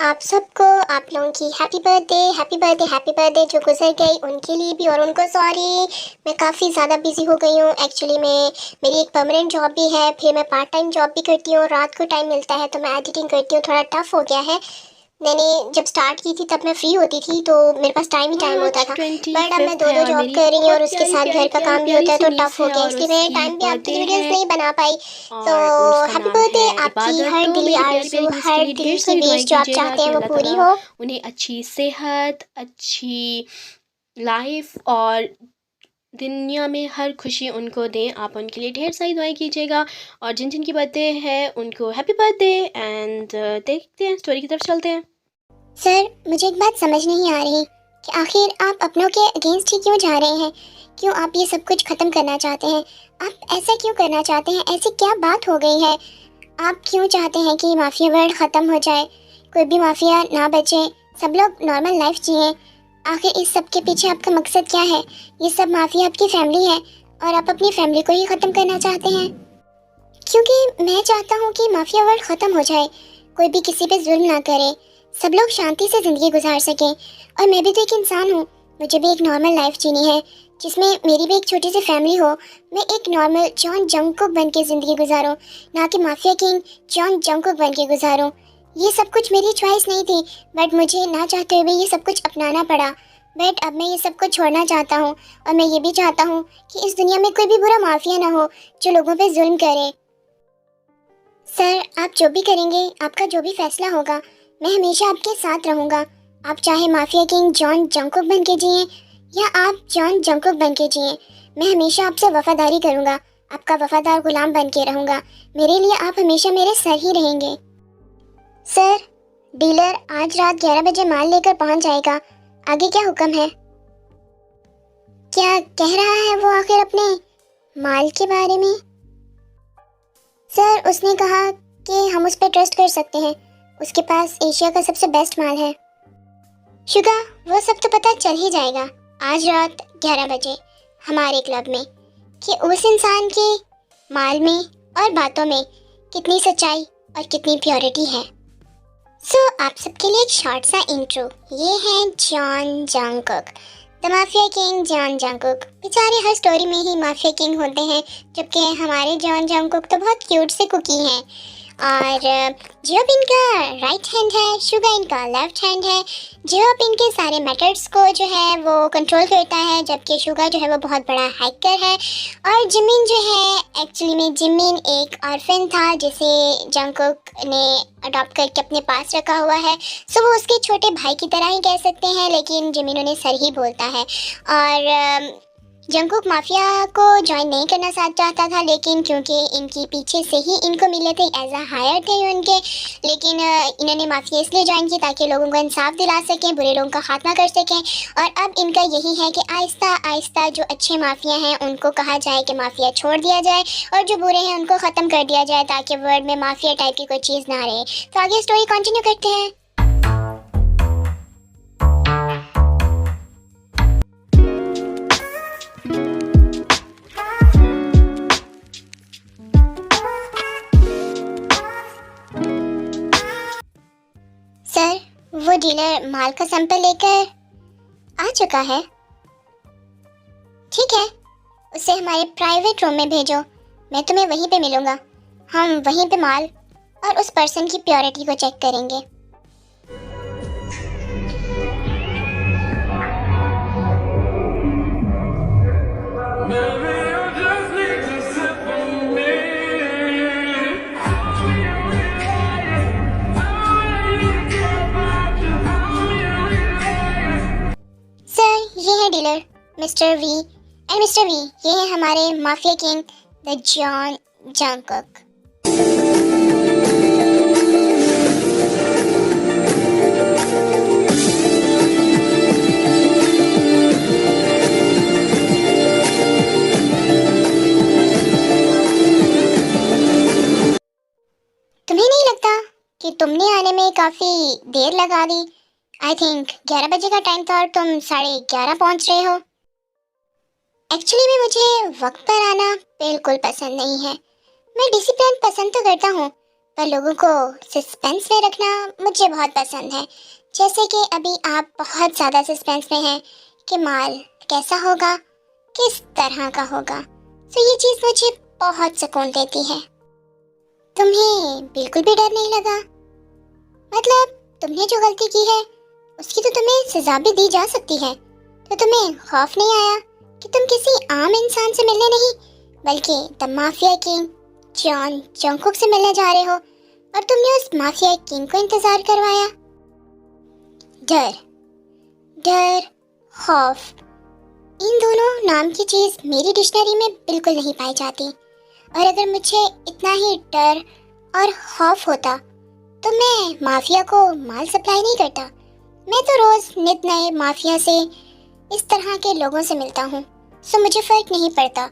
आप सबको आप लोगों की happy birthday happy birthday happy birthday जो गुजर गई उनके लिए भी, और उनको सॉरी। मैं काफ़ी ज़्यादा बिजी हो गई हूँ एक्चुअली। मेरी एक परमानेंट जॉब भी है, फिर मैं पार्ट टाइम जॉब भी करती हूँ, रात को टाइम मिलता है तो मैं एडिटिंग करती हूँ। थोड़ा टफ हो गया है। मैंने जब स्टार्ट की थी तब मैं फ्री होती थी तो मेरे पास टाइम ही और टाइम होता आज था, बट अब मैं 25th दो है दो और जॉब मेरी कर एक रही हूँ बहुत और उसके प्यारी साथ प्यारी घर का प्यारी काम भी प्यारी होता है सी तो नीस टफ हो है गया, और इसलिए मैं उसकी टाइम पे आपके लिए बर्थडे वीडियोस है। नहीं बना पाई। तो और उसका हैप्पी नाम है बर्थडे, आपकी इबादत। हर तो दिली मेरी प्यारी प्यारी आरज़ू, नीस के हर लिए ढेर दिल की सारी दुआएं विश जो आप कीजिएगा चाहते कि हैं वो अल्लाह पूरी ताला हो। उन्हें अच्छी सेहत, अच्छी लाइफ और दुनिया में हर खुशी उनको दें। आप उनके लिए ढेर सारी दुआएं कीजिएगा। और जिन जिन की बर्थडे है उनको हैप्पी बर्थडे। एंड देखते हैं, स्टोरी की तरफ चलते हैं। सर, मुझे एक बात समझ नहीं आ रही कि आखिर आप अपनों के अगेंस्ट ही क्यों जा रहे हैं। क्यों आप ये सब कुछ ख़त्म करना चाहते हैं? आप ऐसा क्यों करना चाहते हैं? ऐसी क्या बात हो गई है? आप क्यों चाहते हैं कि माफिया वर्ल्ड ख़त्म हो जाए, कोई भी माफिया ना बचे, सब लोग नॉर्मल लाइफ जिए? आखिर इस सब के पीछे आपका मकसद क्या है? ये सब माफिया आपकी फैमिली है और आप अपनी फैमिली को ही ख़त्म करना चाहते हैं। क्योंकि मैं चाहता हूँ कि माफिया वर्ल्ड ख़त्म हो जाए, कोई भी किसी पे जुल्म ना करे, सब लोग शांति से ज़िंदगी गुजार सकें। और मैं भी तो एक इंसान हूँ, मुझे भी एक नॉर्मल लाइफ जीनी है जिसमें मेरी भी एक छोटी सी फैमिली हो। मैं एक नॉर्मल जॉन जंगकुक बन के ज़िंदगी गुजारूँ, ना कि माफिया किंग जॉन जंगकुक बन के गुजारूँ। ये सब कुछ मेरी चॉइस नहीं थी, बट मुझे ना चाहते हुए ये सब कुछ अपनाना पड़ा। बट अब मैं ये सब कुछ छोड़ना चाहता हूँ, और मैं ये भी चाहता हूँ कि इस दुनिया में कोई भी बुरा माफिया ना हो जो लोगों पे जुल्म करे। सर, आप जो भी करेंगे, आपका जो भी फैसला होगा, मैं हमेशा आपके साथ रहूँगा। आप चाहे माफिया किंग जॉन जंगकुक बन के जिए या आप जॉन जंगकुक बन के जिए, मैं हमेशा आपसे वफादारी करूँगा, आपका वफादार गुलाम बन के रहूँगा। मेरे लिए आप हमेशा मेरे सर ही रहेंगे। सर, डीलर आज रात 11 बजे माल लेकर पहुँच जाएगा। आगे क्या हुक्म है? क्या कह रहा है वो आखिर अपने माल के बारे में? सर, उसने कहा कि हम उस पर ट्रस्ट कर सकते हैं, उसके पास एशिया का सबसे बेस्ट माल है। शुगा, वो सब तो पता चल ही जाएगा आज रात 11 बजे हमारे क्लब में कि उस इंसान के माल में और बातों में कितनी सच्चाई और कितनी प्योरिटी है। सो आप सबके लिए एक शॉर्ट सा इंट्रो। ये है John Jungkook, the mafia king John Jungkook. बेचारे हर स्टोरी में ही माफिया किंग होते हैं, जबकि हमारे जॉन जंगकुक तो बहुत क्यूट से कुकी हैं। और जियोप इनका राइट हैंड है, शुगा इनका लेफ्ट हैंड है। जियोप इनके सारे मैटर्स को जो है वो कंट्रोल करता है, जबकि शुगा जो है वो बहुत बड़ा हैकर है। और जिमिन जो है, एक्चुअली में जिमिन एक ऑर्फन था जिसे जंगकुक ने अडॉप्ट करके अपने पास रखा हुआ है। सो वो उसके छोटे भाई की तरह ही कह सकते हैं, लेकिन जिमिन उन्हें सर ही बोलता है। और जंगकुक माफिया को ज्वाइन नहीं करना चाहता था, लेकिन क्योंकि इनकी पीछे से ही इनको मिले थे, एज अ हायर थे उनके, लेकिन इन्होंने माफिया इसलिए ज्वाइन की ताकि लोगों को इंसाफ दिला सकें, बुरे लोगों का खात्मा कर सकें। और अब इनका यही है कि आहिस्ता आहिस्ता जो अच्छे माफिया हैं उनको कहा जाए कि माफिया छोड़ दिया जाए, और जो बुरे हैं उनको ख़त्म कर दिया जाए, ताकि वर्ल्ड में माफिया टाइप की कोई चीज़ ना रहे। तो आगे स्टोरी कंटिन्यू करते हैं। सर, वो डीलर माल का सैंपल लेकर आ चुका है। ठीक है, उसे हमारे प्राइवेट रूम में भेजो, मैं तुम्हें वहीं पे मिलूंगा। हम वहीं पे माल और उस पर्सन की प्योरिटी को चेक करेंगे। सर, ये है dealer mister V, and mister V, ये है हमारे mafia king the John Jungkook. तुम्हें नहीं लगता कि तुमने आने में काफ़ी देर लगा दी? आई थिंक 11 बजे का टाइम था और तुम 11:30 पहुंच रहे हो। एक्चुअली में मुझे वक्त पर आना बिल्कुल पसंद नहीं है। मैं डिसिप्लिन पसंद तो करता हूँ, पर लोगों को सस्पेंस में रखना मुझे बहुत पसंद है। जैसे कि अभी आप बहुत ज़्यादा सस्पेंस में हैं कि माल कैसा होगा, किस तरह का होगा। तो ये चीज़ मुझे बहुत सुकून देती है। तुम्हें बिल्कुल भी डर नहीं लगा? मतलब तुमने जो गलती की है उसकी तो तुम्हें सजा भी दी जा सकती है, तो तुम्हें खौफ नहीं आया कि तुम किसी आम इंसान से मिलने नहीं बल्कि the mafia king John Jungkook से मिलने जा रहे हो और तुमने उस माफिया किंग को इंतजार करवाया? डर, डर, खौफ, इन दोनों नाम की चीज मेरी डिक्शनरी में बिल्कुल नहीं पाई जाती। और अगर मुझे इतना ही डर और खौफ होता तो मैं माफिया को माल सप्लाई नहीं करता। मैं तो रोज नित नए माफिया से, इस तरह के लोगों से मिलता हूँ, सो मुझे फर्क नहीं पड़ता।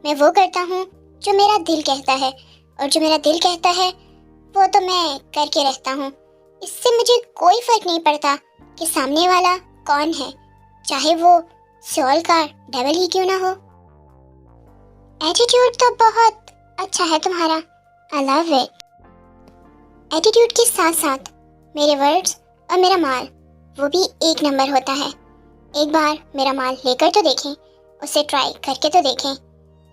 मैं वो करता हूँ जो मेरा दिल कहता है, और जो मेरा दिल कहता है वो तो मैं करके रहता हूँ। इससे मुझे कोई फर्क नहीं पड़ता कि सामने वाला कौन है, चाहे वो सोल का डेविल ही क्यों ना हो। एटीट्यूड तो बहुत अच्छा है तुम्हारा, आई लव इट। एटीट्यूड के साथ साथ मेरे वर्ड्स और मेरा माल वो भी एक नंबर होता है। एक बार मेरा माल लेकर तो देखें, उसे ट्राई करके तो देखें,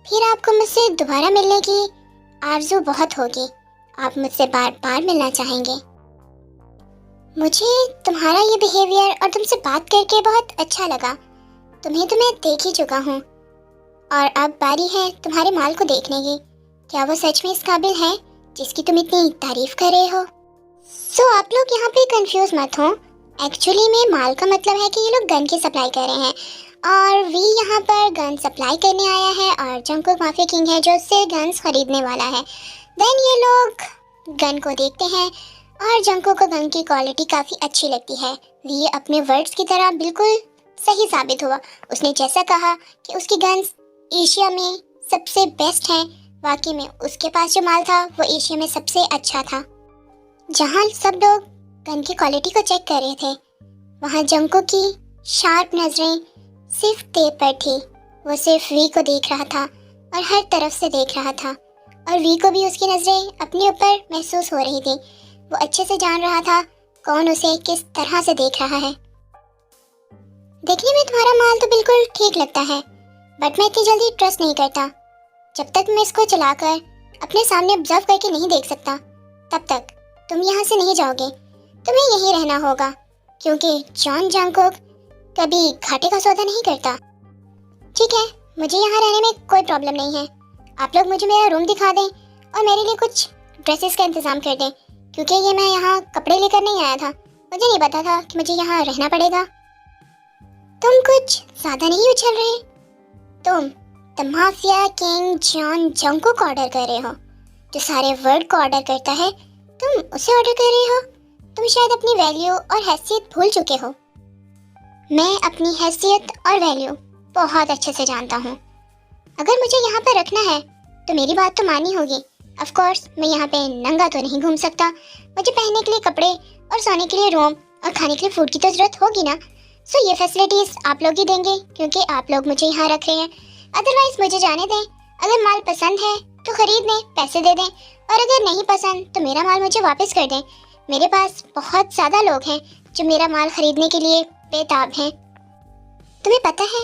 फिर आपको मुझसे दोबारा मिलने की आरज़ू बहुत होगी। आप मुझसे बार बार मिलना चाहेंगे। मुझे तुम्हारा ये बिहेवियर और तुमसे बात करके बहुत अच्छा लगा। तुम्हें तो मैं देख ही चुका हूँ और अब बारी है तुम्हारे माल को देखने की। क्या वो सच में इस काबिल है जिसकी तुम इतनी तारीफ कर रहे हो? सो आप लोग यहाँ पे कंफ्यूज मत हो। एक्चुअली में माल का मतलब है कि ये लोग गन की सप्लाई कर रहे हैं और वी यहाँ पर गन सप्लाई करने आया है और जंगकुक माफिया किंग है जो उससे गन्स खरीदने वाला है। देन ये लोग गन को देखते हैं और जंगकुक को गन की क्वालिटी काफ़ी अच्छी लगती है। वी अपने वर्ड्स की तरह बिल्कुल सही साबित हुआ। उसने जैसा कहा कि उसकी गन्स एशिया में सबसे बेस्ट हैं, वाकई में उसके पास जो माल था वो एशिया में सबसे अच्छा था। जहाँ सब लोग गन की क्वालिटी को चेक कर रहे थे, वहाँ जंगकुक की शार्प नजरें सिर्फ तेब पर थी। वो सिर्फ वी को देख रहा था और हर तरफ से देख रहा था और वी को भी उसकी नजरें अपने ऊपर महसूस हो रही थी। वो अच्छे से जान रहा था कौन उसे किस तरह से देख रहा है। देखने में तुम्हारा माल तो बिल्कुल ठीक लगता है, बट मैं इतनी जल्दी ट्रस्ट नहीं करता। जब तक मैं इसको चलाकर अपने सामने ऑब्जर्व करके नहीं देख सकता, तब तक तुम यहाँ से नहीं जाओगे। तुम्हें यहीं रहना होगा, क्योंकि जॉन जंगकुक कभी घाटे का सौदा नहीं करता। ठीक है, मुझे यहाँ रहने में कोई प्रॉब्लम नहीं है। आप लोग मुझे मेरा रूम दिखा दें और मेरे लिए कुछ ड्रेसेस का इंतजाम कर दें, क्योंकि ये मैं यहाँ कपड़े लेकर नहीं आया था। मुझे नहीं पता था कि मुझे यहाँ रहना पड़ेगा। तुम कुछ ज़्यादा नहीं उछल रहे? तुम the mafia king John Jungkook order कर रहे हो, जो सारे वर्ड को ऑर्डर करता है। तुम उसे ऑर्डर कर रहे हो? तुम शायद अपनी वैल्यू और हैसियत भूल चुके हो। मैं अपनी हैसियत और वैल्यू बहुत अच्छे से जानता हूँ। अगर मुझे यहाँ पर रखना है तो मेरी बात तो माननी होगी। ऑफ कोर्स मैं यहाँ पे नंगा तो नहीं घूम सकता। मुझे पहनने के लिए कपड़े और सोने के लिए रूम और खाने के लिए फूड की तो जरूरत होगी ना। सो ये फैसिलिटीज आप लोग ही देंगे, क्योंकि आप लोग मुझे यहाँ रख रहे हैं। अदरवाइज मुझे जाने दें। अगर माल पसंद है तो खरीद लें, पैसे दे दें, और अगर नहीं पसंद तो मेरा माल मुझे वापस कर दें। मेरे पास बहुत ज़्यादा लोग हैं जो मेरा माल खरीदने के लिए बेताब हैं। तुम्हें पता है,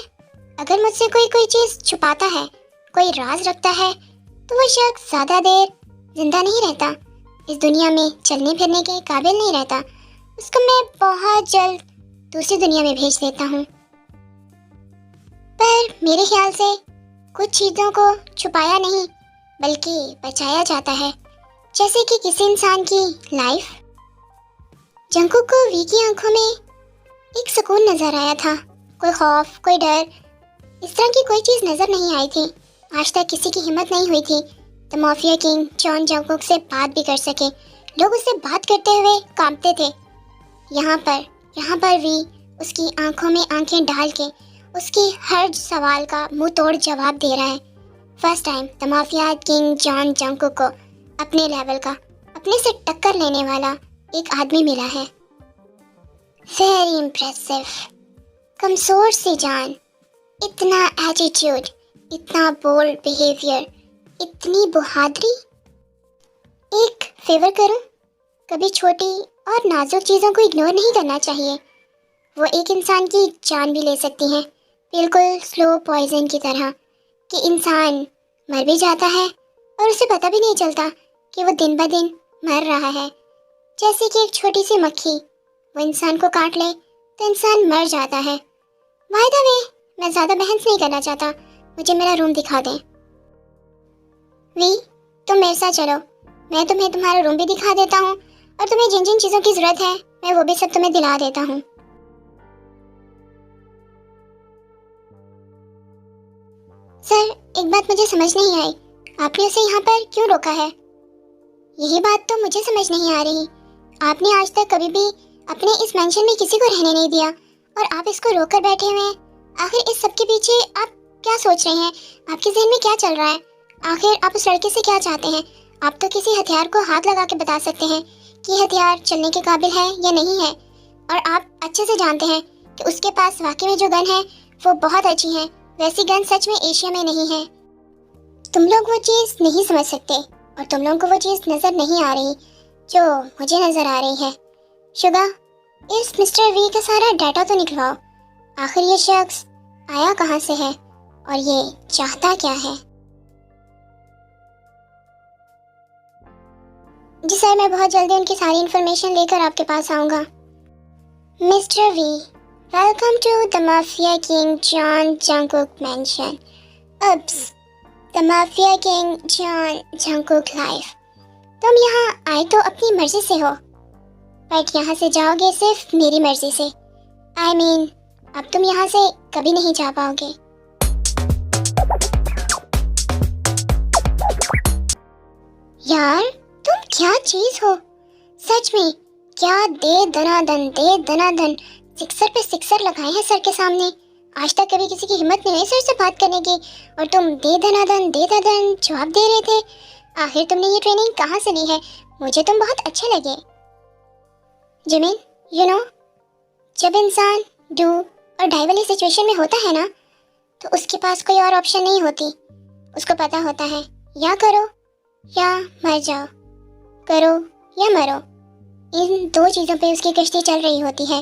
अगर मुझसे कोई चीज़ छुपाता है, कोई राज रखता है, तो वो शख्स ज़्यादा देर जिंदा नहीं रहता, इस दुनिया में चलने फिरने के काबिल नहीं रहता। उसको मैं बहुत जल्द दूसरी दुनिया में भेज देता हूँ। पर मेरे ख्याल से कुछ चीज़ों को छुपाया नहीं बल्कि बचाया जाता है, जैसे कि किसी इंसान की लाइफ। जंगकुक को वी की आंखों में एक सुकून नजर आया था। कोई खौफ, कोई डर, इस तरह की कोई चीज़ नजर नहीं आई थी। आज तक किसी की हिम्मत नहीं हुई थी the mafia king John Jungkook से बात भी कर सके। लोग उससे बात करते हुए कांपते थे। यहाँ पर वी उसकी आंखों में आंखें डाल के उसकी हर सवाल का मुंह तोड़ जवाब दे रहा है। First time the mafia king John Jungkook को अपने लेवल का, अपने से टक्कर लेने वाला एक आदमी मिला है। Very impressive. कमजोर सी जान, इतना एटीट्यूड, इतना बोल्ड बिहेवियर, इतनी बहादुरी। एक फेवर करूं? कभी छोटी और नाजुक चीज़ों को इग्नोर नहीं करना चाहिए। वो एक इंसान की जान भी ले सकती हैं, बिल्कुल स्लो पॉइजन की तरह, कि इंसान मर भी जाता है और उसे पता भी नहीं चलता कि वो दिन ब दिन मर रहा है। जैसे कि एक छोटी सी मक्खी वो इंसान को काट ले तो इंसान मर जाता है। बाय द वे, मैं ज़्यादा बहस नहीं करना चाहता, मुझे मेरा रूम दिखा दें। वी, तुम मेरे साथ चलो, मैं तुम्हें तुम्हारा रूम भी दिखा देता हूँ और तुम्हें जिन जिन चीज़ों की ज़रूरत है मैं वो भी सब तुम्हें दिला देता हूँ। सर, एक बात मुझे समझ नहीं आई, आपने उसे यहाँ पर क्यों रोका है? यही बात तो मुझे समझ नहीं आ रही। आपने आज तक कभी भी अपने इस मेंशन में किसी को रहने नहीं दिया और आप इसको रोक कर बैठे हुए हैं। आखिर इस सब के पीछे आप क्या सोच रहे हैं? आपके जहन में क्या चल रहा है? आखिर आप उस लड़के से क्या चाहते हैं? आप तो किसी हथियार को हाथ लगा के बता सकते हैं कि हथियार चलने के काबिल है या नहीं है, और आप अच्छे से जानते हैं कि उसके पास वाकई में जो गन है वो बहुत अच्छी है। वैसी गन सच में एशिया में नहीं है। तुम लोग वो चीज़ नहीं समझ सकते और तुम लोगों को वो चीज़ नज़र नहीं आ रही जो मुझे नज़र आ रही है। शुगा, इस मिस्टर वी का सारा डाटा तो निकलवाओ। आखिर ये शख्स आया कहाँ से है और ये चाहता क्या है? जी सर, मैं बहुत जल्दी उनकी सारी इन्फॉर्मेशन लेकर आपके पास आऊँगा। Mister V, welcome to the mafia king John Jungkook mansion. अब्स, the mafia king John Jungkook life. तुम यहाँ आए तो अपनी मर्जी से हो, बट यहाँ से जाओगे सिर्फ मेरी मर्जी से। I mean, अब तुम यहाँ से कभी नहीं जा पाओगे। यार, तुम क्या चीज हो? सच में क्या दे दनादन सिक्सर पे सिक्सर लगाए हैं सर के सामने। आज तक कभी किसी की हिम्मत नहीं हुई सर से बात करने की, और तुम दे दनादन जवाब दे रहे थे। आखिर तुमने ये ट्रेनिंग कहाँ से ली है? मुझे तुम बहुत अच्छे लगे। जिमिन, यू नो, जब इंसान डू और डाई वाली सिचुएशन में होता है ना, तो उसके पास कोई और ऑप्शन नहीं होती। उसको पता होता है या करो या मर जाओ, करो या मरो। इन दो चीज़ों पे उसकी कश्ती चल रही होती है,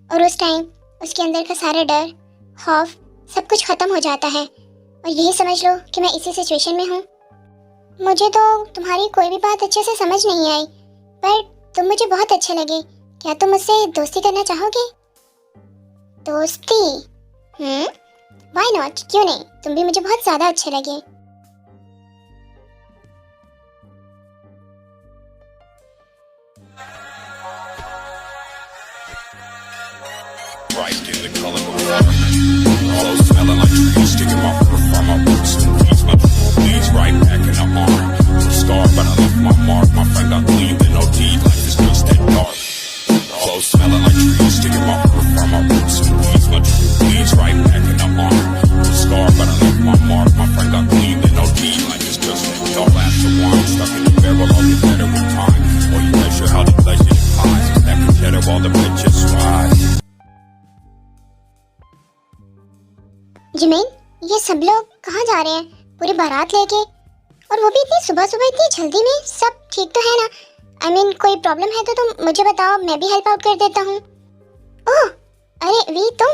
और उस टाइम उसके अंदर का सारा डर, खौफ, सब कुछ ख़त्म हो जाता है। और यही समझ लो कि मैं इसी सिचुएशन में हूँ। मुझे तो तुम्हारी कोई भी बात अच्छे से समझ नहीं आई, पर तुम मुझे बहुत अच्छे लगे। क्या तुम मुझसे दोस्ती करना चाहोगे? दोस्ती? व्हाई नॉट, क्यों नहीं, तुम भी मुझे बहुत ज़्यादा अच्छे लगे। Bright in the color of water. Clothes smelling like trees, sticking my foot from my roots. Peace, my bleeds right back in the arm. Scarred, but I left my mark. My friend got clean, then no deed, life is just that dark. Clothes smelling like trees, sticking my foot from my roots. Peace, my bleeds right back in the arm. Scarred, but I left my mark. My friend got clean, then no deed, life is just that dark. Glass of wine, stuck in the barrel, all get better with time. Or you measure how the pleasure defies. That together, all the bitches rise. Jimin, ये सब लोग कहाँ जा रहे हैं पूरी बारात लेके, और वो भी इतनी सुबह सुबह इतनी जल्दी में? सब ठीक तो है ना? I mean, कोई प्रॉब्लम है तो तुम मुझे बताओ, मैं भी हेल्प आउट कर देता हूँ। ओह, अरे वी, तुम?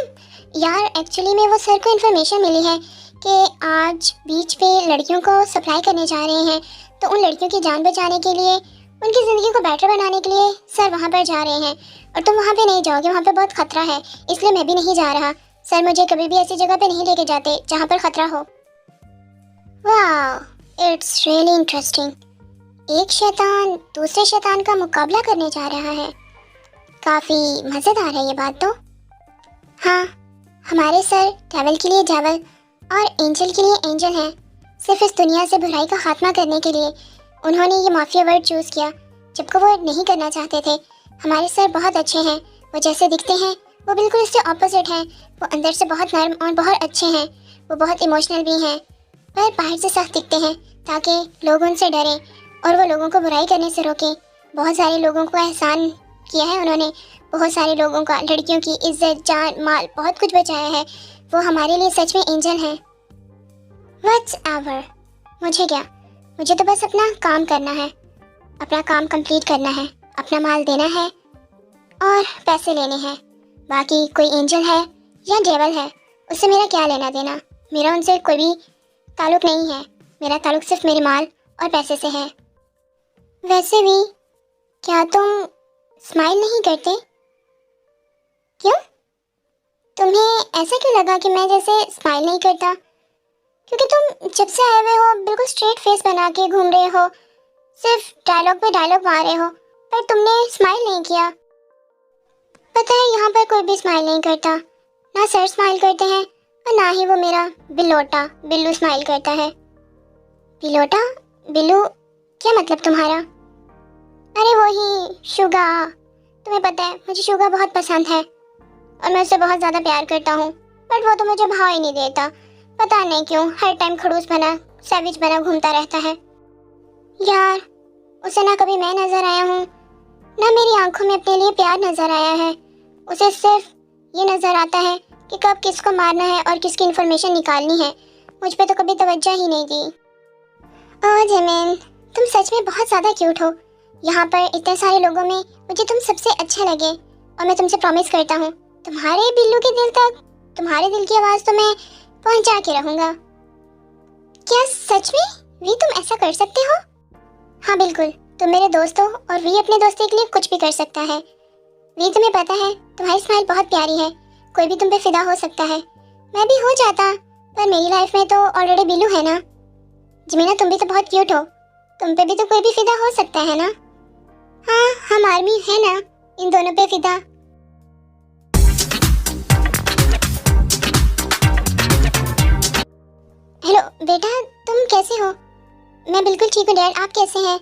यार, एक्चुअली में वो सर को इन्फॉर्मेशन मिली है कि आज बीच पे लड़कियों को सप्लाई करने जा रहे हैं, तो उन लड़कियों की जान बचाने के लिए, उनकी ज़िंदगी को बेटर बनाने के लिए सर वहाँ पर जा रहे हैं। और तुम वहाँ पे नहीं जाओगे, वहाँ पे बहुत खतरा है, इसलिए मैं भी नहीं जा रहा। सर मुझे कभी भी ऐसी जगह पे नहीं लेके जाते जहाँ पर खतरा हो। वाह, इट्स रियली इंटरेस्टिंग। एक शैतान दूसरे शैतान का मुकाबला करने जा रहा है। काफ़ी मज़ेदार है ये बात तो। हाँ, हमारे सर डेविल के लिए डेविल और एंजल के लिए एंजल हैं। सिर्फ इस दुनिया से बुराई का खात्मा करने के लिए उन्होंने ये माफिया वर्ड चूज़ किया, जबकि वो नहीं करना चाहते थे। हमारे सर बहुत अच्छे हैं, वो जैसे दिखते हैं वो बिल्कुल इससे ऑपोजिट हैं। वो अंदर से बहुत नर्म और बहुत अच्छे हैं, वो बहुत इमोशनल भी हैं, पर बाहर से सख्त दिखते हैं ताकि लोग उनसे डरें और वो लोगों को बुराई करने से रोकें। बहुत सारे लोगों को एहसान किया है उन्होंने, बहुत सारे लोगों का, लड़कियों की इज्जत, जान, माल, बहुत कुछ बचाया है। वो हमारे लिए सच में एंजल हैं। व्हाट्सएवर, मुझे क्या, मुझे तो बस अपना काम करना है। अपना काम कंप्लीट करना है, अपना माल देना है और पैसे लेने हैं। बाकी कोई एंजल है या डेवल है, उससे मेरा क्या लेना देना। मेरा उनसे कोई भी ताल्लुक़ नहीं है। मेरा ताल्लुक़ सिर्फ मेरे माल और पैसे से है। वैसे भी क्या तुम स्माइल नहीं करते? क्यों? तुम्हें ऐसा क्यों लगा कि मैं जैसे स्माइल नहीं करता? क्योंकि तुम जब से आए हुए हो बिल्कुल स्ट्रेट फेस बना के घूम रहे हो, सिर्फ डायलॉग पे डायलॉग मार रहे हो, पर तुमने स्माइल नहीं किया। पता है यहाँ पर कोई भी स्माइल नहीं करता, ना सर स्माइल करते हैं और ना ही वो मेरा बिल्लोटा बिल्लू स्माइल करता है। बिल्लोटा बिल्लू क्या मतलब तुम्हारा? अरे वही शुगा। तुम्हें पता है मुझे शुगा बहुत पसंद है और मैं उससे बहुत ज़्यादा प्यार करता हूँ, बट वो तो मुझे भाव ही नहीं देता। पता नहीं क्यों हर टाइम खड़ूस बना सैविज बना घूमता रहता है। यार उसे ना कभी मैं नज़र आया हूँ, ना मेरी आंखों में अपने लिए प्यार नज़र आया है। उसे सिर्फ ये नज़र आता है कि कब किसको मारना है और किसकी इन्फॉर्मेशन निकालनी है। मुझ पे तो कभी तवज्जो ही नहीं दी। ओह जिमिन, तुम सच में बहुत ज़्यादा क्यूट हो। यहाँ पर इतने सारे लोगों में मुझे तुम सबसे अच्छा लगे और मैं तुमसे प्रॉमिस करता हूँ तुम्हारे बिल्लू के दिल तक तुम्हारे दिल की आवाज़ तो मैं पहुँचा के रहूँगा। क्या सच में भी तुम ऐसा कर सकते हो? हाँ बिल्कुल, तुम मेरे दोस्त हो और वी अपने दोस्ती के लिए कुछ भी कर सकता है। वी तुम्हें पता है तुम्हारी स्माइल बहुत प्यारी है, कोई भी तुम पे फिदा हो सकता है। मैं भी हो जाता, पर मेरी लाइफ में तो ऑलरेडी बिल्लू है ना। जमीना तुम भी तो बहुत क्यूट हो, तुम पे भी तो कोई भी फिदा हो सकता है ना। हाँ हम आर्मी है ना, इन दोनों पे फिदा। हेलो बेटा, तुम कैसे हो? मैं बिल्कुल ठीक हूँ डैड, आप कैसे हैं?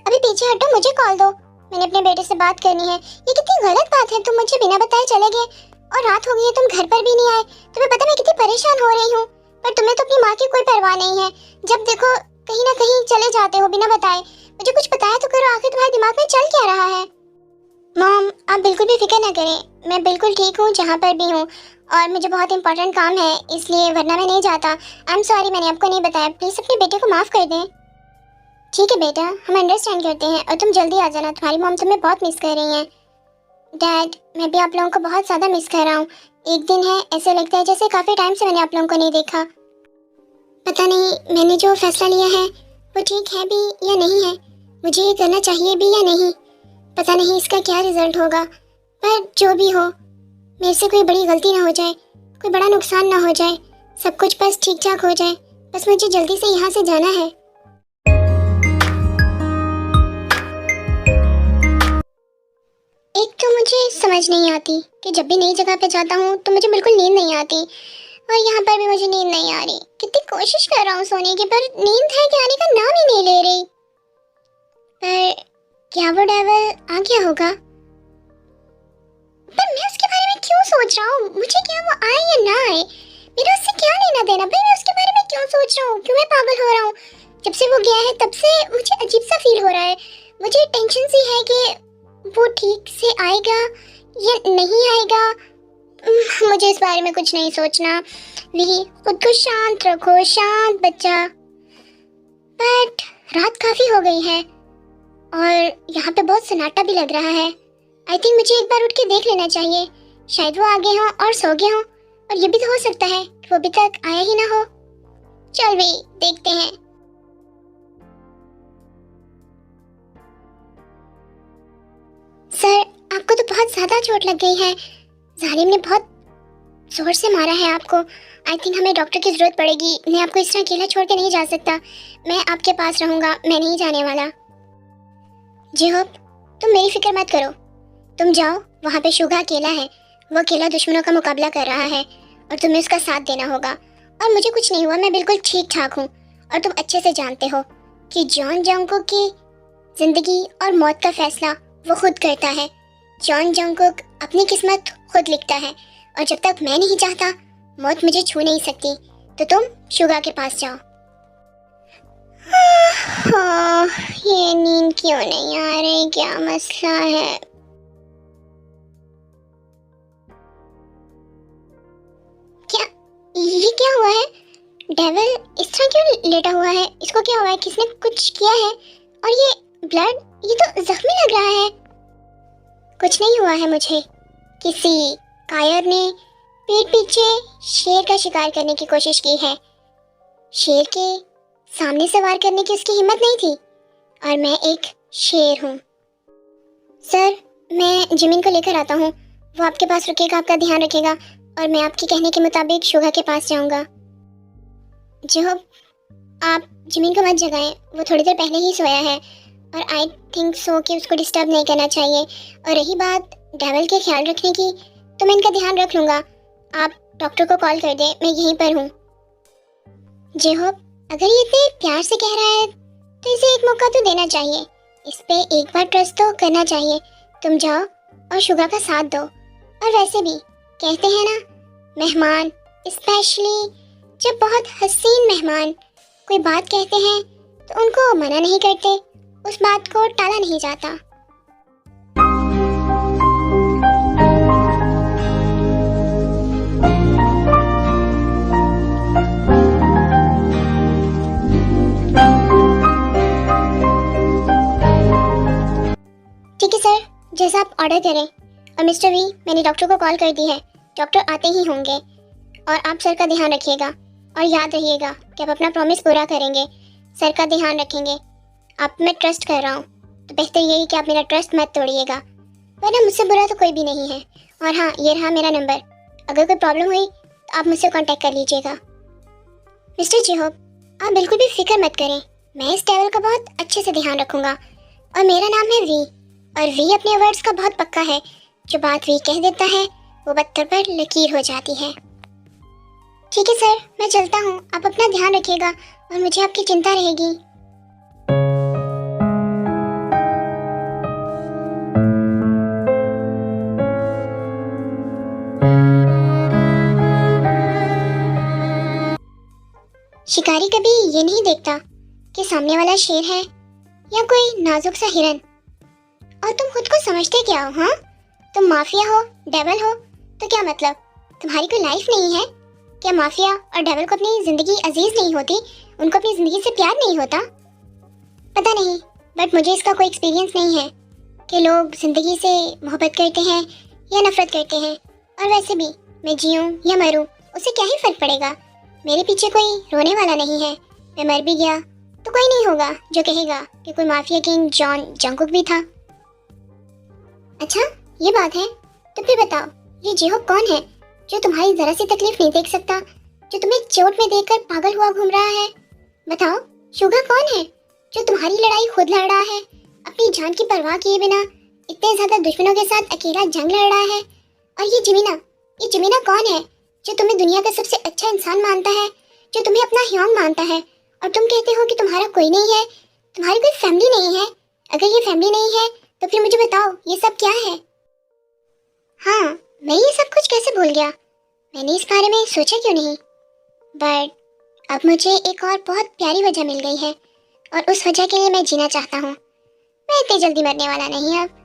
अभी पीछे हटो, मुझे कॉल दो, मैंने अपने बेटे से बात करनी है। ये कितनी गलत बात है, तुम मुझे बिना बताए चले गए और रात हो गई है, तुम घर पर भी नहीं आए। तुम्हें पता मैं कितनी परेशान हो रही हूँ, पर तुम्हें तो अपनी माँ की कोई परवाह नहीं है। जब देखो कहीं ना कहीं चले जाते हो बिना बताए। मुझे कुछ बताया तो करो, आखिर तुम्हारे दिमाग में चल क्या रहा है? मॉम आप बिल्कुल भी फिक्र ना करें, मैं बिल्कुल ठीक हूँ जहाँ पर भी हूँ और मुझे बहुत इंपॉर्टेंट काम है इसलिए, वरना मैं नहीं जाता। आई एम सॉरी मैंने आपको नहीं बताया, प्लीज़ अपने बेटे को माफ़ कर दें। ठीक है बेटा, हम अंडरस्टैंड करते हैं और तुम जल्दी आ जाना, तुम्हारी मॉम तुम्हें बहुत मिस कर रही हैं। डैड मैं भी आप लोगों को बहुत ज़्यादा मिस कर रहा हूँ। एक दिन है ऐसे लगता है जैसे काफ़ी टाइम से मैंने आप लोगों को नहीं देखा। पता नहीं मैंने जो फैसला लिया है वो ठीक है भी या नहीं है, मुझे ये करना चाहिए भी या नहीं। पता नहीं इसका क्या रिजल्ट होगा, पर जो भी हो मेरे से कोई बड़ी गलती ना हो जाए, कोई बड़ा नुकसान ना हो जाए, सब कुछ बस ठीक ठाक हो जाए। बस मुझे जल्दी से यहाँ से जाना है। एक तो मुझे समझ नहीं आती कि जब भी नई जगह पे जाता हूँ तो मुझे बिल्कुल नींद नहीं आती, और यहाँ पर भी मुझे नींद नहीं आ रही। कितनी कोशिश कर रहा हूँ सोने की, पर नींद है कि आने का नाम ही नहीं ले रही। पर क्या वो डेविल आ गया होगा? पर मैं उसके बारे में क्यों सोच रहा हूँ? मुझे क्या वो आए या ना आए, मेरा उससे क्या लेना देना भाई। मैं उसके बारे में क्यों सोच रहा हूँ, क्यों मैं पागल हो रहा हूँ? जब से वो गया है तब से मुझे अजीब सा फील हो रहा है। मुझे टेंशन सी है कि वो ठीक से आएगा या नहीं आएगा। मुझे इस बारे में कुछ नहीं सोचना। वी खुद को शांत रखो, शांत बच्चा। बट रात काफी हो गई है और यहाँ पे बहुत सन्नाटा भी लग रहा है। आई थिंक मुझे एक बार उठ के देख लेना चाहिए, शायद वो आ गए हों और सो गए हों, और ये भी तो हो सकता है कि वो अभी तक आया ही ना हो। चल भी देखते हैं। सर आपको तो बहुत ज़्यादा चोट लग गई है, जालिम ने बहुत जोर से मारा है आपको। आई थिंक हमें डॉक्टर की ज़रूरत पड़ेगी। मैं आपको इस तरह अकेला छोड़ के नहीं जा सकता, मैं आपके पास रहूँगा, मैं नहीं जाने वाला। जी होप तुम मेरी फिक्र मत करो, तुम जाओ, वहाँ पे शुगा अकेला है, वो अकेला दुश्मनों का मुकाबला कर रहा है और तुम्हें उसका साथ देना होगा। और मुझे कुछ नहीं हुआ, मैं बिल्कुल ठीक ठाक हूँ। और तुम अच्छे से जानते हो कि जॉन जंगकुक की ज़िंदगी और मौत का फैसला वो खुद करता है। जॉन जंगकुक अपनी किस्मत खुद लिखता है और जब तक मैं नहीं चाहता मौत मुझे छू नहीं सकती। तो तुम शुगा के पास जाओ। ये नींद क्यों नहीं आ रही, क्या मसला है? क्या ये क्या हुआ है? डेविल इस तरह क्यों लेटा हुआ है? इसको क्या हुआ है? किसने कुछ किया है? और ये ब्लड ये तो जख्मी लग रहा है। कुछ नहीं हुआ है मुझे। किसी कायर ने पीठ पीछे शेर का शिकार करने की कोशिश की है। शेर के सामने से वार करने की उसकी हिम्मत नहीं थी और मैं एक शेर हूँ। सर, मैं जिमिन को लेकर आता हूँ। वो आपके पास रुकेगा, आपका ध्यान रखेगा और मैं आपके कहने के मुताबिक शुगा के पास जाऊँगा। जो आप जिमिन को मत जगाएं, वो थोड़ी देर पहले ही सोया है और आई थिंक सो कि उसको डिस्टर्ब नहीं करना चाहिए। और रही बात डेविल के ख्याल रखने की, तो मैं इनका ध्यान रख लूँगा। आप डॉक्टर को कॉल कर दें, मैं यहीं पर हूँ। जेहोब, अगर ये इतने प्यार से कह रहा है तो इसे एक मौका तो देना चाहिए। इस पे एक बार ट्रस्ट तो करना चाहिए। तुम जाओ और शुगा का साथ दो। और वैसे भी कहते हैं ना, मेहमान, स्पेशली जब बहुत हसीन मेहमान कोई बात कहते हैं तो उनको मना नहीं करते, उस बात को टाला नहीं जाता। ठीक है सर, जैसा आप ऑर्डर करें। और मिस्टर वी, मैंने डॉक्टर को कॉल कर दी है। डॉक्टर आते ही होंगे। और आप सर का ध्यान रखिएगा और याद रहिएगा कि आप अपना प्रॉमिस पूरा करेंगे, सर का ध्यान रखेंगे। आप मैं ट्रस्ट कर रहा हूँ, तो बेहतर यही कि आप मेरा ट्रस्ट मत तोड़िएगा, वरना मुझसे बुरा तो कोई भी नहीं है। और हाँ, ये रहा मेरा नंबर। अगर कोई प्रॉब्लम हुई तो आप मुझसे कांटेक्ट कर लीजिएगा। मिस्टर जेहोब, आप बिल्कुल भी फिक्र मत करें। मैं इस टेबल का बहुत अच्छे से ध्यान रखूँगा। और मेरा नाम है वी, और वी अपने वर्ड्स का बहुत पक्का है। जो बात वी कह देता है वो पत्थर पर लकीर हो जाती है। ठीक है सर, मैं चलता हूँ। आप अपना ध्यान रखिएगा और मुझे आपकी चिंता रहेगी। शिकारी कभी ये नहीं देखता कि सामने वाला शेर है या कोई नाजुक सा हिरन। और तुम खुद को समझते क्या हो? हाँ, तुम माफिया हो, डेविल हो, तो क्या मतलब तुम्हारी कोई लाइफ नहीं है? क्या माफिया और डेविल को अपनी जिंदगी अजीज नहीं होती? उनको अपनी जिंदगी से प्यार नहीं होता? पता नहीं, बट मुझे इसका कोई एक्सपीरियंस नहीं है कि लोग जिंदगी से मोहब्बत करते हैं या नफरत करते हैं। और वैसे भी मैं जीऊँ या मरूँ, उससे क्या ही फर्क पड़ेगा? मेरे पीछे कोई रोने वाला नहीं है। मैं मर भी गया तो कोई नहीं होगा जो कहेगा कि कोई माफिया किंग जॉन जंगकुक भी था। अच्छा, ये बात है। तो फिर बताओ, ये जेहोब कौन है जो तुम्हारी जरा सी तकलीफ नहीं देख सकता, जो तुम्हें चोट में देखकर पागल हुआ घूम रहा है? बताओ, शुगा कौन है जो तुम्हारी लड़ाई खुद लड़ रहा है, अपनी जान की परवाह किए बिना इतने ज्यादा दुश्मनों के साथ अकेला जंग लड़ रहा है? और ये जिमीना कौन है जो तुम्हें दुनिया का सबसे अच्छा इंसान मानता है, जो तुम्हें अपना ह्योंग मानता है, और तुम कहते हो कि तुम्हारा कोई नहीं है, तुम्हारी कोई फैमिली नहीं है? अगर ये फैमिली नहीं है तो फिर मुझे बताओ ये सब क्या है? हाँ, मैं ये सब कुछ कैसे भूल गया? मैंने इस बारे में सोचा क्यों नहीं? बट अब मुझे एक और बहुत प्यारी वजह मिल गई है और उस वजह के लिए मैं जीना चाहता हूँ। मैं इतनी जल्दी मरने वाला नहीं अब।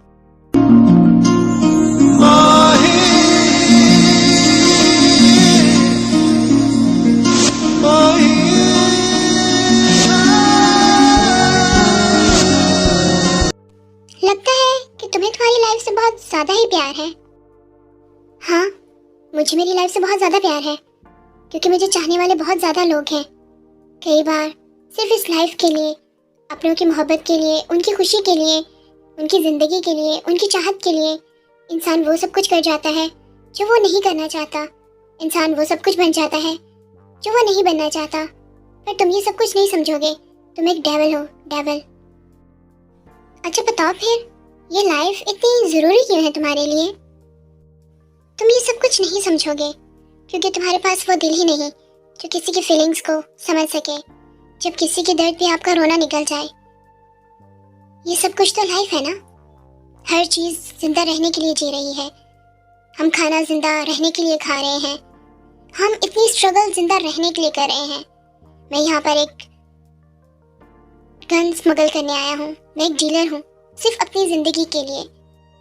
लगता है कि तुम्हें तुम्हारी लाइफ से बहुत ज्यादा ही प्यार है। हाँ, मुझे मेरी लाइफ से बहुत ज्यादा प्यार है, क्योंकि मुझे चाहने वाले बहुत ज्यादा लोग हैं। कई बार सिर्फ इस लाइफ के लिए, अपनों की मोहब्बत के लिए, उनकी खुशी के लिए, उनकी जिंदगी के लिए, उनकी चाहत के लिए इंसान वो सब कुछ कर जाता है जो वो नहीं करना चाहता। इंसान वो सब कुछ बन जाता है जो वो नहीं बनना चाहता। पर तुम ये सब कुछ नहीं समझोगे। तुम एक डेविल हो, डेविल। अच्छा बताओ फिर, ये लाइफ इतनी जरूरी क्यों है तुम्हारे लिए? तुम ये सब कुछ नहीं समझोगे क्योंकि तुम्हारे पास वो दिल ही नहीं जो किसी की फीलिंग्स को समझ सके, जब किसी के दर्द पे आपका रोना निकल जाए। ये सब कुछ तो लाइफ है ना। हर चीज जिंदा रहने के लिए जी रही है। हम खाना जिंदा रहने के लिए खा रहे हैं। हम इतनी स्ट्रगल जिंदा रहने के लिए कर रहे हैं। मैं यहाँ पर एक गन स्मगल करने आया हूँ। मैं एक डीलर हूँ, सिर्फ अपनी जिंदगी के लिए।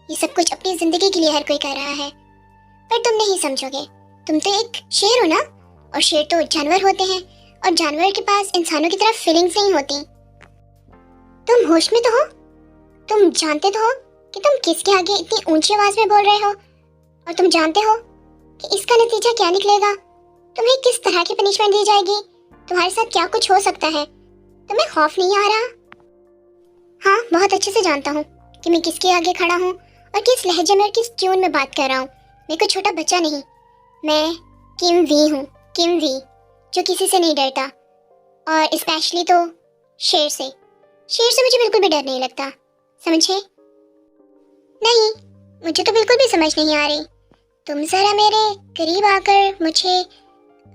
ये सब कुछ अपनी जिंदगी के लिए हर कोई कर रहा है, पर तुम नहीं समझोगे। तुम तो एक शेर हो ना, और शेर तो जानवर होते हैं, और जानवर के पास इंसानों की तरह फीलिंग्स नहीं होती। तुम होश में तो हो? तुम जानते तो हो कि तुम किसके आगे इतनी ऊंची आवाज में बोल रहे हो, और तुम जानते हो कि इसका नतीजा क्या निकलेगा, तुम्हें किस तरह की पनिशमेंट दी जाएगी, तुम्हारे साथ क्या कुछ हो सकता है। तुम्हें खौफ नहीं आ रहा? हाँ, बहुत अच्छे से जानता हूँ कि मैं किसके आगे खड़ा हूँ और किस लहजे में और किस ट्यून में बात कर रहा हूँ। मैं कोई छोटा बच्चा नहीं, मैं किम वी हूँ, किम वी, जो किसी से नहीं डरता, और स्पेशली तो शेर से। शेर से मुझे बिल्कुल भी डर नहीं लगता, समझे? नहीं, मुझे तो बिल्कुल भी समझ नहीं आ रही। तुम जरा मेरे करीब आकर मुझे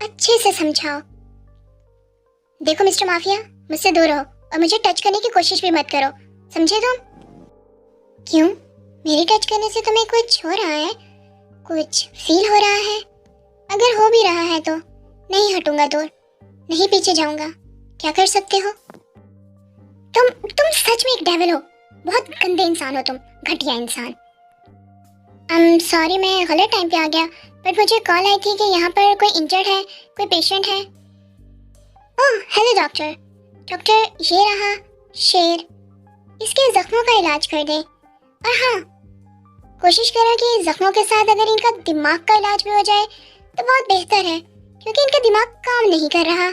अच्छे से समझाओ। देखो मिस्टर माफिया, मुझसे दूर रहो और मुझे टच करने की कोशिश भी मत करो, समझे तुम? क्यों? मेरे टच करने से तुम्हें कुछ हो रहा है? कुछ फील हो रहा है? अगर हो भी रहा है तो नहीं हटूंगा दूर, नहीं पीछे जाऊंगा। क्या कर सकते हो? तुम सच में एक डेविल हो, बहुत गंदे इंसान हो तुम, घटिया इंसान। सॉरी, मैं गलत टाइम पे आ गया, बट मुझे कॉल आई थी कि यहाँ पर कोई इंजर्ड है, कोई पेशेंट है। Oh hello doctor. डॉक्टर, ये रहा शेर, इसके जख्मों का इलाज कर दें। और हाँ, कोशिश करो कि जख्मों के साथ अगर इनका दिमाग का इलाज भी हो जाए तो बहुत बेहतर है, क्योंकि इनका दिमाग काम नहीं कर रहा।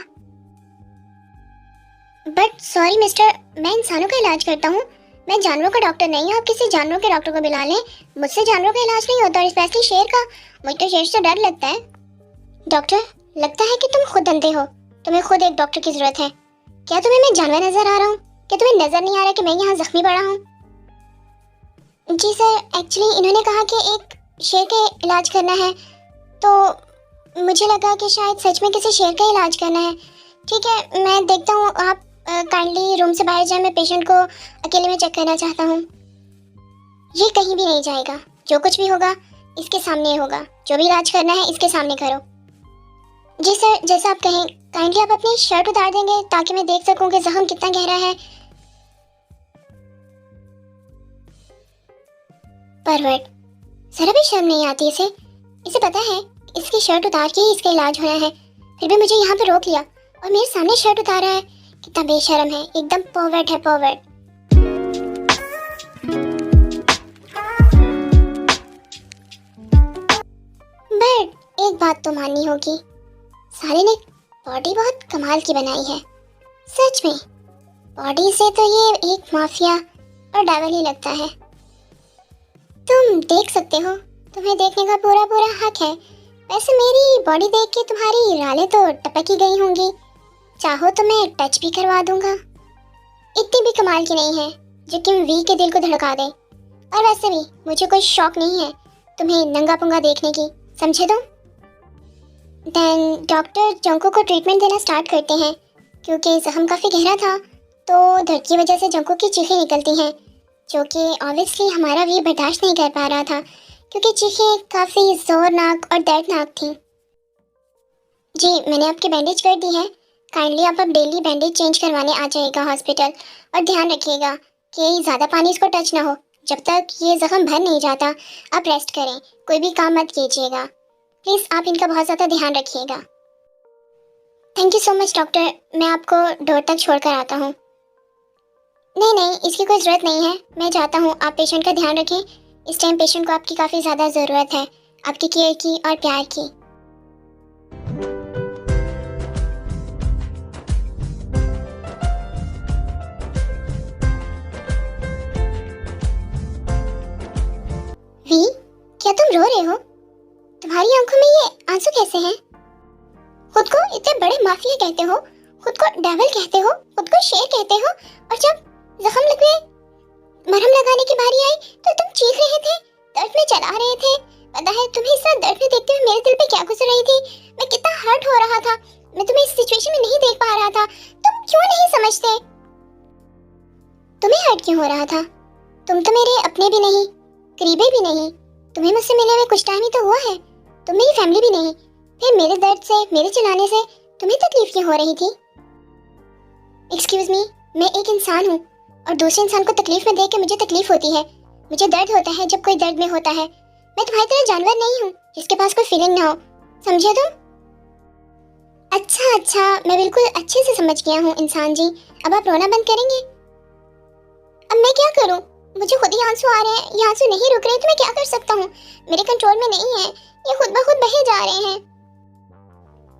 बट सॉरी मिस्टर, मैं इंसानों का इलाज करता हूँ, मैं जानवरों का डॉक्टर नहीं हूँ। आप किसी जानवरों के डॉक्टर को बुला लें, मुझसे जानवरों का इलाज नहीं होता, और स्पेशली शेर का। मुझे तो शेर से डर लगता है। डॉक्टर, लगता है कि तुम खुद अंधे हो, तुम्हें खुद एक डॉक्टर की जरूरत है। क्या तुम्हें मैं जानवर नजर आ रहा हूँ? क्या तुम्हें नजर नहीं आ रहा कि मैं यहाँ जख्मी पड़ा हूँ? जी सर, एक्चुअली इन्होंने कहा कि एक शेर का इलाज करना है, तो मुझे लगा कि शायद सच में किसी शेर का इलाज करना है। ठीक है, मैं देखता हूँ, आप काइंडली रूम से बाहर जाए, मैं पेशेंट को अकेले में चेक करना चाहता हूँ। ये कहीं भी नहीं जाएगा, जो कुछ भी होगा इसके सामने होगा, जो भी इलाज करना है इसके सामने करो। जी सर, जैसा आप कहें। काइंडली आप अपनी शर्ट उतार देंगे ताकि मैं देख सकूं कि जख्म कितना गहरा है। परवर्ट, जरा भी शर्म नहीं आती इसे। इसे पता है इसकी शर्ट उतार के ही इसका इलाज होना है, फिर भी मुझे यहाँ पे रोक लिया और मेरे सामने शर्ट उतारा है। कितना बेशर्म है, एकदम परवर्ट है, परवर्ट। बट एक बात तो माननी होगी, साले ने बॉडी बहुत कमाल की बनाई है। सच में बॉडी से तो ये एक माफिया और डेविल ही लगता है। तुम देख सकते हो, तुम्हें देखने का पूरा पूरा हक है। वैसे मेरी बॉडी देख के तुम्हारी रालें तो टपक ही गई होंगी, चाहो तो मैं टच भी करवा दूंगा। इतनी भी कमाल की नहीं है जो कि वी के दिल को धड़का दे। और वैसे भी मुझे कोई शौक नहीं है तुम्हें नंगा पुंगा देखने की, समझे तुम? देन डॉक्टर जंको को ट्रीटमेंट देना स्टार्ट करते हैं। क्योंकि जख्म काफ़ी गहरा था तो दर्द की वजह से जंको की चीखें निकलती हैं, जो कि ऑब्वियसली हमारा वी बर्दाश्त नहीं कर पा रहा था, क्योंकि चीखें काफ़ी जोरनाक और दर्दनाक थी। जी, मैंने आपकी बैंडेज कर दी है। काइंडली आप अब डेली बैंडेज चेंज करवाने आ जाइएगा हॉस्पिटल, और ध्यान रखिएगा कि ज़्यादा पानी इसको टच ना हो। जब तक ये जख्म भर नहीं जाता आप रेस्ट करें, कोई भी काम मत कीजिएगा। प्लीज़ आप इनका बहुत ज़्यादा ध्यान रखिएगा। Thank you so much doctor, मैं आपको डोर तक छोड़ कर आता हूँ। नहीं नहीं, इसकी कोई ज़रूरत नहीं है, मैं जाता हूँ। आप पेशेंट का ध्यान रखें, इस टाइम पेशेंट को आपकी काफ़ी ज़्यादा ज़रूरत है, आपकी केयर की और प्यार की। वी, क्या तुम रो रहे हो? तुम्हारी आंखों में ये आंसू कैसे हैं? खुद को इतने बड़े माफिया कहते हो, खुद को डेविल कहते हो, खुद को शेर कहते हो, और जब जख्म लगे मरहम लगाने की बारी आई तो तुम चीख रहे थे, दर्द में चला रहे थे। पता है तुम्हें इस तरह दर्द में देखते हुए मेरे दिल पे क्या गुजर रही थी? मैं कितना हर्ट हो रहा था, मैं तुम्हें इस सिचुएशन में नहीं देख पा रहा था। तुम क्यों नहीं समझते? तुम्हें हर्ट क्यों हो रहा था? तुम तो मेरे अपने भी नहीं, करीबे भी नहीं। तुम्हें मुझसे मिले हुए कुछ टाइम ही तो हुआ है, तुम मेरी फैमिली भी नहीं, फिर मेरे दर्द से, मेरे चिल्लाने से तुम्हें तकलीफ क्यों हो रही थी? एक्सक्यूज मी, मैं एक इंसान हूँ और दूसरे इंसान को तकलीफ में देख के मुझे तकलीफ होती है, मुझे दर्द होता है जब कोई दर्द में होता है। मैं तुम्हारी तरह जानवर नहीं हूँ जिसके पास कोई फीलिंग ना हो, समझे तुम? अच्छा, मैं बिल्कुल अच्छे से समझ गया हूँ इंसान जी। अब आप रोना बंद करेंगे? अब मैं क्या करूँ? मुझे खुद ही आंसू आ रहे हैं, ये आंसू नहीं रुक रहे तो मैं क्या कर सकता हूँ? मेरे कंट्रोल में नहीं है, ये खुद ब खुद बहे जा रहे हैं।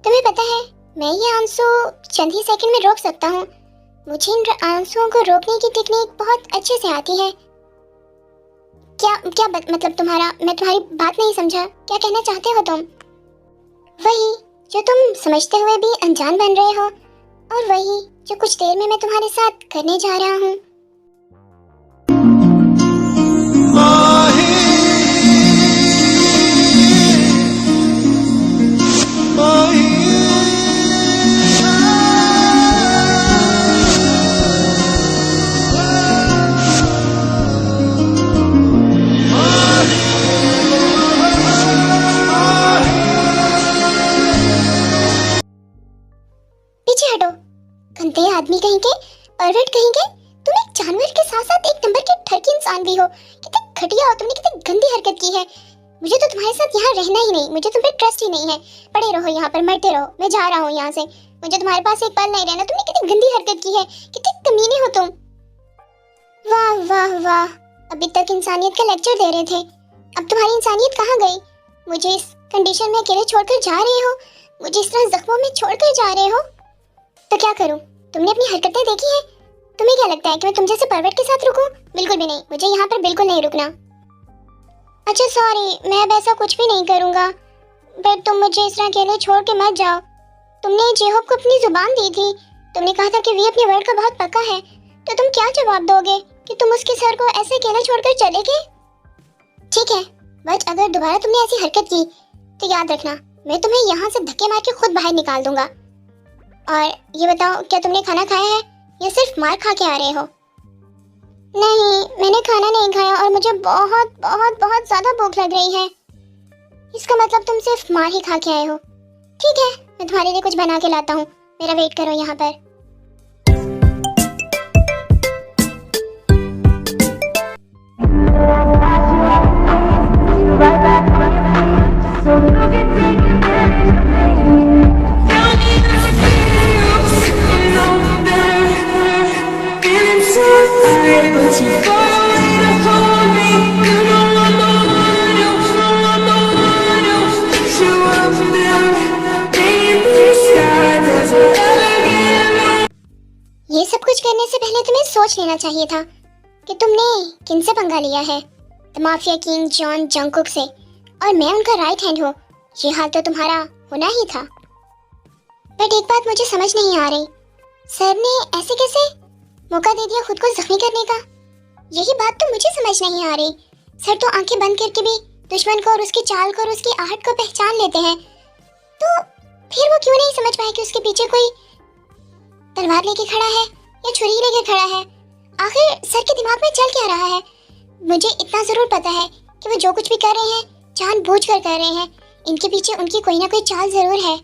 तुम्हें पता है, मैं ये आंसू चंद ही सेकंड में रोक सकता हूँ। मुझे इन आंसुओं को रोकने की टेक्निक बहुत अच्छे से आती है। क्या मतलब तुम्हारा, मैं तुम्हारी बात नहीं समझा, क्या कहना चाहते हो तुम? वही जो तुम समझते हुए भी अनजान बन रहे हो, और वही जो कुछ देर में मैं तुम्हारे साथ करने जा रहा हूँ। पीछे हटो, गंदे आदमी कहीं के, परवर्ट कहीं के। तुम एक जानवर के साथ साथ एक नंबर के ठरकी इंसान भी हो। कितनी घटिया हो तुमने, कितनी गंदी हरकत की है। मुझे तो तुम्हारे साथ यहाँ रहना ही नहीं, मुझे तुम पे ट्रस्ट ही नहीं है। पड़े रहो यहाँ पर, मरते रहो, मैं जा रहा हूँ यहाँ से। मुझे तुम्हारे पास एक पल नहीं रहना। तुमने कितनी गंदी हरकत की है, कितनी कमीने हो तुम। वाह वाह वाह, अभी तक इंसानियत का लेक्चर दे रहे थे, अब तुम्हारी इंसानियत कहाँ गई? मुझे इस कंडीशन में अकेले छोड़कर जा रहे हो, मुझे इस तरह जख्मों में छोड़कर जा रहे हो। तो क्या करूं? तुमने अपनी हरकतें देखी हैं? तुम्हें क्या लगता है कि मैं तुम जैसे परवट के साथ रुकूं? बिल्कुल भी नहीं, मुझे यहाँ पर बिल्कुल नहीं रुकना। अच्छा सॉरी, मैं अब ऐसा कुछ भी नहीं करूंगा, बट तुम मुझे इस तरह अकेले छोड़ के मत जाओ। तुमने जेहोब को अपनी जुबान दी थी, तुमने कहा था कि वी अपने वर्ड का बहुत पक्का है, तो तुम क्या जवाब दोगे कि तुम उसके सर को ऐसे अकेले छोड़कर चले गए? ठीक है, बट अगर दोबारा तुमने ऐसी हरकत की तो याद रखना, मैं तुम्हें यहाँ से धक्के मार के खुद बाहर निकाल दूंगा। और ये बताओ, क्या तुमने खाना खाया है या सिर्फ मार खा के आ रहे हो? नहीं, मैंने खाना नहीं खाया और मुझे बहुत बहुत बहुत ज्यादा भूख लग रही है। इसका मतलब तुम सिर्फ मार ही खा के आए हो। ठीक है, मैं तुम्हारे लिए कुछ बना के लाता हूँ, मेरा वेट करो यहाँ पर। ये सब कुछ करने से पहले तुम्हें सोच लेना चाहिए था कि तुमने किनसे पंगा लिया है। The mafia king John Jungkook से, और मैं उनका राइट हैंड हूँ। ये हाल तो तुम्हारा होना ही था। बट एक बात मुझे समझ नहीं आ रही, सर ने ऐसे कैसे मौका दे दिया खुद को जख्मी करने का? यही बात तो मुझे समझ नहीं आ रही। सर तो आंखें बंद करके भी दुश्मन को और उसकी चाल को और उसकी आहट को पहचान लेते हैं, तो फिर वो क्यों नहीं समझ पाए कि उसके पीछे कोई तलवार लेके खड़ा है या छुरी लेके खड़ा है? आखिर सर के दिमाग में चल क्या रहा है? मुझे इतना जरूर पता है कि वो जो कुछ भी कर रहे हैं जानबूझकर कर रहे हैं। इनके पीछे उनकी कोई ना कोई चाल जरूर है।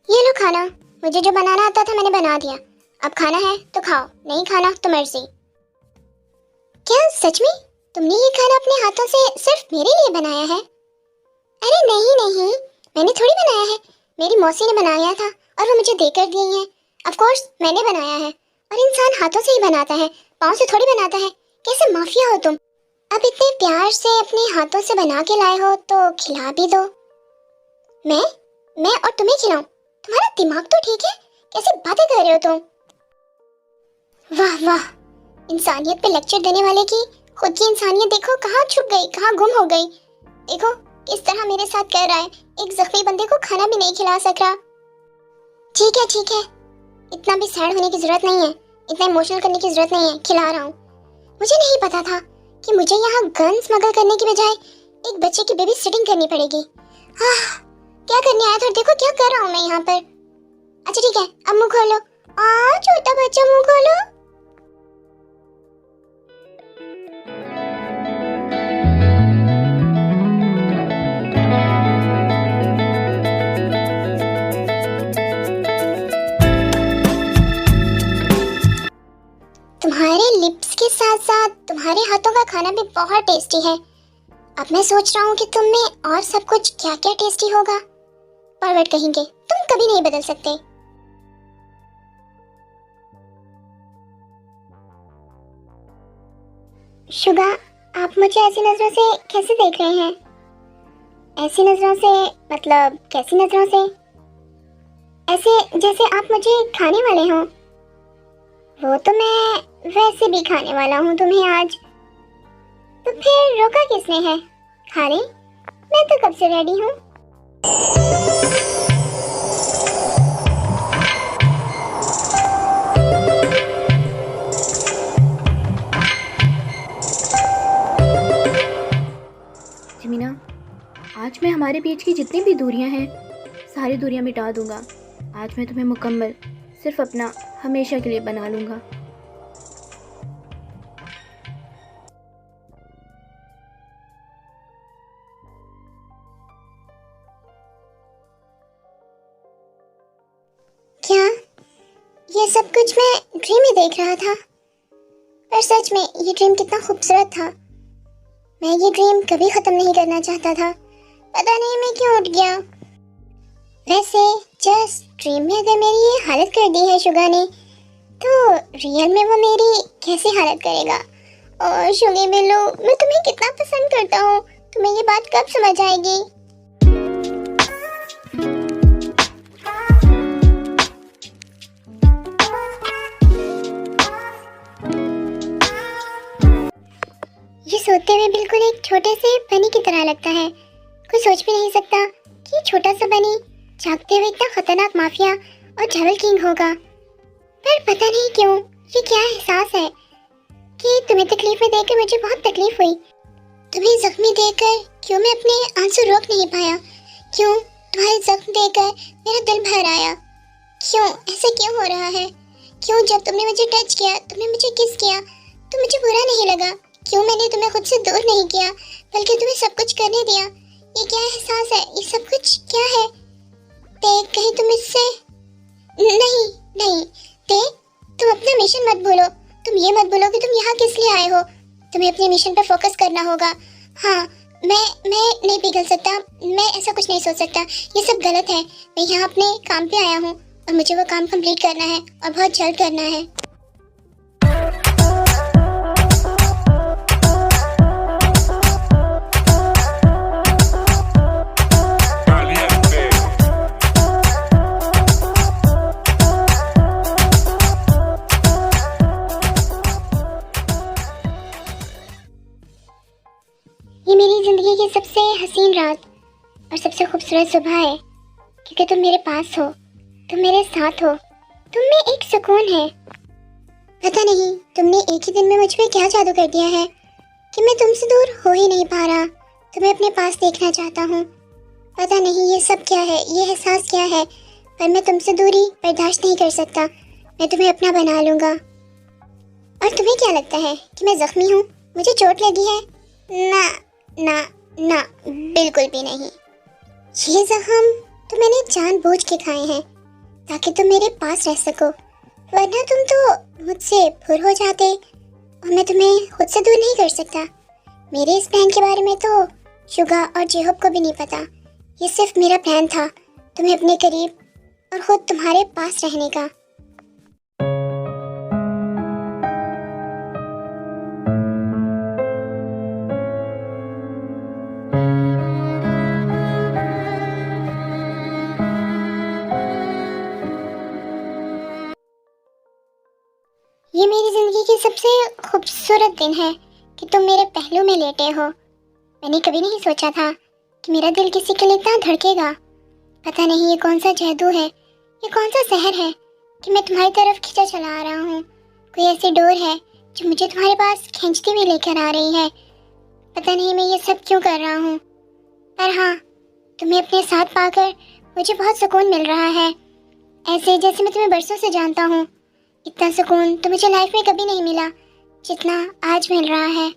ये लो खाना, मुझे जो बनाना आता था मैंने बना दिया। अब खाना है तो खाओ, नहीं खाना तो मर्जी। क्या सच में तुमने ये खाना अपने हाथों से सिर्फ मेरे लिए बनाया है? अरे नहीं नहीं, मैंने थोड़ी बनाया है, मेरी मौसी ने बनाया था और वो मुझे देकर दी है। ऑफ कोर्स मैंने बनाया है, और इंसान हाथों से ही बनाता है, पाँव से थोड़ी बनाता है। कैसे माफिया हो तुम? अब इतने प्यार से अपने हाथों से बना के लाए हो तो खिला भी दो। मैं और तुम्हें खिलाऊं? तुम्हारा दिमाग तो ठीक है, कैसे बातें कर रहे हो तुम? वाह वाह, इंसानियत पे लेक्चर देने वाले की खुद की इंसानियत देखो कहाँ छुप गई, कहाँ गुम हो गई। देखो किस तरह मेरे साथ कर रहा है, एक जख्मी बंदे को खाना भी नहीं खिला सक रहा। ठीक है, इतना भी सैड होने की जरूरत नहीं है, इतना इमोशनल करने की जरूरत नहीं है, खिला रहा हूँ। मुझे नहीं पता था कि मुझे यहाँ गन स्मगल करने की बजाय एक बच्चे की बेबी सिटिंग करनी पड़ेगी। क्या करने आया था? देखो क्या कर रहा हूँ मैं यहाँ पर। अच्छा ठीक है, अब मुंह खोलो। छोटा बच्चा मुंह खोलो। तुम्हारे लिप्स के साथ साथ तुम्हारे हाथों का खाना भी बहुत टेस्टी है। अब मैं सोच रहा हूँ कि तुम में और सब कुछ क्या क्या टेस्टी होगा। परवर्ट कहेंगे, तुम कभी नहीं बदल सकते। शुगा, आप मुझे ऐसी नज़रों से कैसे देख रहे हैं? ऐसी नज़रों से मतलब कैसी नज़रों से? ऐसे जैसे आप मुझे खाने वाले हों। वो तो मैं वैसे भी खाने वाला हूँ तुम्हें आज। तो फिर रोका किसने है? खा ले, मैं तो कब से रेडी हूँ। जमीना, आज मैं हमारे बीच की जितनी भी दूरियां हैं सारी दूरियां मिटा दूंगा। आज मैं तुम्हें मुकम्मल सिर्फ अपना हमेशा के लिए बना लूँगा। क्या ये सब कुछ मैं ड्रीम में देख रहा था? पर सच में ये ड्रीम कितना खूबसूरत था। मैं ये ड्रीम कभी ख़त्म नहीं करना चाहता था। पता नहीं मैं क्यों उठ गया। वैसे जस्ट ड्रीम में अगर मेरी ये हालत कर दी है शुगा ने, तो रियल में वो मेरी कैसी हालत करेगा। और शुगी बिल्लू, मैं तुम्हें कितना पसंद करता हूँ। तुम्हें ये बात कब समझ आएगी? ये सोते हुए बिल्कुल एक छोटे से बनी की तरह लगता है। कोई सोच भी नहीं सकता कि छोटा सा बनी जागते हुए इतना खतरनाक माफिया और झवल किंग होगा। पर पता नहीं क्यों ये क्या एहसास है कि तुम्हें तकलीफ में देखकर मुझे बहुत तकलीफ हुई। तुम्हें जख्मी देखकर क्यों मैं अपने आंसू रोक नहीं पाया? क्यों तुम्हारे जख्म देखकर मेरा दिल भर आया? क्यों ऐसे क्यों हो रहा है? क्यों जब तुमने मुझे टच किया, तुमने मुझे किस किया तो मुझे बुरा नहीं लगा? क्यों मैंने तुम्हें खुद से दूर नहीं किया बल्कि तुम्हें सब कुछ करने दिया? ये क्या एहसास है? ये सब कुछ क्या है? देख, कहीं तुम इससे नहीं नहीं देख, तुम अपना मिशन मत भूलो। तुम ये मत भूलो कि तुम यहाँ किस लिए आए हो। तुम्हें अपने मिशन पर फोकस करना होगा। हाँ, मैं नहीं पिघल सकता। मैं ऐसा कुछ नहीं सोच सकता। ये सब गलत है। मैं यहाँ अपने काम पे आया हूँ और मुझे वो काम कंप्लीट करना है और बहुत जल्द करना है। ये मेरी जिंदगी की सबसे हसीन रात और सबसे खूबसूरत सुबह है, क्योंकि तुम मेरे पास हो, तुम मेरे साथ हो, तुम में एक सुकून है। पता नहीं तुमने एक ही दिन में मुझ पे क्या जादू कर दिया है कि मैं तुमसे दूर हो ही नहीं पा रहा। तुम्हें अपने पास देखना चाहता हूँ। पता नहीं ये सब क्या है, ये एहसास क्या है, पर मैं तुमसे दूरी बर्दाश्त नहीं कर सकता। मैं तुम्हें अपना बना लूँगा। और तुम्हें क्या लगता है कि मैं जख्मी हूँ, मुझे चोट लगी है? ना ना ना, बिल्कुल भी नहीं। ये जख्म तो मैंने जानबूझ के खाए हैं ताकि तुम मेरे पास रह सको, वरना तुम तो मुझसे फुर हो जाते और मैं तुम्हें खुद से दूर नहीं कर सकता। मेरे इस प्लान के बारे में तो शुगा और जेहब को भी नहीं पता। ये सिर्फ मेरा प्लान था, तुम्हें अपने करीब और खुद तुम्हारे पास रहने का। ये मेरी जिंदगी की सबसे खूबसूरत दिन है कि तुम मेरे पहलू में लेटे हो। मैंने कभी नहीं सोचा था कि मेरा दिल किसी के लिए इतना धड़केगा। पता नहीं ये कौन सा जादू है, ये कौन सा सहर है कि मैं तुम्हारी तरफ खींचा चला आ रहा हूँ। कोई ऐसी डोर है जो मुझे तुम्हारे पास खींचती हुई लेकर आ रही है। पता नहीं मैं ये सब क्यों कर रहा हूँ, पर हाँ, तुम्हें अपने साथ पाकर मुझे बहुत सुकून मिल रहा है। ऐसे जैसे मैं तुम्हें बरसों से जानता हूँ। इतना सुकून तो मुझे लाइफ में कभी नहीं मिला जितना आज मिल रहा है।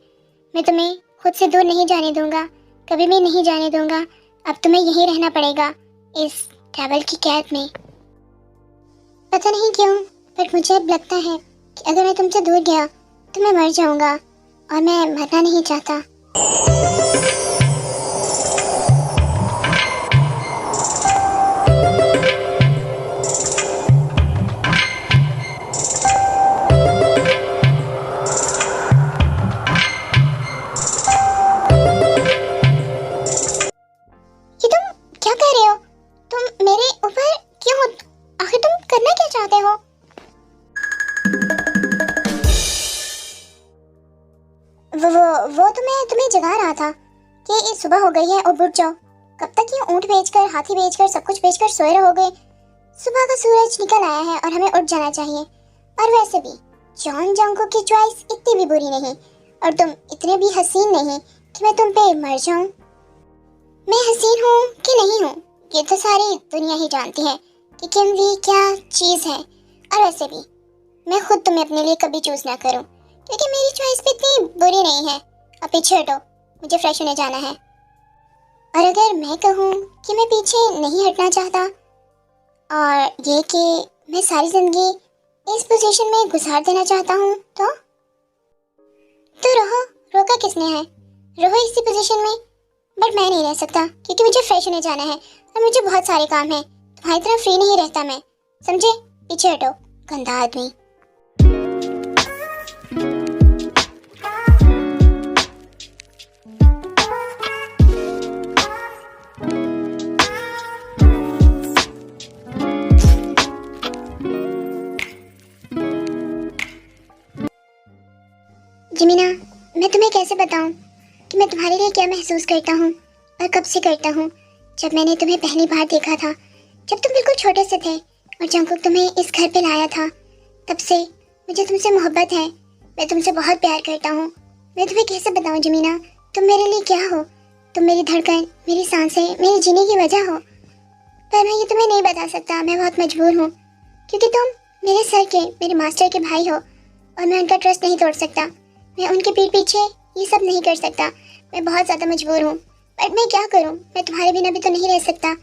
मैं तुम्हें खुद से दूर नहीं जाने दूंगा, कभी भी नहीं जाने दूंगा। अब तुम्हें यहीं रहना पड़ेगा, इस ट्रैवल की कैद में। पता नहीं क्यों, पर मुझे अब लगता है कि अगर मैं तुमसे दूर गया तो मैं मर जाऊंगा, और मैं मरना नहीं चाहता। वो तो मैं तुम्हें जगा रहा था कि ये सुबह हो गई है और उठ जाओ। कब तक ये ऊँट बेचकर, हाथी बेचकर, सब कुछ बेचकर सोए रहोगे? सुबह का सूरज निकल आया है और हमें उठ जाना चाहिए। और वैसे भी जॉन जंगकुक की चॉइस इतनी भी बुरी नहीं और तुम इतने भी हसीन नहीं कि मैं तुम पे मर जाऊं। मैं हसीन हूँ कि नहीं हूँ ये तो सारी दुनिया ही जानती है कि किम वी क्या चीज़ है। और वैसे भी मैं खुद तुम्हें अपने लिए कभी चूज ना करूं क्योंकि मेरी चॉइस भी इतनी बुरी नहीं है। अब पीछे हटो, मुझे फ्रेश होने जाना है। और अगर मैं कहूँ कि मैं पीछे नहीं हटना चाहता और ये कि मैं सारी जिंदगी इस पोजीशन में गुजार देना चाहता हूँ तो रहो, रोका किसने है? रहो इसी पोजीशन में। बट मैं नहीं रह सकता क्योंकि मुझे फ्रेश होने जाना है और मुझे बहुत सारे काम हैं। तुम्हारी तरह फ्री नहीं रहता मैं, समझे? पीछे हटो, गंदा आदमी। जिमिना, मैं तुम्हें कैसे बताऊं कि मैं तुम्हारे लिए क्या महसूस करता हूं और कब से करता हूं। जब मैंने तुम्हें पहली बार देखा था, जब तुम बिल्कुल छोटे से थे और जंगकुक तुम्हें इस घर पे लाया था, तब से मुझे तुमसे मोहब्बत है। मैं तुमसे बहुत प्यार करता हूँ। मैं तुम्हें कैसे बताऊँ जिमिना, तुम मेरे लिए क्या हो? तुम मेरी धड़कन, मेरी सांसें, मेरे जीने की वजह हो। पर मैं ये तुम्हें नहीं बता सकता, मैं बहुत मजबूर हूँ क्योंकि तुम मेरे सर के, मेरे मास्टर के भाई हो और मैं उनका ट्रस्ट नहीं तोड़ सकता। मैं उनके पीठ पीछे ये सब नहीं कर सकता। मैं बहुत ज़्यादा मजबूर हूँ। बट मैं क्या करूँ? मैं तुम्हारे बिना भी तो नहीं रह सकता।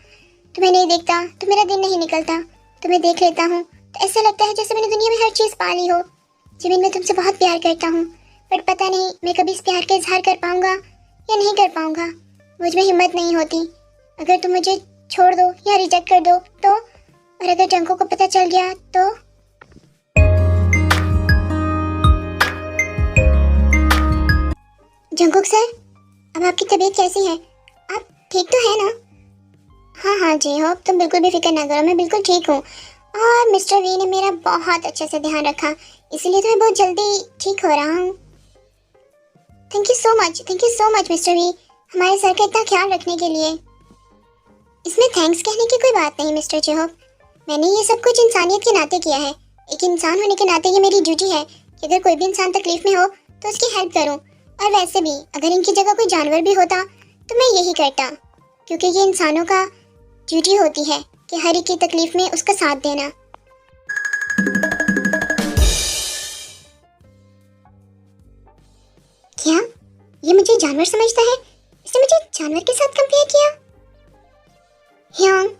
तुम्हें नहीं देखता तो मेरा दिन नहीं निकलता। तुम्हें देख लेता हूँ तो ऐसा लगता है जैसे मैंने दुनिया में हर चीज़ पा ली हो। जिमिन, मैं तुमसे बहुत प्यार करता हूँ बट पता नहीं मैं कभी इस प्यार का इजहार कर पाऊँगा या नहीं कर पाऊँगा। मुझ में हिम्मत नहीं होती। अगर तुम मुझे छोड़ दो या रिजेक्ट कर दो तो, और अगर जंगकुक को पता चल गया तो? जंगकुक सर, अब आपकी तबीयत कैसी है? आप ठीक तो है ना? हाँ जी हो, तुम बिल्कुल भी फिक्र ना करो, मैं बिल्कुल ठीक हूँ। और मिस्टर वी ने मेरा बहुत अच्छे से ध्यान रखा, इसीलिए तो मैं बहुत जल्दी ठीक हो रहा हूँ। Thank you so much mister V, हमारे सर का इतना ख्याल रखने के लिए। इसमें थैंक्स कहने की कोई बात नहीं मिस्टर जेहोब। मैंने ये सब कुछ इंसानियत के नाते किया है। एक इंसान होने के नाते ये मेरी ड्यूटी है कि अगर कोई भी इंसान तकलीफ में हो तो उसकी हेल्प करूँ। और वैसे भी अगर इनकी जगह कोई जानवर भी होता तो मैं यही करता, क्योंकि ये इंसानों का ड्यूटी होती है कि हर एक की तकलीफ में उसका साथ देना। क्या ये मुझे जानवर समझता है? इसने मुझे जानवर के साथ कंपेयर किया। ह्योंग,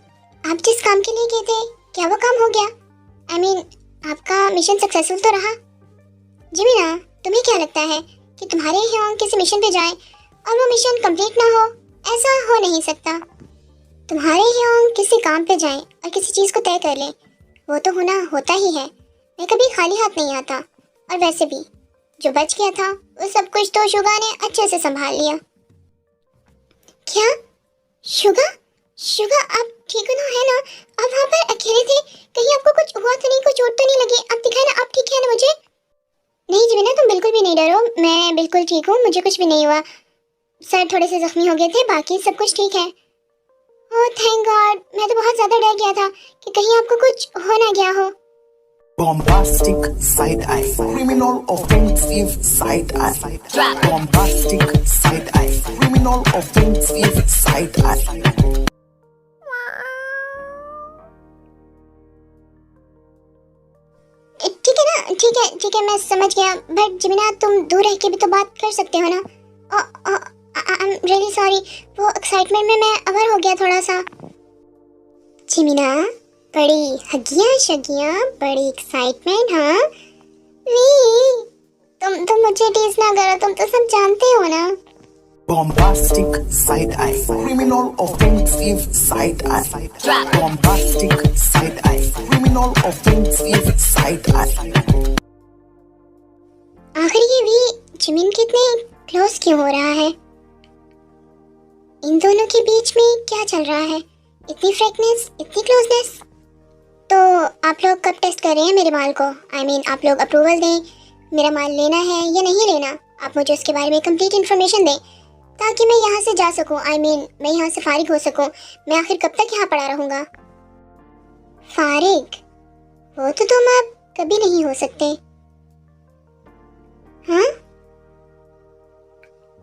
आप जिस काम के लिए गए थे, क्या वो काम हो गया? I mean, आपका मिशन सक्सेसफुल तो रहा? जिमिना, तुम्हें क्या लगता है कि तुम्हारे ह्योंग किसी मिशन पे जाएं और वो मिशन कंप्लीट ना हो? ऐसा हो नहीं सकता। तुम्हारे ह्योंग किसी काम पे जाएं और किसी चीज़ को तय कर लें, वो तो होता ही है। मैं कभी खाली हाथ नहीं आता। और वैसे भी जो बच गया था वो सब कुछ तो शुगा ने अच्छे से संभाल लिया। क्या? शुगा आप ठीक है ना? आप वहाँ पर अकेले थे, कहीं आपको कुछ हुआ तो नहीं? कोई चोट तो नहीं लगी? आप दिखाए ना, आप ठीक है ना? मुझे नहीं जिमिना, तुम बिल्कुल भी नहीं डरो, मैं बिल्कुल ठीक हूँ, मुझे कुछ भी नहीं हुआ। सर थोड़े से जख्मी हो गए थे, बाकी सब कुछ ठीक है। ओह थैंक गॉड, मैं तो बहुत ज़्यादा डर गया था कि कहीं आपको कुछ हो ना गया हो। Bombastic side eye, criminal offensive side eye, bombastic side eye, criminal offensive side eye. ठीक है, मैं समझ गया। बट जिमिना, तुम दूर रह के भी तो बात कर सकते हो ना? आई एम रियली सॉरी, वो एक्साइटमेंट में मैं अवर हो गया थोड़ा सा। जिमिना, बड़ी हगियां शगियां, बड़ी एक्साइटमेंट, हाँ? तुम मुझे टीज ना करो, तुम तो सब जानते हो ना। Bombastic side eye, criminal offensive side eye, bombastic side eye, criminal offensive side eye. आखिर ये भी जिमिन कितने क्लोज क्यों हो रहा है? इन दोनों के बीच में क्या चल रहा है? इतनी फ्रेंकनेस, इतनी क्लोजनेस। तो आप लोग कब टेस्ट कर रहे हैं मेरे माल को? I mean, आप लोग अप्रूवल दें, मेरा माल लेना है या नहीं लेना? आप मुझे उसके बारे में कंप्लीट इन्फॉर्मेशन दें ताकि मैं यहाँ से जा सकूँ। मैं यहाँ से फारिग हो सकूँ। मैं आखिर कब तक यहाँ पड़ा रहूँगा? फारिग? वो तो तुम अब कभी नहीं हो सकते। हाँ?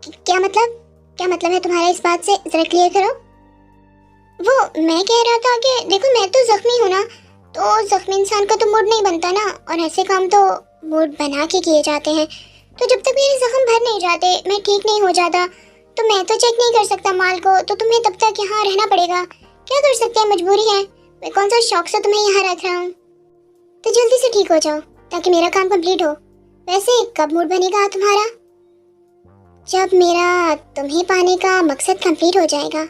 क्या मतलब है तुम्हारा इस बात से? जरा क्लियर करो। वो मैं कह रहा था कि देखो मैं तो जख्मी हूँ ना, तो जख्मी इंसान का तो मूड नहीं बनता ना, और ऐसे काम तो मूड बना के किए जाते हैं। तो जब तक मेरे जख्म भर नहीं जाते, मैं ठीक नहीं हो जाता, तो मैं तो चेक नहीं कर सकता माल को, तो तुम्हें तब तक यहाँ रहना पड़ेगा। क्या कर सकते हैं, मजबूरी है। मैं कौन सा शौक से तुम्हें यहाँ रख रहा हूँ। तो जल्दी से ठीक हो जाओ ताकि मेरा काम कंप्लीट हो। वैसे कब मूड बनेगा तुम्हारा? जब मेरा तुम्हें पाने का मकसद कंप्लीट हो जाएगा।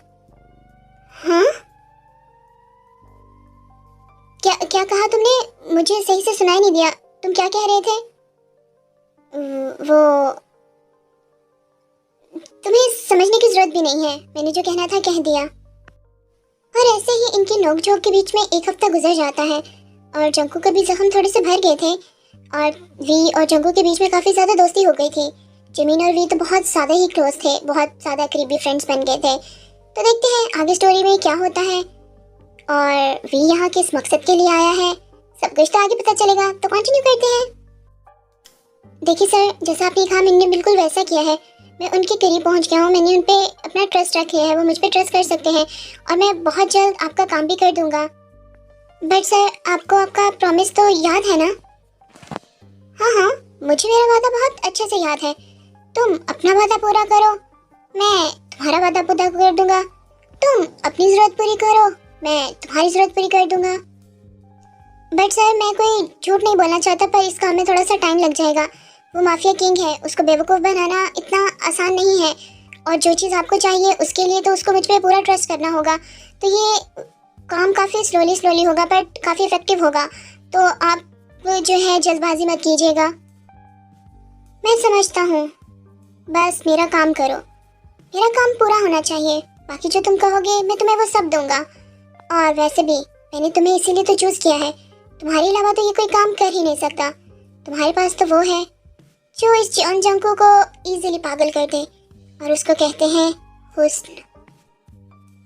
हाँ? क्या कहा तुमने? मुझे सही से सुनाई नहीं दिया। तुम क्या कह रहे थे? वो तुम्हें समझने की जरूरत भी नहीं है, मैंने जो कहना था कह दिया। और ऐसे ही इनकी नोकझोंक के बीच में एक हफ्ता गुजर जाता है और जंकू के भी जख्म थोड़े से भर गए थे और वी और जंकू के बीच में काफ़ी ज़्यादा दोस्ती हो गई थी। जिमिन और वी तो बहुत ज़्यादा ही क्लोज थे, बहुत ज़्यादा करीबी फ्रेंड्स बन गए थे। तो देखते हैं आगे स्टोरी में क्या होता है और वी यहाँ किस मकसद के लिए आया है, सब कुछ तो आगे पता चलेगा। तो कंटिन्यू करते हैं। देखिए सर, जैसा आपने कहा मैंने बिल्कुल वैसा किया है। मैं उनके करीब पहुंच गया हूँ, मैंने उन पे अपना ट्रस्ट रख लिया है, वो मुझ पे ट्रस्ट कर सकते हैं और मैं बहुत जल्द आपका काम भी कर दूंगा। बट सर, आपको आपका प्रॉमिस तो याद है ना? हाँ, मुझे मेरा वादा बहुत अच्छे से याद है। तुम अपना वादा पूरा करो, मैं तुम्हारा वादा पूरा कर दूंगा। तुम अपनी ज़रूरत पूरी करो, मैं तुम्हारी ज़रूरत पूरी कर दूंगा। बट सर, मैं कोई झूठ नहीं बोलना चाहता, पर इस काम में थोड़ा सा टाइम लग जाएगा। वो माफिया किंग है, उसको बेवकूफ़ बनाना इतना आसान नहीं है और जो चीज़ आपको चाहिए उसके लिए तो उसको मुझ पर पूरा ट्रस्ट करना होगा। तो ये काम काफ़ी स्लोली होगा बट काफ़ी इफेक्टिव होगा। तो आप जो है जल्दबाजी मत कीजिएगा। मैं समझता हूँ, बस मेरा काम करो, मेरा काम पूरा होना चाहिए। बाकी जो तुम कहोगे मैं तुम्हें वो सब दूंगा। और वैसे भी मैंने तुम्हें इसीलिए तो चूज़ किया है, तुम्हारे अलावा तो ये कोई काम कर ही नहीं सकता। तुम्हारे पास तो वो है जो इस जंकू को इजीली पागल कर दे और उसको कहते हैं हुस्न।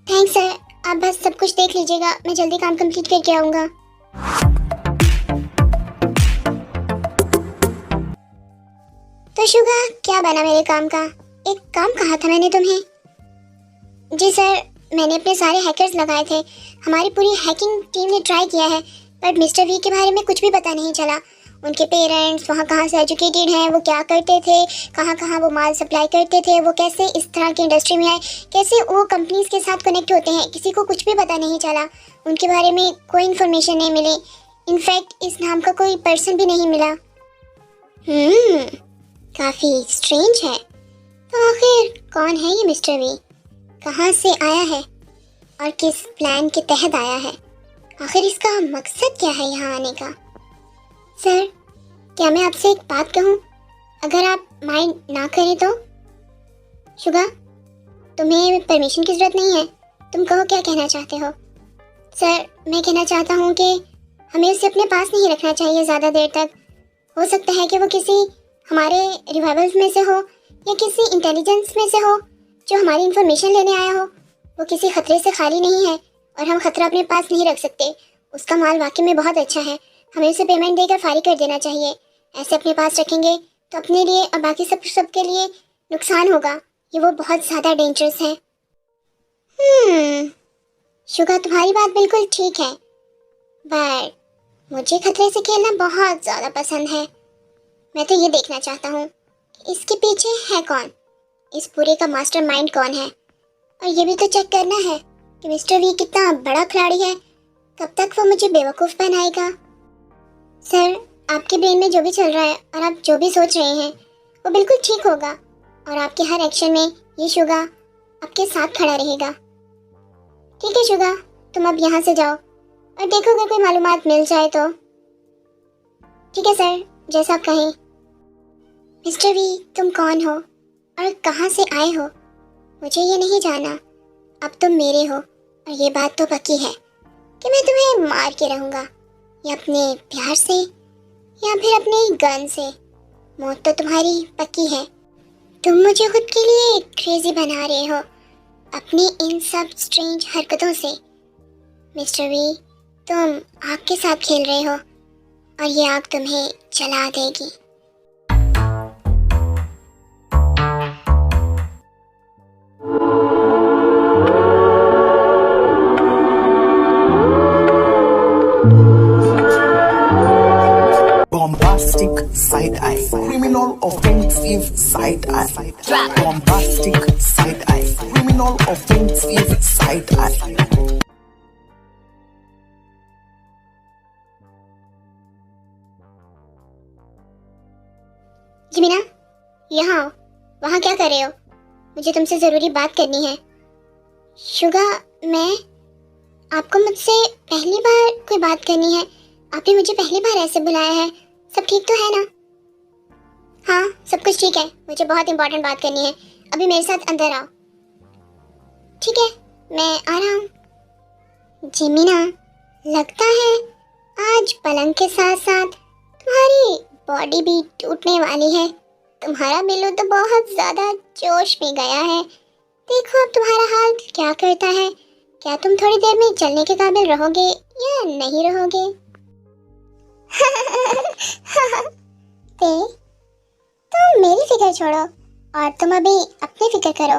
थैंक्स सर, आप बस सब कुछ देख लीजिएगा, मैं जल्दी काम कंप्लीट करके आऊँगा। तो शुगा, क्या बना मेरे काम का? एक काम कहा था मैंने तुम्हें। जी सर, मैंने अपने सारे हैकर्स लगाए थे, हमारी पूरी हैकिंग टीम ने ट्राई किया है, बट मिस्टर वी के बारे में कुछ भी पता नहीं चला। उनके पेरेंट्स वहाँ कहाँ से एजुकेटेड हैं, वो क्या करते थे, कहाँ वो माल सप्लाई करते थे, वो कैसे इस तरह की इंडस्ट्री में आए, कैसे वो कंपनीज के साथ कनेक्ट होते हैं, किसी को कुछ भी पता नहीं चला। उनके बारे में कोई इन्फॉर्मेशन नहीं मिली। इनफैक्ट इस नाम का कोई पर्सन भी नहीं मिला। काफ़ी स्ट्रेंज है। तो आखिर कौन है ये मिस्टर वी? कहाँ से आया है और किस प्लान के तहत आया है? आखिर इसका मकसद क्या है यहाँ आने का? सर, क्या मैं आपसे एक बात कहूँ, अगर आप माइंड ना करें तो? शुगा, तुम्हें परमिशन की ज़रूरत नहीं है, तुम कहो क्या कहना चाहते हो। सर, मैं कहना चाहता हूँ कि हमें उसे अपने पास नहीं रखना चाहिए ज़्यादा देर तक। हो सकता है कि वो किसी हमारे रिवाइवल्स में से हो या किसी इंटेलिजेंस में से हो जो हमारी इन्फॉर्मेशन लेने आया हो। वो किसी खतरे से खाली नहीं है और हम खतरा अपने पास नहीं रख सकते। उसका माल वाकई में बहुत अच्छा है, हमें उसे पेमेंट देकर फारिग कर देना चाहिए। ऐसे अपने पास रखेंगे तो अपने लिए और बाकी सबके लिए नुकसान होगा। ये वो बहुत ज़्यादा डेंजरस है। शुगा, तुम्हारी बात बिल्कुल ठीक है, बट मुझे खतरे से खेलना बहुत ज़्यादा पसंद है। मैं तो ये देखना चाहता हूँ कि इसके पीछे है कौन, इस पूरे का मास्टरमाइंड कौन है, और ये भी तो चेक करना है कि मिस्टर वी कितना बड़ा खिलाड़ी है। कब तक वो मुझे बेवकूफ़ बनाएगा? सर, आपके ब्रेन में जो भी चल रहा है और आप जो भी सोच रहे हैं वो बिल्कुल ठीक होगा और आपके हर एक्शन में ये शुगा आपके साथ खड़ा रहेगा। ठीक है शुगा, तुम अब यहाँ से जाओ और देखो अगर कोई मालूमात मिल जाए तो। ठीक है सर, जैसा आप कहें। मिस्टर वी, तुम कौन हो और कहाँ से आए हो मुझे ये नहीं जाना। अब तुम मेरे हो और ये बात तो पक्की है कि मैं तुम्हें मार के रहूँगा, या अपने प्यार से या फिर अपने गन से। मौत तो तुम्हारी पक्की है, तुम मुझे खुद के लिए क्रेजी बना रहे हो अपनी इन सब स्ट्रेंज हरकतों से। मिस्टर वी, तुम आग के साथ खेल रहे हो और ये आग तुम्हें जला देगी। Bombastic side eye, criminal offensive side eye. Bombastic side eye, criminal offensive side eye. जमीना, यहाँ आओ। वहाँ क्या कर रहे हो? मुझे तुमसे ज़रूरी बात करनी है। शुगा, मैं आपको मुझसे पहली बार कोई बात करनी है। आपने मुझे पहली बार ऐसे बुलाया है। सब ठीक तो है ना? हाँ, सब कुछ ठीक है। मुझे बहुत इंपॉर्टेंट बात करनी है। अभी मेरे साथ अंदर आओ। ठीक है, मैं आ रहा हूँ। जमीना, लगता है आज पलंग के साथ साथ तुम्हारी बॉडी भी टूटने वाली है। तुम्हारा बिल्लू तो बहुत ज़्यादा जोश में गया है। देखो अब तुम्हारा हाल क्या करता है। क्या तुम थोड़ी देर में चलने के काबिल रहोगे या नहीं रहोगे? तुम मेरी फिक्र छोड़ो और तुम अभी अपनी फिक्र करो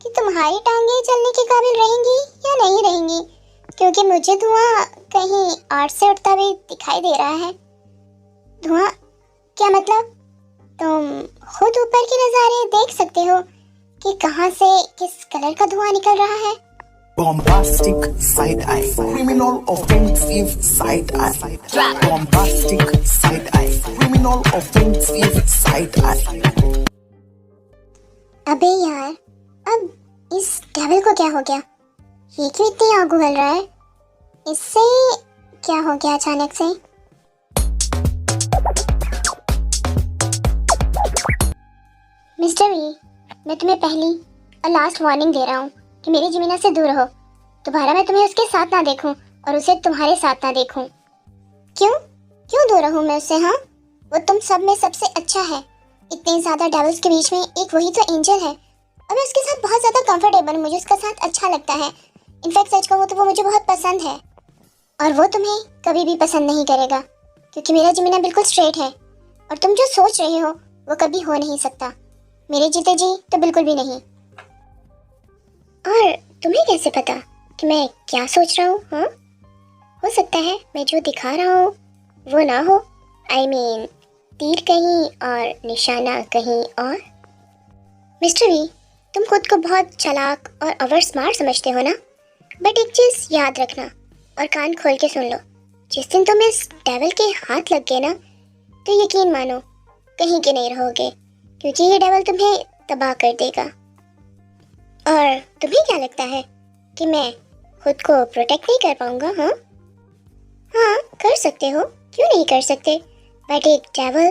कि तुम्हारी टांगे चलने के काबिल रहेंगी या नहीं रहेंगी, क्योंकि मुझे धुआं कहीं और से उठता भी दिखाई दे रहा है। धुआं? क्या मतलब? तुम खुद ऊपर के नज़ारे देख सकते हो कि कहां से किस कलर का धुआं निकल रहा है। Bombastic side eye, criminal offensive side eye. Bombastic side eye, criminal offensive side eye. अबे यार, अब इस डेविल को क्या हो गया? ये क्यों इतनी आग उगल रहा है? इससे क्या हो गया अचानक से? मिस्टर वी, मैं तुम्हें पहली और लास्ट वार्निंग दे रहा हूँ कि मेरी जमीना से दूर रहो। दोबारा मैं तुम्हें उसके साथ ना देखूं और उसे तुम्हारे साथ ना देखूं। क्यों क्यों दूर रहूं मैं उससे? हाँ, वो तुम सब में सबसे अच्छा है। इतने ज़्यादा डेविल्स के बीच में एक वही तो एंजल है और मैं उसके साथ बहुत ज़्यादा कंफर्टेबल हूँ। मुझे उसका साथ अच्छा लगता है। इनफैक्ट सच कहूँ तो वो मुझे बहुत पसंद है और वो तुम्हें कभी भी पसंद नहीं करेगा, क्योंकि मेरा जमीना बिल्कुल स्ट्रेट है और तुम जो सोच रहे हो वो कभी हो नहीं सकता। मेरे जीते जी तो बिल्कुल भी नहीं। और तुम्हें कैसे पता कि मैं क्या सोच रहा हूँ? हाँ, हो सकता है मैं जो दिखा रहा हूँ वो ना हो। I mean, तीर कहीं और निशाना कहीं और। मिस्टर वी, तुम खुद को बहुत चालाक और ओवर स्मार्ट समझते हो ना? बट एक चीज़ याद रखना और कान खोल के सुन लो। जिस दिन तुम इस डेविल के हाथ लग गए ना, तो यकीन मानो कहीं के नहीं रहोगे, क्योंकि ये डेविल तुम्हें तबाह कर देगा। और तुम्हें क्या लगता है कि मैं खुद को प्रोटेक्ट नहीं कर पाऊंगा? हाँ हाँ, कर सकते हो, क्यों नहीं कर सकते। बट एक डेविल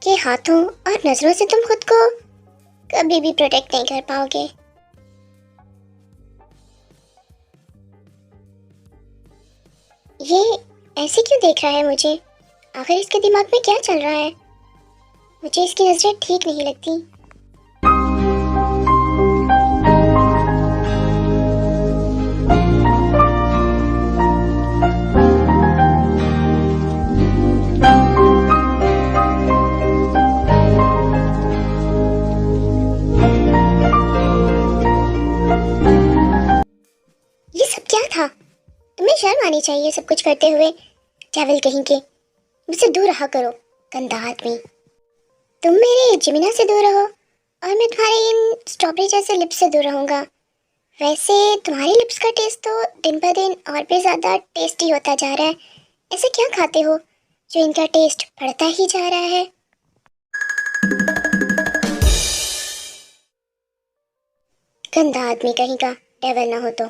के हाथों और नजरों से तुम खुद को कभी भी प्रोटेक्ट नहीं कर पाओगे। ये ऐसे क्यों देख रहा है मुझे? आखिर इसके दिमाग में क्या चल रहा है? मुझे इसकी नजरें ठीक नहीं लगती। ये सब क्या था? तुम्हें शर्म आनी चाहिए सब कुछ करते हुए। डेविल कहीं के, मुझसे दूर रहा करो, गंदा आदमी। तुम मेरे जमीना से दूर रहो और मैं तुम्हारे इन स्ट्रॉबेरी जैसे लिप्स से दूर रहूँगा। वैसे तुम्हारी लिप्स का टेस्ट तो दिन ब दिन और भी ज़्यादा टेस्टी होता जा रहा है। ऐसे क्या खाते हो जो इनका टेस्ट बढ़ता ही जा रहा है? गंदा आदमी कहीं का, डेविल ना हो तो।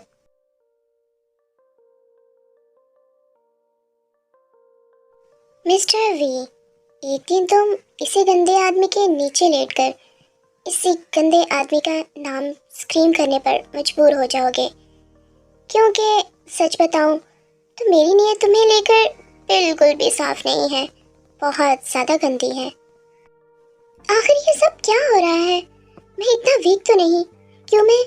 मिस्टर वी, एक दिन तुम इसी गंदे आदमी के नीचे लेटकर इसी गंदे आदमी का नाम स्क्रीम करने पर मजबूर हो जाओगे, क्योंकि सच बताऊं तो मेरी नीयत तुम्हें लेकर बिल्कुल भी साफ नहीं है, बहुत ज़्यादा गंदी है। आखिर ये सब क्या हो रहा है? मैं इतना वीक तो नहीं? क्यों मैं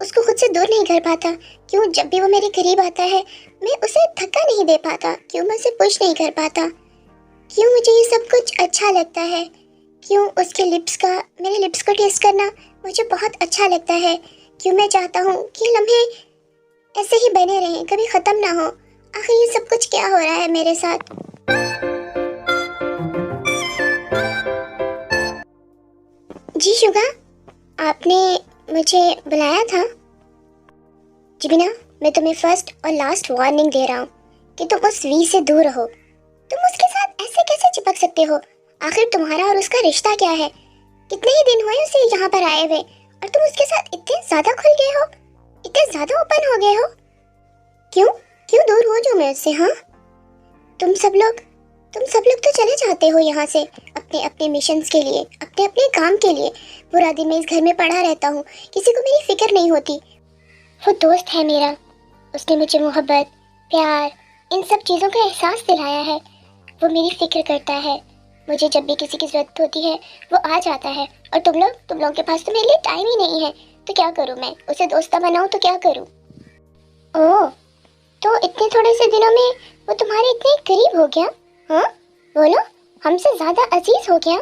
उसको खुद से दूर नहीं कर पाता? क्यों जब भी वो मेरे करीब आता है मैं उसे धक्का नहीं दे पाता? क्यों मैं उसे पुश नहीं कर पाता? क्यों मुझे ये सब कुछ अच्छा लगता है? क्यों उसके लिप्स का, मेरे लिप्स को टेस्ट करना मुझे बहुत अच्छा लगता है? क्यों मैं चाहता हूँ कि लम्हे ऐसे ही बने रहें, कभी ख़त्म ना हो? आखिर ये सब कुछ क्या हो रहा है मेरे साथ? जी शुगा, आपने मुझे बुलाया था? जी बिना, मैं तुम्हें फर्स्ट और लास्ट वार्निंग दे रहा हूँ कि तुम उस वी से दूर रहो। तुम उसके साथ ऐसे कैसे चिपक सकते हो? आखिर तुम्हारा और उसका रिश्ता क्या है? कितने ही दिन हुए उसे यहाँ पर आए हुए और तुम उसके साथ इतने ज्यादा खुल गए हो, इतने ज्यादा ओपन हो गए हो। क्यों क्यों दूर हो जो मैं उससे? हाँ, तुम सब लोग तो चले जाते हो यहाँ से अपने अपने मिशंस के लिए, अपने अपने काम के लिए। पूरा दिन मैं इस घर में पड़ा रहता हूँ, किसी को मेरी फिक्र नहीं होती। वो दोस्त है मेरा, उसने मुझे मोहब्बत, प्यार, इन सब चीज़ों का एहसास दिलाया है। वो मेरी फिक्र करता है, मुझे जब भी किसी की ज़रूरत होती है वो आ जाता है। और तुम लोगों के पास तो मेरे लिए टाइम ही नहीं है, तो क्या करूँ मैं? उसे दोस्ता बनाऊँ तो क्या करूँ? ओह, तो इतने थोड़े से दिनों में वो तुम्हारे इतने करीब हो गया? हाँ बोलो, हमसे ज़्यादा अजीज हो गया?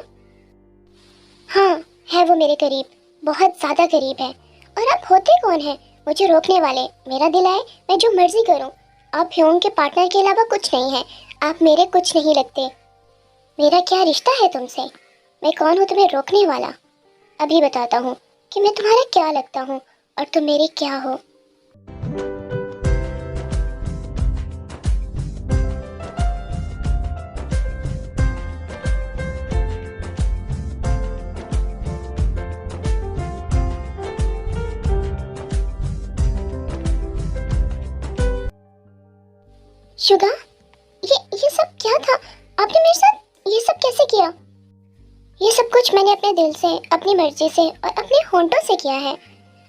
हाँ, है वो मेरे करीब, बहुत ज़्यादा करीब है। और आप होते कौन हैं मुझे रोकने वाले? मेरा दिल आए मैं जो मर्जी करूँ। आप ह्योंग के पार्टनर के अलावा कुछ नहीं है, आप मेरे कुछ नहीं लगते। मेरा क्या रिश्ता है तुमसे? मैं कौन हूँ तुम्हें रोकने वाला? अभी बताता हूँ कि मैं तुम्हारा क्या लगता हूँ और तुम मेरे क्या हो। शुगा, ये सब क्या था? आपने मेरे साथ ये सब कैसे किया? ये सब कुछ मैंने अपने दिल से, अपनी मर्जी से और अपने होंठों से किया है।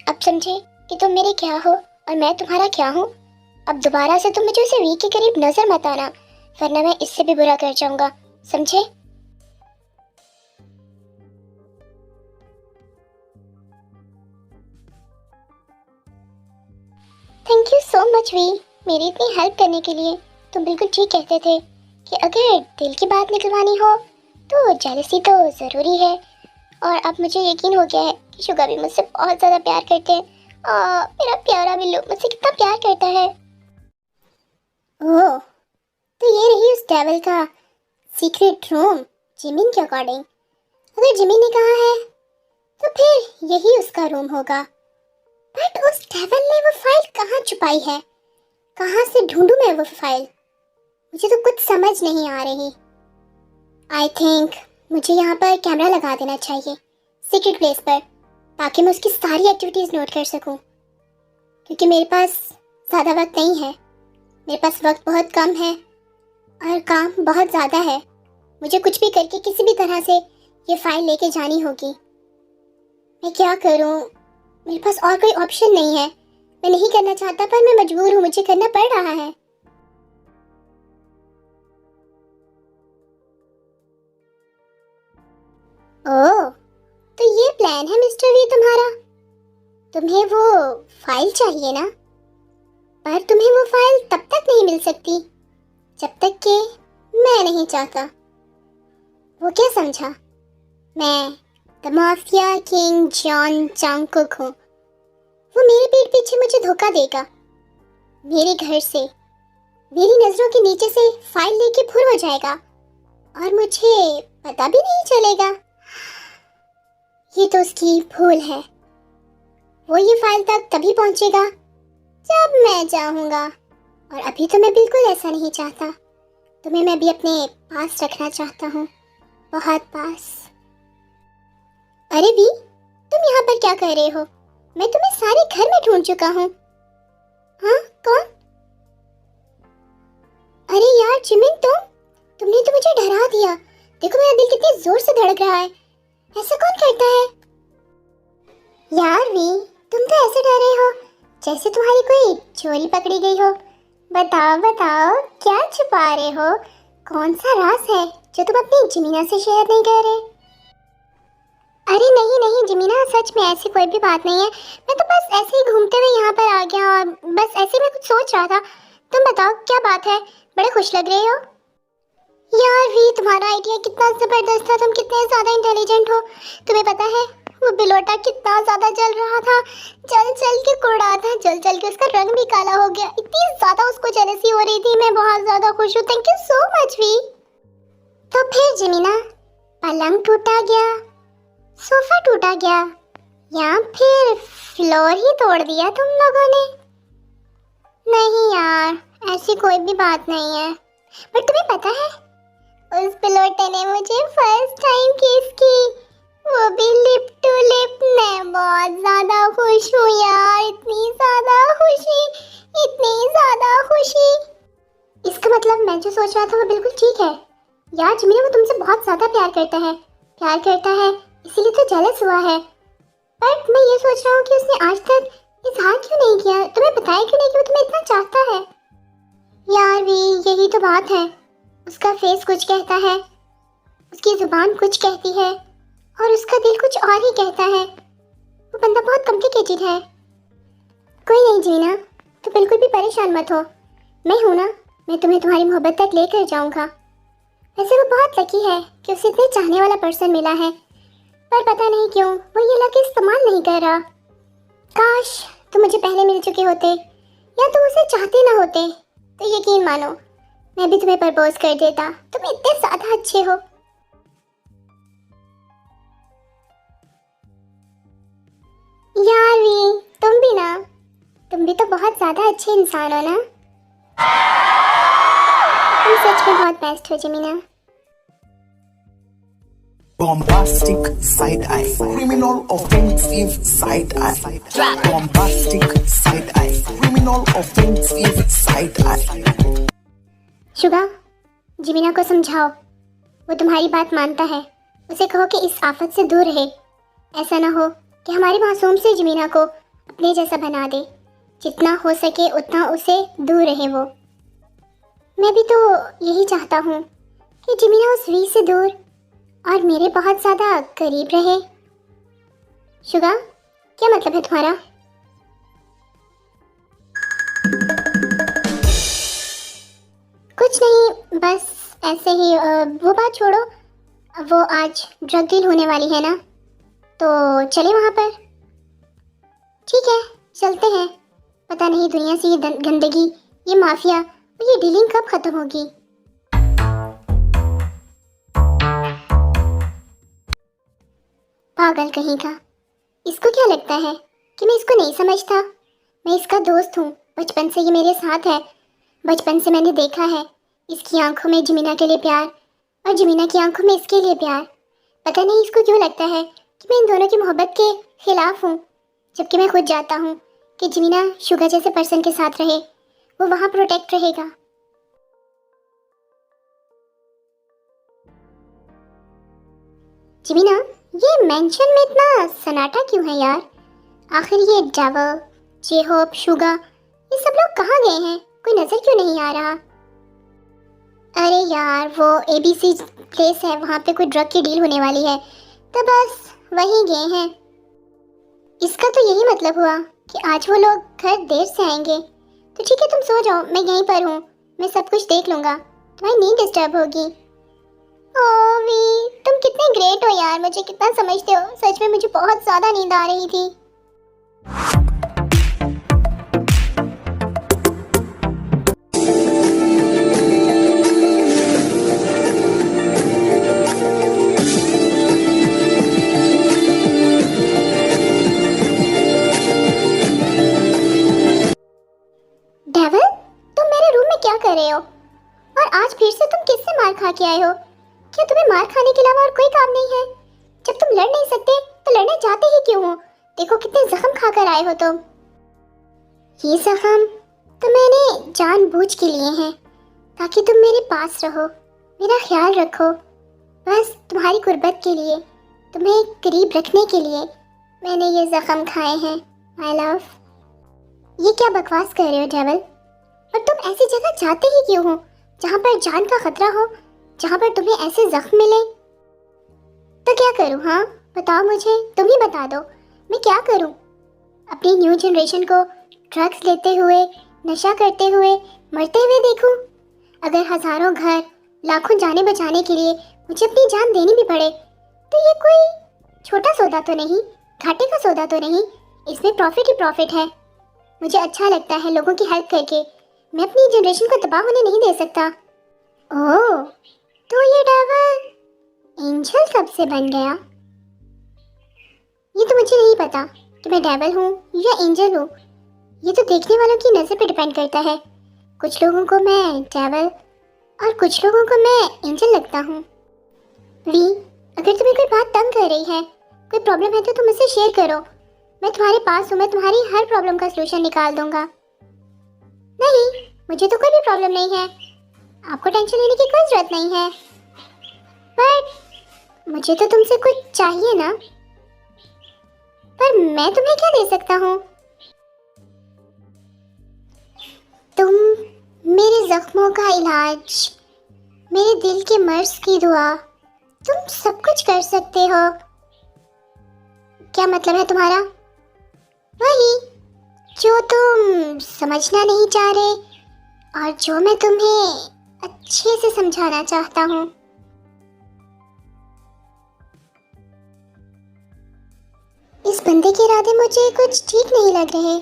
अब समझे कि तुम मेरे क्या हो और मैं तुम्हारा क्या हूँ? अब दोबारा से तुम मुझे उसे वी के करीब नजर मत आना, वरना मैं इससे भी बुरा कर जाऊंगा, समझे? Thank you so much V, मेरी इतनी हेल्प करने के लिए। तुम बिल्कुल ठीक कहते थे कि अगर दिल की बात निकलवानी हो तो जेलसी तो ज़रूरी है। और अब मुझे यकीन हो गया है कि शुगा भी मुझसे बहुत ज़्यादा प्यार करते हैं। मेरा प्यारा बिल्लू मुझसे कितना प्यार करता है। ओह, तो ये रही उस डेविल का सीक्रेट रूम जिमिन के अकॉर्डिंग। अगर जिमिन ने कहा है तो फिर यही उसका रूम होगा। बट उस डेविल ने वो फाइल कहाँ छुपाई है? कहाँ से ढूंढूं मैं वो फाइल? मुझे तो कुछ समझ नहीं आ रही। आई थिंक मुझे यहाँ पर कैमरा लगा देना चाहिए सीक्रेट प्लेस पर, ताकि मैं उसकी सारी एक्टिविटीज़ नोट कर सकूँ। क्योंकि मेरे पास ज़्यादा वक्त नहीं है, मेरे पास वक्त बहुत कम है और काम बहुत ज़्यादा है। मुझे कुछ भी करके किसी भी तरह से ये फाइल लेके जानी होगी। मैं क्या करूँ? मेरे पास और कोई ऑप्शन नहीं है। मैं नहीं करना चाहता पर मैं मजबूर हूँ, मुझे करना पड़ रहा है। ओह, तो ये प्लान है मिस्टर वी तुम्हारा? तुम्हें वो फाइल चाहिए ना? पर तुम्हें वो फाइल तब तक नहीं मिल सकती जब तक कि मैं नहीं चाहता। वो क्या समझा? मैं द माफिया किंग जॉन चांगकुक हूँ। वो मेरे पीठ पीछे मुझे धोखा देगा, मेरे घर से, मेरी नजरों के नीचे से फाइल लेके फुर हो जाएगा और मुझे पता भी नहीं चलेगा। ये तो उसकी भूल है। वो ये फाइल तक तभी पहुंचेगा जब मैं चाहूंगा, और अभी तो मैं बिल्कुल ऐसा नहीं चाहता। तुम्हें मैं भी अपने पास रखना चाहता हूँ, बहुत पास। अरे भी, तुम यहाँ पर क्या कर रहे हो? मैं तुम्हें सारे घर में ढूंढ चुका हूँ। हाँ, कौन? अरे यार जिमिन, तुमने तो मुझे डरा दिया। देखो मेरा दिल कितने जोर से धड़क रहा है। ऐसा कौन करता है? यार वी, तुम तो ऐसे डर रहे हो जैसे तुम्हारी कोई चोरी पकड़ी गई हो। बताओ बताओ, क्या छुपा रहे हो? कौन सा राज है जो तुम अपनी जिमीना से शेयर नहीं कर रहे? अरे नहीं नहीं जिमीना, सच में ऐसी कोई भी बात नहीं है। मैं तो बस ऐसे ही घूमते हुए यहाँ पर आ गया और बस ऐसे ही मैं कुछ सोच रहा था। तुम बताओ क्या बात है, बड़े खुश लग रहे हो। यार भी तुम्हारा आइडिया कितना जबरदस्त था, तुम कितने ज्यादा इंटेलिजेंट हो। तुम्हें पता है वो बिलोटा कितना ज्यादा जल रहा था, जल जल के कुड़ रहा था, जल जल के उसका रंग भी काला हो गया। इतनी ज्यादा उसको जेलसी हो रही थी। मैं बहुत ज्यादा खुश हूँ। थैंक यू सो मच भी। तो फिर जिमीना, पलंग टूटा गया, सोफा टूटा गया, या फिर फ्लोर ही तोड़ दिया तुम लोगों ने? नहीं यार, ऐसी कोई भी बात नहीं है। बट तुम्हें पता है उस बिलोटे ने मुझे फर्स्ट टाइम किस की, वो भी लिप टू लिप। मैं बहुत ज्यादा खुश हूँ यार, इतनी ज्यादा खुशी, इतनी ज्यादा खुशी। इसका मतलब मैं जो सोच रहा था वो बिल्कुल ठीक है यार। जिमीना वो तुमसे बहुत ज्यादा प्यार करता है इसीलिए तो जेलस हुआ है। बट मैं ये सोच रहा हूँ कि उसने आज तक इजहार क्यों नहीं किया, तुम्हें बताया क्यों नहीं कि वो तुम्हें इतना चाहता है। यार भी यही तो बात है, उसका फेस कुछ कहता है, उसकी जुबान कुछ कहती है और उसका दिल कुछ और ही कहता है। वो बंदा बहुत कॉम्प्लिकेटेड है। कोई नहीं जीना, तो बिल्कुल भी परेशान मत हो। मैं हूं ना, मैं तुम्हें तुम्हारी मोहब्बत तक लेकर जाऊंगा। वैसे वो बहुत लकी है कि उसे इतने चाहने वाला पर्सन मिला है, पर पता नहीं क्यों वो ये लक इस्तेमाल नहीं कर रहा। काश तुम मुझे पहले मिल चुके होते या तुम उसे चाहते ना होते, तो यकीन मानो मैं भी तुम्हें प्रपोज कर देता। तुम इतने ज्यादा अच्छे हो। यार भी तुम भी तो बहुत ज्यादा अच्छे इंसान हो ना। तुम सच में बहुत बेस्ट हो जिमीना। Bombastic side eye, criminal offensive side eye. Bombastic side eye, criminal offensive side eye. Suga, जिमीना को समझाओ, वो तुम्हारी बात मानता है। उसे कहो कि इस आफत से दूर रहे। ऐसा ना हो कि हमारी मासूम से जिमीना को अपने जैसा बना दे। जितना हो सके उतना उसे दूर रहे वो। मैं भी तो यही चाहता हूँ कि जिमीना उस वी से दूर और मेरे बहुत ज़्यादा करीब रहे। शुगा, क्या मतलब है तुम्हारा? कुछ नहीं, बस ऐसे ही। वो बात छोड़ो, वो आज ड्रग डील होने वाली है ना, तो चले वहाँ पर। ठीक है, चलते हैं। पता नहीं दुनिया से ये गंदगी, ये माफिया और ये डीलिंग कब खत्म होगी। पागल कहीं का, इसको क्या लगता है कि मैं इसको नहीं समझता? मैं इसका दोस्त हूँ, बचपन से ये मेरे साथ है। बचपन से मैंने देखा है इसकी आंखों में जिमीना के लिए प्यार और जिमीना की आंखों में इसके लिए प्यार। पता नहीं इसको क्यों लगता है कि मैं इन दोनों की मोहब्बत के खिलाफ हूँ, जबकि मैं खुद जानता हूँ कि जिमीना शुगर जैसे पर्सन के साथ रहे, वो वहाँ प्रोटेक्ट रहेगा। जिमीना, ये मेंशन में इतना सन्नाटा क्यों है यार? आखिर ये डेविल, जेहोप, शुगा, ये सब लोग कहाँ गए हैं? कोई नजर क्यों नहीं आ रहा? अरे यार, वो ABC प्लेस है, वहाँ पे कोई ड्रग की डील होने वाली है, तो बस वहीं गए हैं। इसका तो यही मतलब हुआ कि आज वो लोग घर देर से आएंगे। तो ठीक है, तुम सो जाओ, मैं यहीं पर हूँ, मैं सब कुछ देख लूँगा, तुम्हारी नींद डिस्टर्ब होगी। ओवी, तुम कितने ग्रेट हो यार, मुझे कितना समझते हो। सच में मुझे बहुत ज़्यादा नींद आ रही थी। डेविल, तुम मेरे रूम में क्या कर रहे हो? और आज फिर से तुम किससे मार खा के आए हो? क्या तुम्हें मार खाने के अलावा और कोई काम नहीं है? जब तुम लड़ नहीं सकते तो लड़ने जाते ही क्यों हो? देखो कितने जख्म खाकर आए हो तुम। ये जख्म तो मैंने जानबूझ के लिए हैं, ताकि तुम मेरे पास रहो, मेरा ख्याल रखो। बस तुम्हारी गुर्बत के लिए, तुम्हें करीब रखने के लिए मैंने ये जख्म खाए हैं, माय लव। ये क्या बकवास कर रहे हो डेविल? और तुम ऐसी जगह जाते ही क्यों हो जहाँ पर जान का खतरा हो, जहाँ पर तुम्हें ऐसे जख्म मिले? तो क्या करूँ? हाँ, बताओ मुझे, तुम ही बता दो, मैं क्या करूं? अपनी न्यू जनरेशन को ड्रग्स लेते हुए, नशा करते हुए, मरते हुए देखूं? अगर हजारों घर, लाखों जाने बचाने के लिए मुझे अपनी जान देनी भी पड़े, तो ये कोई छोटा सौदा तो नहीं, घाटे का सौदा तो नहीं, इसमें प्रॉफिट ही प्रॉफिट है। मुझे अच्छा लगता है लोगों की हेल्प करके, मैं अपनी जनरेशन को तबाह होने नहीं दे सकता। ओह, तो ये डेविल एंजल कब से बन गया? ये तो मुझे नहीं पता कि मैं डेविल हूँ या एंजल हूँ। ये तो देखने वालों की नज़र पे डिपेंड करता है। कुछ लोगों को मैं डेविल और कुछ लोगों को मैं एंजल लगता हूँ। वी, अगर तुम्हें कोई बात तंग कर रही है, कोई प्रॉब्लम है तो तुम मुझसे शेयर करो। मैं तुम्हारे पास हूँ, मैं तुम्हारी हर प्रॉब्लम का सलूशन निकाल दूंगा। नहीं, मुझे तो कोई भी प्रॉब्लम नहीं है, आपको टेंशन लेने की कोई जरूरत नहीं है। पर मुझे तो तुमसे कुछ चाहिए ना, पर मैं तुम्हें क्या दे सकता हूँ? तुम मेरे जख्मों का इलाज, मेरे दिल के मर्ज की दुआ, तुम सब कुछ कर सकते हो। क्या मतलब है तुम्हारा? वही जो तुम समझना नहीं चाह रहे और जो मैं तुम्हें अच्छे से समझाना चाहता हूँ। इस बंदे के इरादे मुझे कुछ ठीक नहीं लग रहे।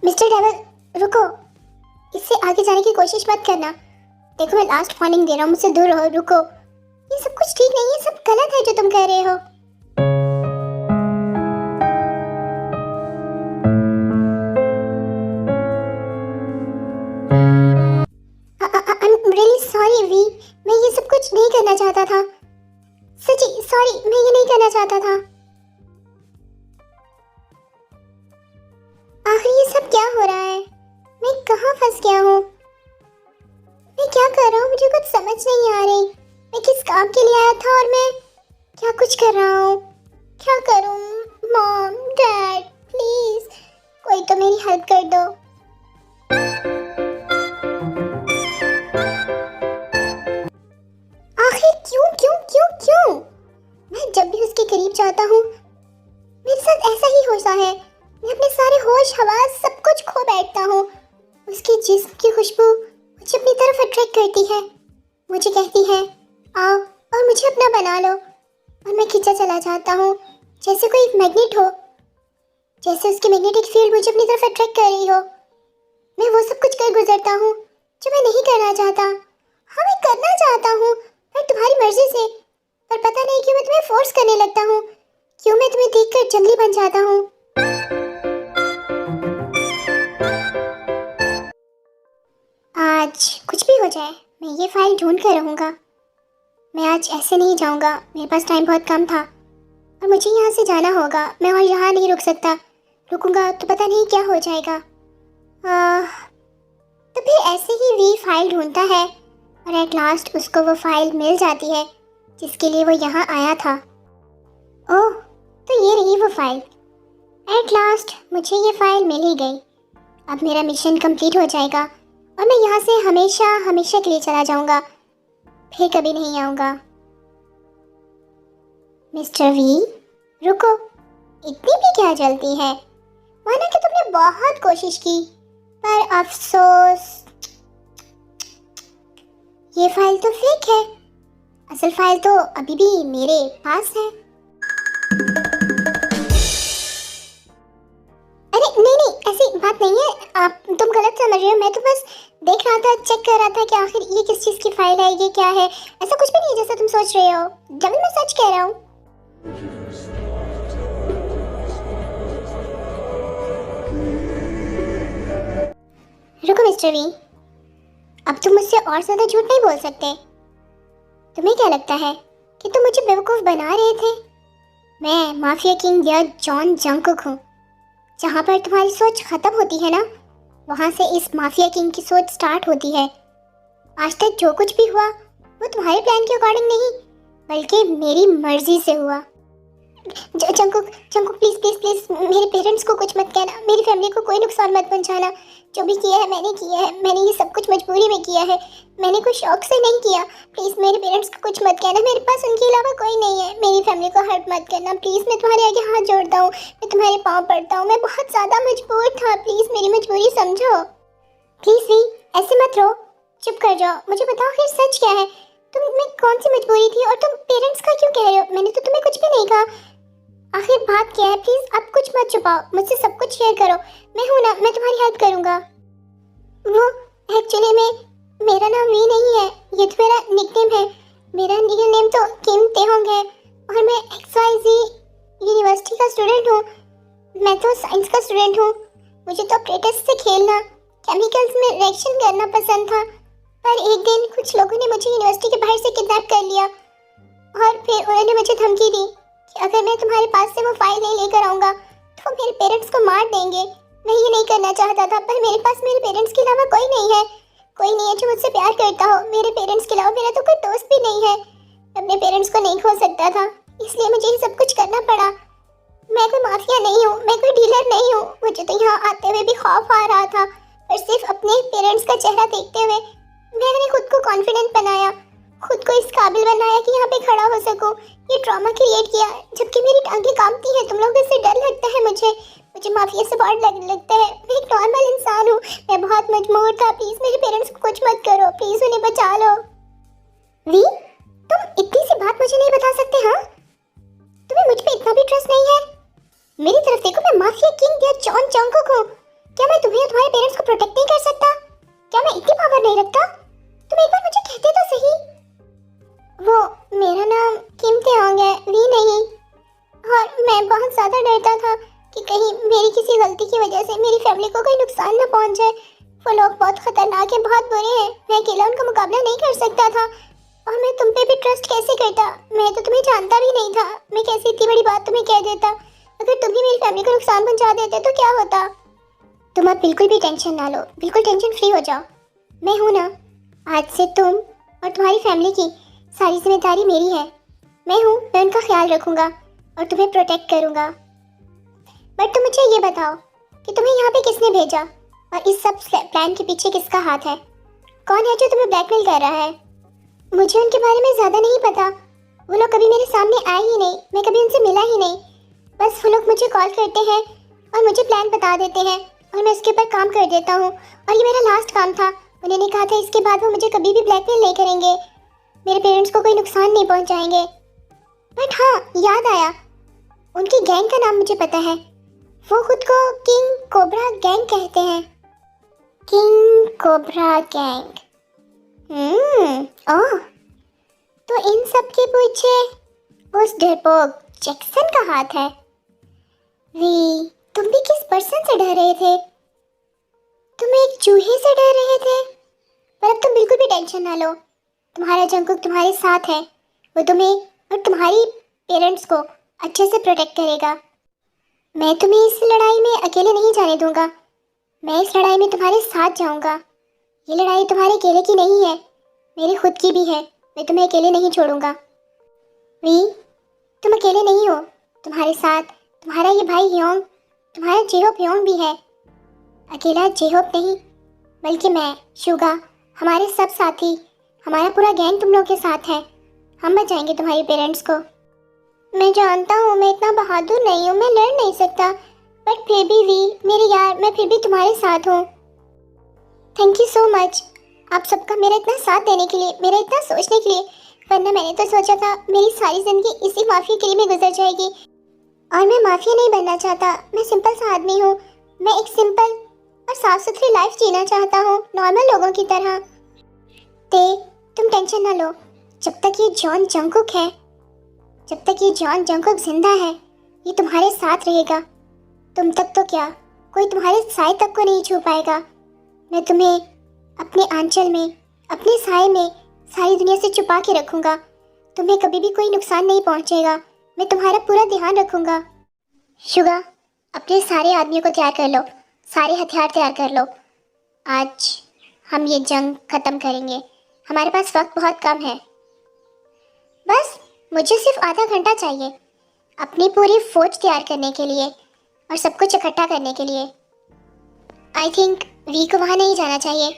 मिस्टर डेविल, रुको, इससे आगे जाने की कोशिश मत करना। देखो, मैं लास्ट वार्निंग दे रहा हूँ, मुझसे दूर रहो। रुको, ये सब कुछ ठीक नहीं है, सब गलत है जो तुम कह रहे हो। I'm really sorry वी, मैं ये सब कुछ नहीं करना चाहता था। सच्ची सॉरी, मैं ये नहीं करना चाहता था। आखिर ये सब क्या हो रहा है? मैं कहाँ फंस गया हूँ? मैं क्या कर रहा हूँ? मुझे कुछ समझ नहीं आ रही। मैं किस काम के लिए आया था और मैं क्या कुछ कर रहा हूँ? क्या करूँ? मॉम, डैड, प्लीज कोई तो मेरी हेल्प कर दो। आखिर क्यों क्यों क्यों क्यों? मैं जब भी उसके करीब जाता हूँ मेरे साथ ऐसा ही होता है। मैं अपने सारे होश हवास सब कुछ खो बैठता हूँ। उसके जिस्म की खुशबू मुझे अपनी तरफ अट्रैक्ट करती है, मुझे कहती है आओ और मुझे अपना बना लो, और मैं खींचा चला जाता हूँ जैसे कोई मैग्नेट हो, जैसे उसकी मैग्नेटिक फील्ड मुझे अपनी तरफ अट्रैक्ट कर रही हो। मैं वो सब कुछ कर गुजरता हूँ जो मैं नहीं करना चाहता। हाँ, मैं करना चाहता हूँ पर तुम्हारी मर्जी से, पर पता नहीं क्यों मैं तुम्हें फोर्स करने लगता हूँ, क्यों मैं तुम्हें देखकर जंगली बन जाता हूँ। आज कुछ भी हो जाए मैं ये फाइल ढूंढ कर रहूँगा। मैं आज ऐसे नहीं जाऊँगा, मेरे पास टाइम बहुत कम था और मुझे यहाँ से जाना होगा। मैं और यहाँ नहीं रुक सकता, रुकूंगा तो पता नहीं क्या हो जाएगा। तो फिर ऐसे ही वी फाइल ढूंढता है और एट लास्ट उसको वो फाइल मिल जाती है जिसके लिए वो यहाँ आया था। ओह, तो ये रही वो फाइल। एट लास्ट मुझे ये फाइल मिल ही गई। अब मेरा मिशन कंप्लीट हो जाएगा और मैं यहाँ से हमेशा हमेशा के लिए चला जाऊँगा, फिर कभी नहीं आऊँगा। मिस्टर वी, रुको, इतनी भी क्या जल्दी है? माना कि तुमने बहुत कोशिश की, पर अफसोस ये फाइल तो फेक है। असल फाइल तो अभी भी मेरे पास है। अरे नहीं नहीं, ऐसी बात नहीं है, आप तुम गलत समझ रहे हो। मैं तो बस देख रहा था, चेक कर रहा था कि आखिर ये किस चीज़ की फाइल है, ये क्या है। ऐसा कुछ भी नहीं है जैसा तुम सोच रहे हो। जब मैं सच कह रहा हूँ। रुको मिस्टर वी, अब तुम मुझसे और ज़्यादा झूठ नहीं बोल सकते। तुम्हें क्या लगता है कि तुम मुझे बेवकूफ़ बना रहे थे? मैं माफिया किंग या जॉन जंगकुक हूँ। जहाँ पर तुम्हारी सोच खत्म होती है ना, वहाँ से इस माफिया किंग की सोच स्टार्ट होती है। आज तक जो कुछ भी हुआ वो तुम्हारे प्लान के अकॉर्डिंग नहीं, बल्कि मेरी मर्जी से हुआ। Jungkook Jungkook please please please मेरे पेरेंट्स को कुछ मत कहना, मेरी फैमिली को कोई नुकसान मत पहुंचाना। जो भी किया है मैंने ये सब कुछ मजबूरी में किया है, मैंने कोई शौक से नहीं किया। प्लीज मेरे पेरेंट्स को कुछ मत कहना, मेरे पास उनके अलावा कोई नहीं है। मेरी फैमिली को हर्ट मत करना प्लीज, मैं तुम्हारे आगे हाथ जोड़ता हूँ, मैं तुम्हारे पाँव पड़ता हूँ। मैं बहुत ज़्यादा मजबूर था, प्लीज मेरी मजबूरी समझो। प्लीज वी ऐसे मत रो, चुप कर जाओ। मुझे बताओ फिर सच क्या है, तुम में कौन सी मजबूरी थी और तुम पेरेंट्स का क्यों कह रहे हो? मैंने तो तुम्हें कुछ भी नहीं कहा। आखिर बात क्या है? प्लीज आप कुछ मत छुपाओ, मुझसे सब कुछ शेयर करो। मैं हूं ना, मैं तुम्हारी हेल्प करूंगा। वो एक्चुअली में मेरा नाम वी नहीं है, ये तो मेरा निकनेम है। मेरा रियल नेम तो किम तेहोंग है और मैं XYZ यूनिवर्सिटी का स्टूडेंट हूँ। मैं तो साइंस का स्टूडेंट हूँ। मुझे तो ऑपरेटर्स से खेलना, केमिकल्स में रिएक्शन करना पसंद था। पर एक दिन कुछ लोगों ने मुझे यूनिवर्सिटी के बाहर से किडनैप कर लिया और फिर उन्होंने मुझे धमकी दी कि अगर मैं तुम्हारे पास से वो फाइल नहीं लेकर आऊँगा तो मेरे पेरेंट्स को मार देंगे। मैं ये नहीं करना चाहता था, पर मेरे पास मेरे पेरेंट्स के अलावा कोई नहीं है। कोई नहीं है जो मुझसे प्यार करता हो। मेरे पेरेंट्स के अलावा मेरा तो कोई दोस्त भी नहीं है। अपने पेरेंट्स को नहीं खो सकता था, इसलिए मुझे ये सब कुछ करना पड़ा। मैं कोई माफिया नहीं हूँ, मैं कोई डीलर नहीं हूँ। मुझे तो यहाँ आते हुए भी खौफ आ रहा था, पर सिर्फ अपने पेरेंट्स का चेहरा देखते हुए मैंने खुद को कॉन्फिडेंट बनाया, खुद को इस काबिल बनाया कि यहाँ पे खड़ा हो सकूं। ये ड्रामा क्रिएट किया, जबकि मेरी टांगें कांपती हैं। तुम लोगों से डर लगता है मुझे माफिया से बहुत डर लगता है। मैं एक नॉर्मल इंसान हूँ, मैं बहुत मजबूर था। प्लीज मेरे पेरेंट्स को कुछ मत करो, प्लीज उन्हें बचा लो। वी, तुम इतनी सी बात मुझे नहीं बता सकते? हाँ, तुम्हें मुझ पे इतना भी ट्रस्ट नहीं है? मेरी तरफ देखो, मैं माफिया किंग या जॉन जंगकुक हूँ। क्या मैं तुम्हें और तुम्हारे पेरेंट्स को प्रोटेक्ट नहीं कर सकता? क्या मैं इतनी पावर नहीं रखता? तुम एक बार मुझे कहते तो सही। वो मेरा नाम किम तेहोंग है, वी नहीं। और मैं बहुत ज़्यादा डरता था कि कहीं मेरी किसी गलती की वजह से मेरी फैमिली को कोई नुकसान न पहुंच जाए। वो लोग बहुत खतरनाक हैं, बहुत बुरे हैं। मैं अकेला उनका मुकाबला नहीं कर सकता था। और मैं तुम पे भी ट्रस्ट कैसे करता? मैं तो तुम्हें जानता भी नहीं था। मैं कैसे इतनी बड़ी बात तुम्हें कह देता? अगर तुम भी मेरी फैमिली को नुकसान पहुंचा देते तो क्या होता? तुम अब बिल्कुल भी टेंशन ना लो, बिल्कुल टेंशन फ्री हो जाओ। मैं हूँ ना, आज से तुम और तुम्हारी फैमिली की सारी जिम्मेदारी मेरी है। मैं हूँ, मैं उनका ख्याल रखूँगा और तुम्हें प्रोटेक्ट करूँगा। बट तुम मुझे ये बताओ कि तुम्हें यहाँ पे किसने भेजा और इस सब प्लान के पीछे किसका हाथ है? कौन है जो तुम्हें ब्लैकमेल कर रहा है? मुझे उनके बारे में ज़्यादा नहीं पता। वो लोग कभी मेरे सामने आए ही नहीं, मैं कभी उनसे मिला ही नहीं। बस वो लोग मुझे कॉल करते हैं और मुझे प्लान बता देते हैं और मैं उसके ऊपर काम कर देता हूँ। और ये मेरा लास्ट काम था। उन्होंने कहा था इसके बाद वो मुझे कभी भी ब्लैकमेल नहीं करेंगे, मेरे पेरेंट्स को कोई नुकसान नहीं पहुंचाएंगे। बट हाँ, याद आया, उनकी गैंग का नाम मुझे पता है। वो खुद को किंग कोबरा गैंग कहते हैं। King cobra gang. ओह, तो इन सब के पीछे उस डरपोक जैक्सन का हाथ है। वी, तुम भी किस पर्सन से डर रहे थे? तुम एक चूहे से डर रहे थे? पर अब तुम बिल्कुल भी टेंशन ना लो। तुम्हारा जंगकुक तुम्हारे साथ है। वो तुम्हें और तुम्हारी पेरेंट्स को अच्छे से प्रोटेक्ट करेगा। मैं तुम्हें इस लड़ाई में अकेले नहीं जाने दूंगा। मैं इस लड़ाई में तुम्हारे साथ जाऊंगा। ये लड़ाई तुम्हारे अकेले की नहीं है, मेरी खुद की भी है। मैं तुम्हें अकेले नहीं छोड़ूंगा। वी, तुम अकेले नहीं हो, तुम्हारे साथ तुम्हारा ये भाई योंग, तुम्हारा जेहोप योंग भी है। अकेला जेहोप नहीं, बल्कि मैं, शुगा, हमारे सब साथी, हमारा पूरा गैंग तुम लोग के साथ है। हम बचाएंगे तुम्हारे पेरेंट्स को। मैं जानता हूँ मैं इतना बहादुर नहीं हूँ, मैं लड़ नहीं सकता, बट फिर भी वी, मेरे यार, मैं फिर भी तुम्हारे साथ हूँ। थैंक यू सो मच आप सबका मेरा इतना साथ देने के लिए, मेरा इतना सोचने के लिए। वरना मैंने तो सोचा था मेरी सारी ज़िंदगी इसी माफिया के लिए में गुजर जाएगी। और मैं माफिया नहीं बनना चाहता, मैं सिंपल सा आदमी हूँ। मैं एक सिंपल और साफ सुथरी लाइफ जीना चाहता हूँ, नॉर्मल लोगों की तरह। तुम टेंशन ना लो, जब तक ये जॉन जंगकुक है, जब तक ये जॉन जंगकुक जिंदा है, ये तुम्हारे साथ रहेगा। तुम तक तो क्या, कोई तुम्हारे साए तक को नहीं छू पाएगा। मैं तुम्हें अपने आंचल में, अपने साए में सारी दुनिया से छुपा के रखूँगा। तुम्हें कभी भी कोई नुकसान नहीं पहुँचेगा। मैं तुम्हारा पूरा ध्यान रखूंगा। शुगा, अपने सारे आदमियों को तैयार कर लो, सारे हथियार तैयार कर लो। आज हम ये जंग ख़त्म करेंगे। हमारे पास वक्त बहुत कम है। बस मुझे सिर्फ आधा घंटा चाहिए अपनी पूरी फौज तैयार करने के लिए और सब कुछ इकट्ठा करने के लिए। आई थिंक वी को वहाँ नहीं जाना चाहिए।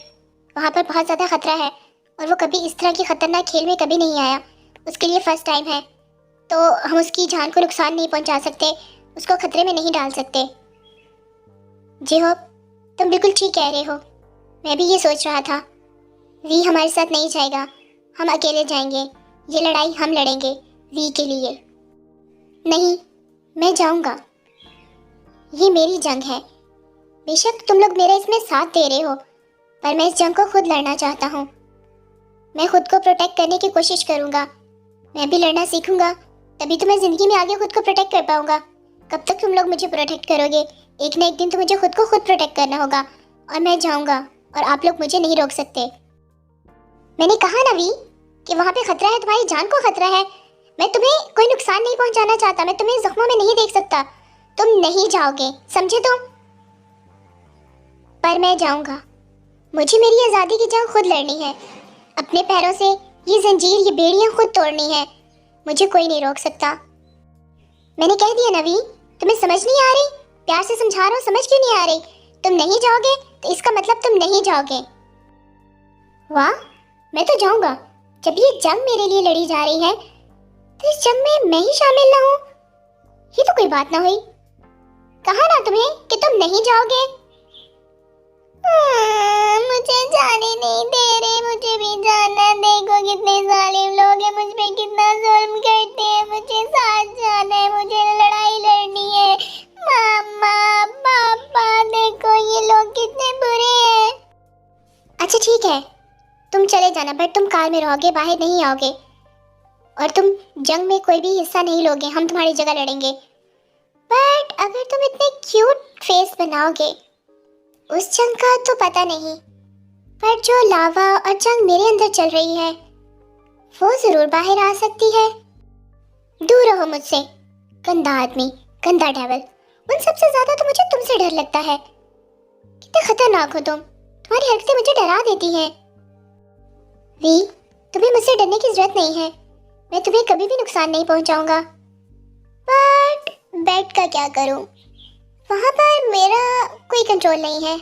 वहाँ पर बहुत ज़्यादा ख़तरा है और वो कभी इस तरह की ख़तरनाक खेल में कभी नहीं आया। उसके लिए फ़र्स्ट टाइम है, तो हम उसकी जान को नुकसान नहीं पहुँचा सकते, उसको खतरे में नहीं डाल सकते। जी हो, तुम बिल्कुल ठीक कह रहे हो। मैं भी ये सोच रहा था। वी हमारे साथ नहीं जाएगा, हम अकेले जाएंगे। ये लड़ाई हम लड़ेंगे वी के लिए। नहीं, मैं जाऊंगा। ये मेरी जंग है। बेशक तुम लोग मेरा इसमें साथ दे रहे हो, पर मैं इस जंग को खुद लड़ना चाहता हूँ। मैं खुद को प्रोटेक्ट करने की कोशिश करूँगा। मैं भी लड़ना सीखूंगा, तभी तो मैं ज़िंदगी में आगे खुद को प्रोटेक्ट कर पाऊँगा। कब तक तुम लोग मुझे प्रोटेक्ट करोगे? एक ना एक दिन तो मुझे खुद को खुद प्रोटेक्ट करना होगा और मैं जाऊँगा और आप लोग मुझे नहीं रोक सकते। मैंने कहा ना वी कि वहाँ पे खतरा है, तुम्हारी जान को खतरा है। मैं तुम्हें कोई नुकसान नहीं पहुँचाना चाहता, मैं तुम्हें जख्मों में नहीं देख सकता। तुम नहीं जाओगे, समझे तुम? पर मैं जाऊँगा। मुझे मेरी आज़ादी की जंग खुद लड़नी है। अपने पैरों से ये जंजीर, ये बेड़ियाँ खुद तोड़नी है। मुझे कोई नहीं रोक सकता। मैंने कह दिया नवी, तुम्हें समझ नहीं आ रही? प्यार से समझा रहा हूँ, समझ क्यों नहीं आ रही? तुम नहीं जाओगे तो इसका मतलब तुम नहीं जाओगे। वाह, मैं तो जाऊंगा। जब ये जंग मेरे लिए लड़ी जा रही है तो इस जंग में मैं ही शामिल ना हूँ, ये तो कोई बात ना हुई। कहा ना तुम्हें कि तुम नहीं जाओगे। मुझे जाने नहीं दे रहे, मुझे भी जाना। देखो कितने जालिम लोग हैं, मुझ पे कितना जुल्म करते हैं। मुझे साथ जाना है, मुझे लड़ाई लड़नी है। मामा पापा, देखो ये लोग कितने बुरे हैं। अच्छा ठीक है, तुम चले जाना, बट तुम कार में रहोगे, बाहर नहीं आओगे और तुम जंग में कोई भी हिस्सा नहीं लोगे। हम तुम्हारी जगह लड़ेंगे। बट अगर तुम इतने क्यूट फेस बनाओगे, उस जंग का तो पता नहीं, पर जो लावा और जंग मेरे अंदर चल रही है वो जरूर बाहर आ सकती है। दूर रहो मुझसे, गंदा आदमी, गंदा डेविल। उन सबसे ज्यादा तो मुझे तुमसे डर लगता है। कितने खतरनाक हो तुम, तुम्हारी हरकतें मुझे डरा देती हैं। वी, तुम्हें मुझसे डरने की जरूरत नहीं है। मैं तुम्हें कभी भी नुकसान नहीं पहुंचाऊंगा। बट बेड का क्या करूं? वहाँ पर मेरा कोई कंट्रोल नहीं है।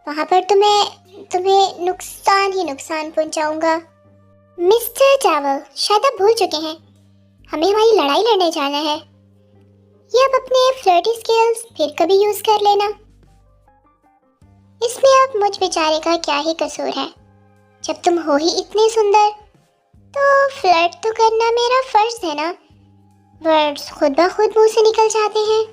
वहाँ पर तुम्हें नुकसान ही नुकसान पहुंचाऊंगा। मिस्टर ट्रैवल, शायद आप भूल चुके हैं, हमें हमारी लड़ाई लड़ने जाना है। ये आप अपने फ्लर्टी स्किल्स फिर कभी यूज कर लेना। इसमें अब मुझ बेचारे का क्या ही कसूर है? जब तुम हो ही इतने सुंदर तो फ्लर्ट तो करना मेरा फर्ज है ना। वर्ड्स खुद ब खुद मुंह से निकल जाते हैं।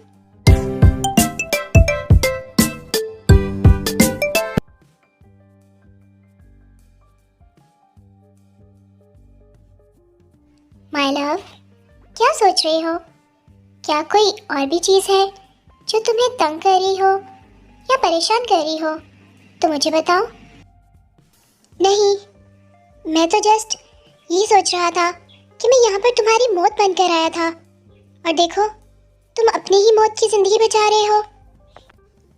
माय लव, क्या सोच रही हो? क्या कोई और भी चीज़ है जो तुम्हें तंग कर रही हो या परेशान कर रही हो? तो मुझे बताओ। नहीं, मैं तो जस्ट ये सोच रहा था कि मैं यहाँ पर तुम्हारी मौत बनकर आया था और देखो तुम अपनी ही मौत की ज़िंदगी बचा रहे हो।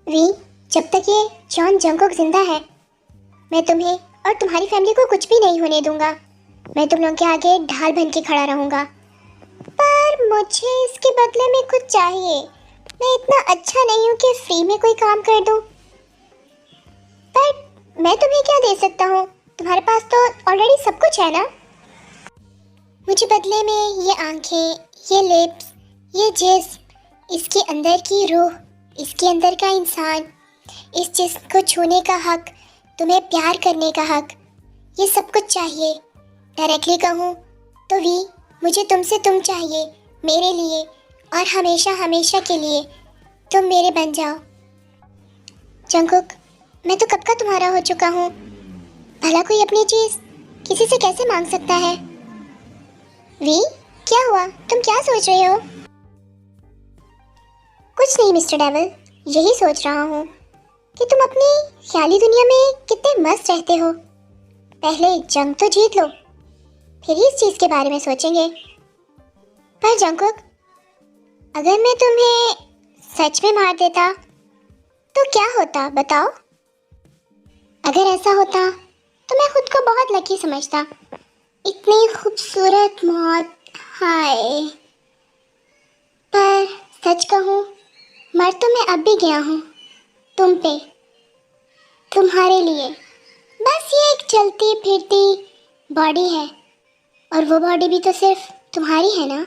वी, जब तक ये जॉन जंगकुक जिंदा है मैं तुम्हें और तुम्हारी फैमिली को कुछ भी नहीं होने दूंगा। मैं तुम लोगों के आगे ढाल बन के खड़ा रहूंगा, पर मुझे इसके बदले में कुछ चाहिए। मैं इतना अच्छा नहीं हूँ कि फ्री में कोई काम कर दूँ। पर मैं तुम्हें क्या दे सकता हूँ? तुम्हारे पास तो ऑलरेडी सब कुछ है ना। मुझे बदले में ये आंखें, ये लिप्स, ये जिस्म, इसके अंदर की रूह, इसके अंदर का इंसान, इस जिस्म को छूने का हक, तुम्हें प्यार करने का हक, ये सब कुछ चाहिए। डायरेक्टली कहूँ तो वी, मुझे तुमसे तुम चाहिए मेरे लिए और हमेशा हमेशा के लिए। तुम मेरे बन जाओ। जंगकुक, मैं तो कब का तुम्हारा हो चुका हूँ। भला कोई अपनी चीज़ किसी से कैसे मांग सकता है? वी, क्या हुआ? तुम क्या सोच रहे हो? कुछ नहीं मिस्टर डेविल, यही सोच रहा हूँ कि तुम अपनी ख्याली दुनिया में कितने मस्त रहते हो। पहले जंग तो जीत लो, फिर इस चीज़ के बारे में सोचेंगे। पर जंगकुक, अगर मैं तुम्हें सच में मार देता तो क्या होता बताओ? अगर ऐसा होता तो मैं खुद को बहुत लकी समझता। इतनी खूबसूरत मौत, हाय। पर सच कहूँ, मर तो मैं अब भी गया हूँ तुम पे, तुम्हारे लिए। बस ये एक चलती फिरती बॉडी है, और वो बॉडी भी तो सिर्फ तुम्हारी है ना।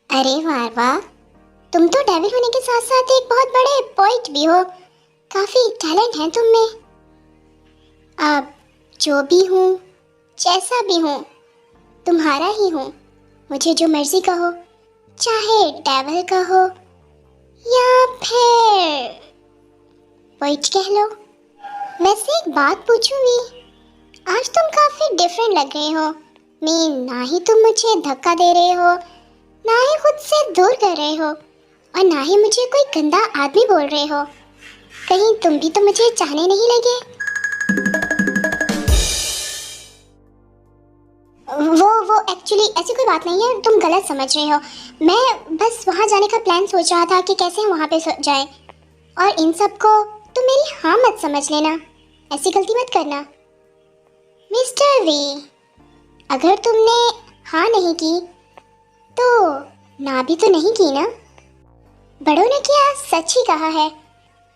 अरे वाह वाह, तुम तो डेविल होने के साथ साथ एक बहुत बड़े पोइट भी हो। काफी टैलेंट है तुम में। अब जो भी हूँ, जैसा भी हूँ, तुम्हारा ही हूँ। मुझे जो मर्जी कहो, चाहे डेविल कहो या फिर पोइट कह लो। मैं से एक बात पूछूंगी, आज तुम काफी डिफरेंट लग रहे हो। ना ही तुम मुझे धक्का दे रहे हो, ना ही खुद से दूर कर रहे हो, और ना ही मुझे कोई गंदा आदमी बोल रहे हो। कहीं तुम भी तो मुझे चाहने नहीं लगे? वो एक्चुअली ऐसी कोई बात नहीं है, तुम गलत समझ रहे हो। मैं बस वहाँ जाने का प्लान सोच रहा था कि कैसे हम वहाँ पे जाएं। और इन सब को तुम मेरी हाँ मत समझ लेना, ऐसी गलती मत करना। मिस्टर वी, अगर तुमने हाँ नहीं की तो ना भी तो नहीं की ना। बड़ों ने क्या सच ही कहा है,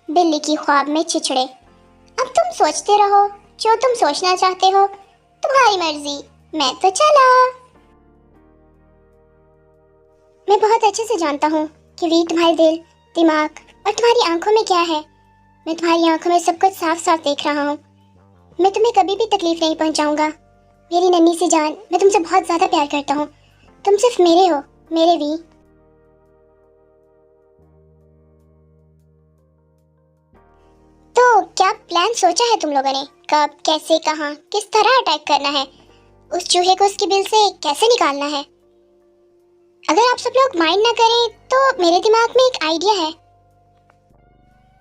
बिल्ली की ख्वाब में चिचड़े। अब तुम सोचते रहो जो तुम सोचना चाहते हो, तुम्हारी मर्जी, मैं तो चला। मैं बहुत अच्छे से जानता हूँ कि वी तुम्हारे दिल, दिमाग और तुम्हारी आंखों में क्या है। मैं तुम्हारी आंखों में सब कुछ साफ साफ देख रहा हूँ। मैं तुम्हें कभी भी तकलीफ नहीं पहुँचाऊंगा। मेरी नन्ही सी जान, मैं तुमसे बहुत ज़्यादा प्यार करता हूँ। तुम सिर्फ मेरे हो, मेरे वी। तो क्या प्लान सोचा है तुम लोगों ने? कब, कैसे, कहाँ, किस तरह अटैक करना है? उस चूहे को उसकी बिल से कैसे निकालना है? अगर आप सब लोग माइंड ना करें तो मेरे दिमाग में एक आइडिया है।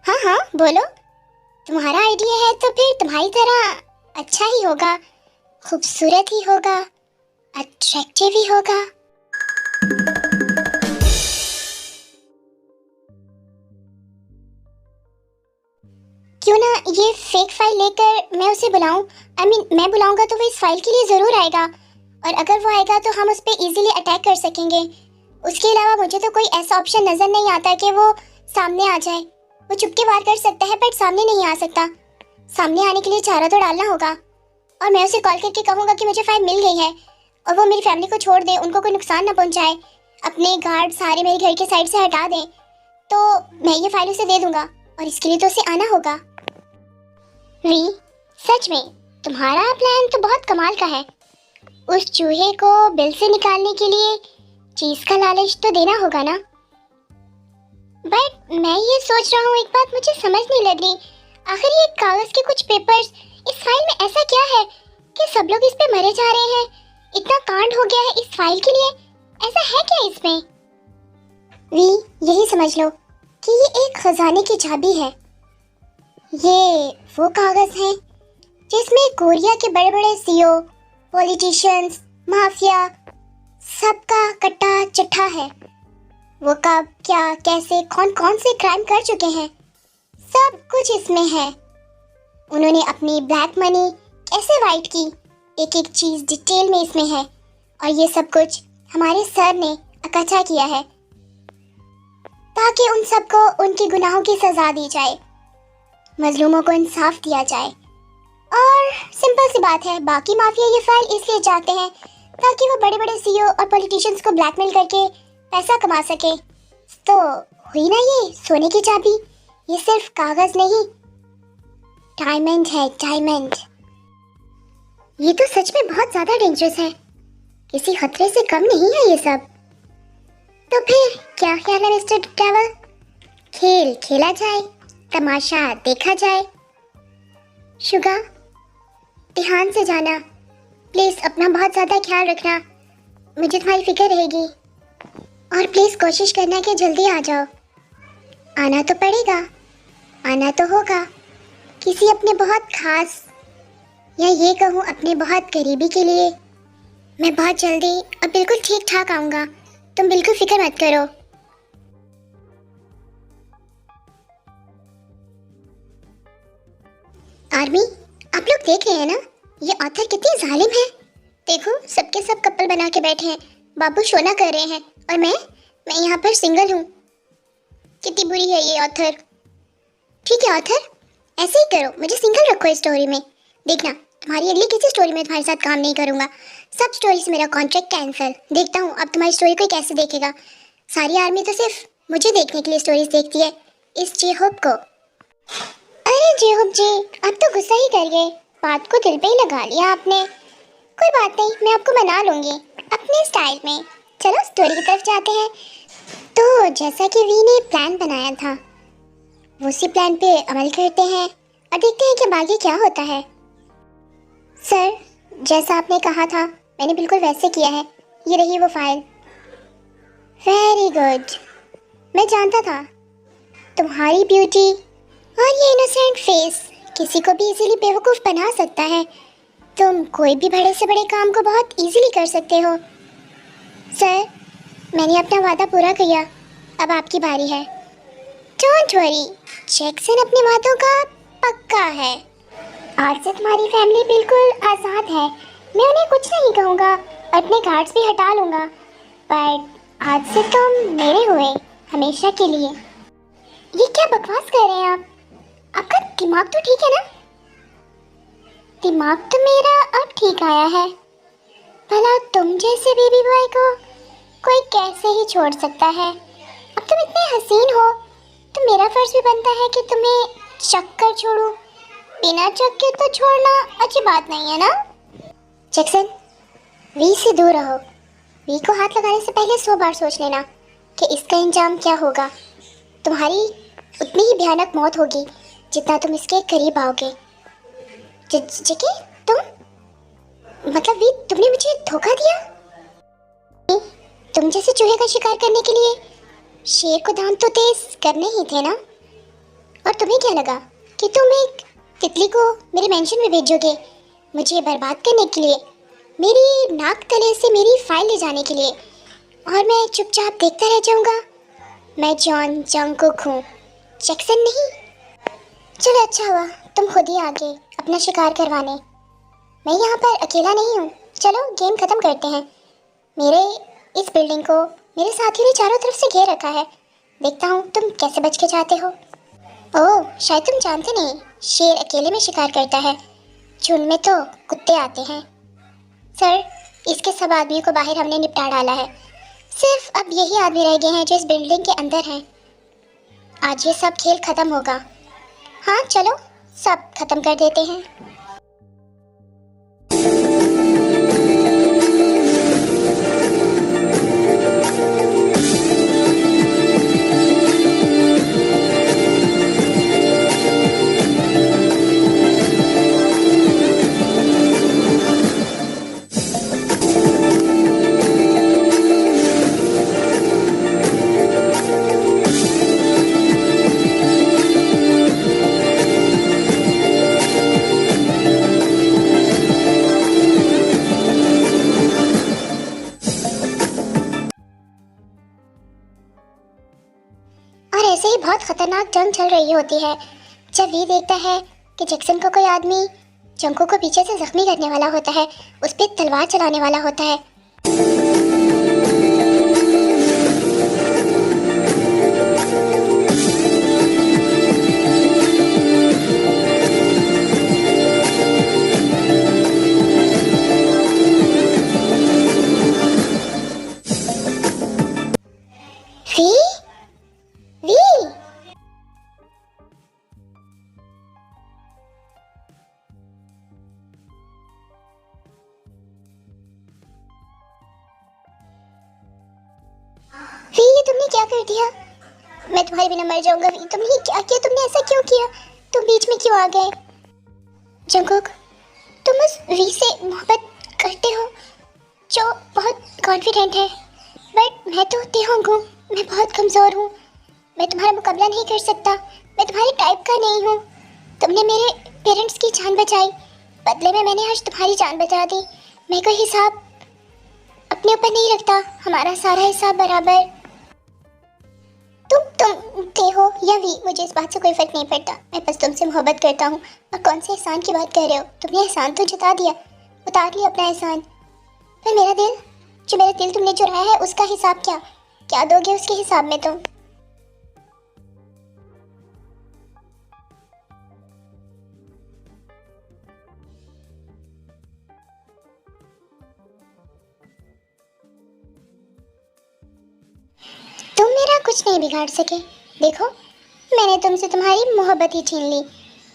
हाँ हाँ बोलो। तुम्हारा आइडिया है तो फिर तुम्हारी तरह अच्छा ही होगा, खूबसूरत ही होगा, अट्रैक्टिव ही होगा। क्यों ना ये फेक फाइल लेकर मैं उसे बुलाऊं? मैं बुलाऊंगा तो वो इस फाइल के लिए ज़रूर आएगा, और अगर वो आएगा तो हम उस पर इजीली अटैक कर सकेंगे। उसके अलावा मुझे तो कोई ऐसा ऑप्शन नज़र नहीं आता कि वो सामने आ जाए। वो चुपके वार कर सकता है बट सामने नहीं आ सकता। सामने आने के लिए चारा तो डालना होगा, और मैं उसे कॉल करके कहूँगा कि मुझे फाइल मिल गई है, और वो मेरी फैमिली को छोड़ दे, उनको कोई नुकसान ना पहुँचाए, अपने गार्ड सारे मेरे घर के साइड से हटा दें, तो मैं ये फाइल उसे दे दूँगा, और इसके लिए तो उसे आना होगा। वी, सच में तुम्हारा प्लान तो बहुत कमाल का है। उस चूहे को बिल से निकालने के लिए चीज़ का लालच तो देना होगा ना। बट मैं ये सोच रहा हूँ, एक बात मुझे समझ नहीं लग रही। आखिर ये कागज के कुछ पेपर्स इस फाइल में ऐसा क्या है कि सब लोग इस पे मरे जा रहे हैं? इतना कांड हो गया है इस फाइल के लिए, ऐसा है क्या इसमें? वी, यही समझ लो कि ये एक खजाने की चाबी है। ये वो कागज हैं जिसमें कोरिया के बड़े बड़े सीईओ, पॉलिटिशियंस, माफिया, सबका कट्टा चिट्ठा है। वो कब, क्या, कैसे, कौन कौन से क्राइम कर चुके हैं, सब कुछ इसमें है। उन्होंने अपनी ब्लैक मनी कैसे वाइट की, एक एक चीज़ डिटेल में इसमें है, और ये सब कुछ हमारे सर ने इकट्ठा किया है ताकि उन सबको उनके गुनाहों की सज़ा दी जाए, मजलूमों को इंसाफ दिया जाए। और सिंपल सी बात है, बाकी माफिया ये फाइल इसलिए चाहते हैं ताकि वो बड़े बड़े सीईओ और पॉलिटिशियंस को ब्लैकमेल करके पैसा कमा सके। तो हुई ना ये सोने की चाबी। ये सिर्फ कागज नहीं, डायमंड है, डायमंड। ये तो सच में बहुत ज्यादा डेंजरस है, किसी खतरे से कम नहीं है ये सब। तो फिर क्या ख्याल है मिस्टर डेविल? खेल खेला जाए, तमाशा देखा जाए। शुगा, ध्यान से जाना प्लीज, अपना बहुत ज्यादा ख्याल रखना, मुझे तुम्हारी फिक्र रहेगी। और प्लीज कोशिश करना कि जल्दी आ जाओ। आना तो पड़ेगा, आना तो होगा। किसी अपने बहुत खास, या ये कहूँ अपने बहुत करीबी के लिए। मैं बहुत जल्दी और बिल्कुल ठीक ठाक आऊँगा, तुम बिल्कुल फिक्र मत करो। आर्मी, आप लोग देख रहे हैं ना, ये ऑथर कितनी जालिम है। देखो, सबके सब कपल बना के बैठे हैं, बाबू शोना कर रहे हैं, और मैं यहाँ पर सिंगल हूँ। कितनी बुरी है ये ऑथर। ठीक है ऑथर, ऐसे ही करो, मुझे सिंगल रखो इस स्टोरी में। देखना, तुम्हारी अगली किसी स्टोरी में तुम्हारे साथ काम नहीं करूँगा। सब स्टोरी से मेरा कॉन्ट्रैक्ट कैंसिल। देखता हूँ अब तुम्हारी स्टोरी कोई कैसे देखेगा। सारी आर्मी तो सिर्फ मुझे देखने के लिए स्टोरीज देखती है, इस जे-होप को। अरे जे-होप जी, आप तो गुस्सा ही कर गए, बात को दिल पे ही लगा लिया आपने। कोई बात नहीं, मैं आपको मना लूँगी अपने स्टाइल में। चलो स्टोरी की तरफ जाते हैं। तो जैसा कि वी ने प्लान बनाया था, वो उसी प्लान पे अमल करते हैं और देखते हैं कि बाकी क्या होता है। सर, जैसा आपने कहा था मैंने बिल्कुल वैसे किया है। ये रही वो फाइल। Very good. मैं जानता था तुम्हारी ब्यूटी और ये इनोसेंट फेस किसी को भी इजीली बेवकूफ़ बना सकता है। तुम कोई भी बड़े से बड़े काम को बहुत इजीली कर सकते हो। सर, मैंने अपना वादा पूरा किया, अब आपकी बारी है। डोंट वरी, जैक्सन अपने वादों का पक्का है। आज से तुम्हारी फैमिली बिल्कुल आज़ाद है। मैं उन्हें कुछ नहीं कहूँगा, अपने गार्ड्स भी हटा लूँगा, पर आज से तुम मेरे हुए हमेशा के लिए। ये क्या बकवास कर रहे हैं आप? आपका दिमाग तो ठीक है ना? दिमाग तो मेरा अब ठीक आया है। भला तुम जैसे बेबी बॉय को कोई कैसे ही छोड़ सकता है? अब तुम इतने हसीन हो तो मेरा फर्ज भी बनता है कि तुम्हें चक कर छोड़ूं। बिना चक के तो छोड़ना अच्छी बात नहीं है ना? जैक्सन, वी से दूर रहो। वी को हाथ लगाने से पहले 100 बार सोच लेना कि इसका अंजाम क्या होगा। तुम्हारी उतनी ही भयानक मौत होगी जितना तुम इसके करीब आओगे। जिके तुम, मतलब वी, तुमने मुझे धोखा दिया? तुम जैसे चूहे का शिकार करने के लिए शेर को दांत तो तेज करने ही थे ना? और तुम्हें क्या लगा कि तुम एक तितली को मेरे मेंशन में भेजोगे मुझे बर्बाद करने के लिए, मेरी नाक तले से मेरी फाइल ले जाने के लिए, और मैं चुपचाप देखता रह जाऊंगा? मैं जॉन जंगकुक हूँ, जैक्सन नहीं। चलो अच्छा हुआ तुम खुद ही आ गए अपना शिकार करवाने। मैं यहाँ पर अकेला नहीं हूँ। चलो गेम ख़त्म करते हैं। मेरे इस बिल्डिंग को मेरे साथियों ने चारों तरफ से घेर रखा है। देखता हूँ तुम कैसे बच के जाते हो। ओह, शायद तुम जानते नहीं, शेर अकेले में शिकार करता है, झुंड में तो कुत्ते आते हैं। सर, इसके सब आदमियों को बाहर हमने निपटा डाला है। सिर्फ अब यही आदमी रह गए हैं जो इस बिल्डिंग के अंदर हैं। आज ये सब खेल ख़त्म होगा। हाँ चलो, सब ख़त्म कर देते हैं। ऐसे ही बहुत खतरनाक जंग चल रही होती है जब वी देखता है कि जैक्सन को कोई आदमी जंको को पीछे से जख्मी करने वाला होता है, उस पर तलवार चलाने वाला होता है। ये तुमने क्या कर दिया? मैं तुम्हारे बिना मर जाऊंगा। तुमने क्या किया? तुमने ऐसा क्यों किया? तुम बीच में क्यों आ गए? जंगकुक, तुम उस वी से मोहब्बत करते हो जो बहुत कॉन्फिडेंट है, बट मैं तो तिहोंग हूँ, मैं बहुत कमज़ोर हूँ, मैं तुम्हारा मुकाबला नहीं कर सकता, मैं तुम्हारे टाइप का नहीं हूँ। तुमने मेरे पेरेंट्स की जान बचाई, बदले में मैंने आज तुम्हारी जान बचा दी। मैं कोई हिसाब अपने ऊपर नहीं रखता, हमारा सारा हिसाब बराबर। ते हो या वी, मुझे इस बात से कोई फर्क नहीं पड़ता। मैं बस तुमसे मोहब्बत करता हूँ। और कौन से एहसान की बात कर रहे हो? तुमने एहसान तो जता दिया, उतार लिया अपना एहसान। पर मेरा दिल, जो मेरा दिल तुमने चुराया है, उसका हिसाब क्या? क्या दोगे उसके हिसाब में तुम? तुम मेरा कुछ नहीं बिगाड़ सके। देखो, मैंने तुमसे तुम्हारी मोहब्बत ही छीन ली।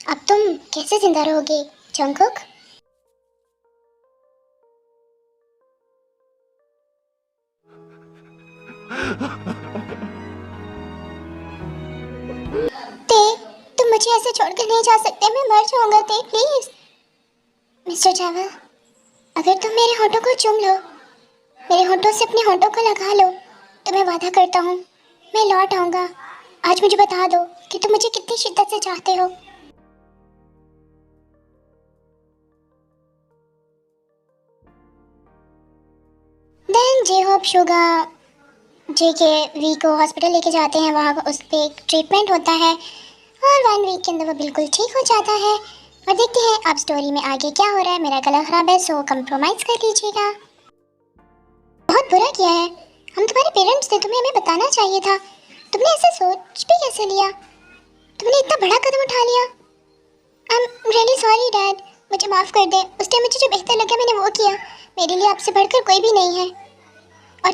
अब तुम कैसे जिंदा रहोगे जंगकुक? ते, तुम मुझे ऐसे छोड़कर नहीं जा सकते। मैं मर जाऊंगा ते, प्लीज। मिस्टर चावल, अगर तुम मेरे होठों को चूम लो, मेरे होठों से अपने होठों को लगा लो, तो मैं वादा करता हूँ मैं लौट आऊंगा। आज मुझे बता दो कि तुम मुझे कितनी शिद्दत से चाहते हो। देन जे होप शुगा जे के वी को हॉस्पिटल लेके जाते हैं। वहाँ उस पर एक ट्रीटमेंट होता है और 1 वीक के अंदर वो बिल्कुल ठीक हो जाता है। और देखते हैं अब स्टोरी में आगे क्या हो रहा है। मेरा गला खराब है, सो कंप्रोमाइज़ कर लीजिएगा। बहुत बुरा किया है, हम तुम्हारे पेरेंट्स थे, तुम्हें हमें बताना चाहिए था। तुमने ऐसे सोच भी कैसे लिया? तुमने इतना बड़ा कदम उठा लिया। I am really sorry dad, मुझे माफ़ कर दे। उस टाइम मुझे जो बेहतर लगा मैंने वो किया। मेरे लिए आपसे बढ़कर कोई भी नहीं है। और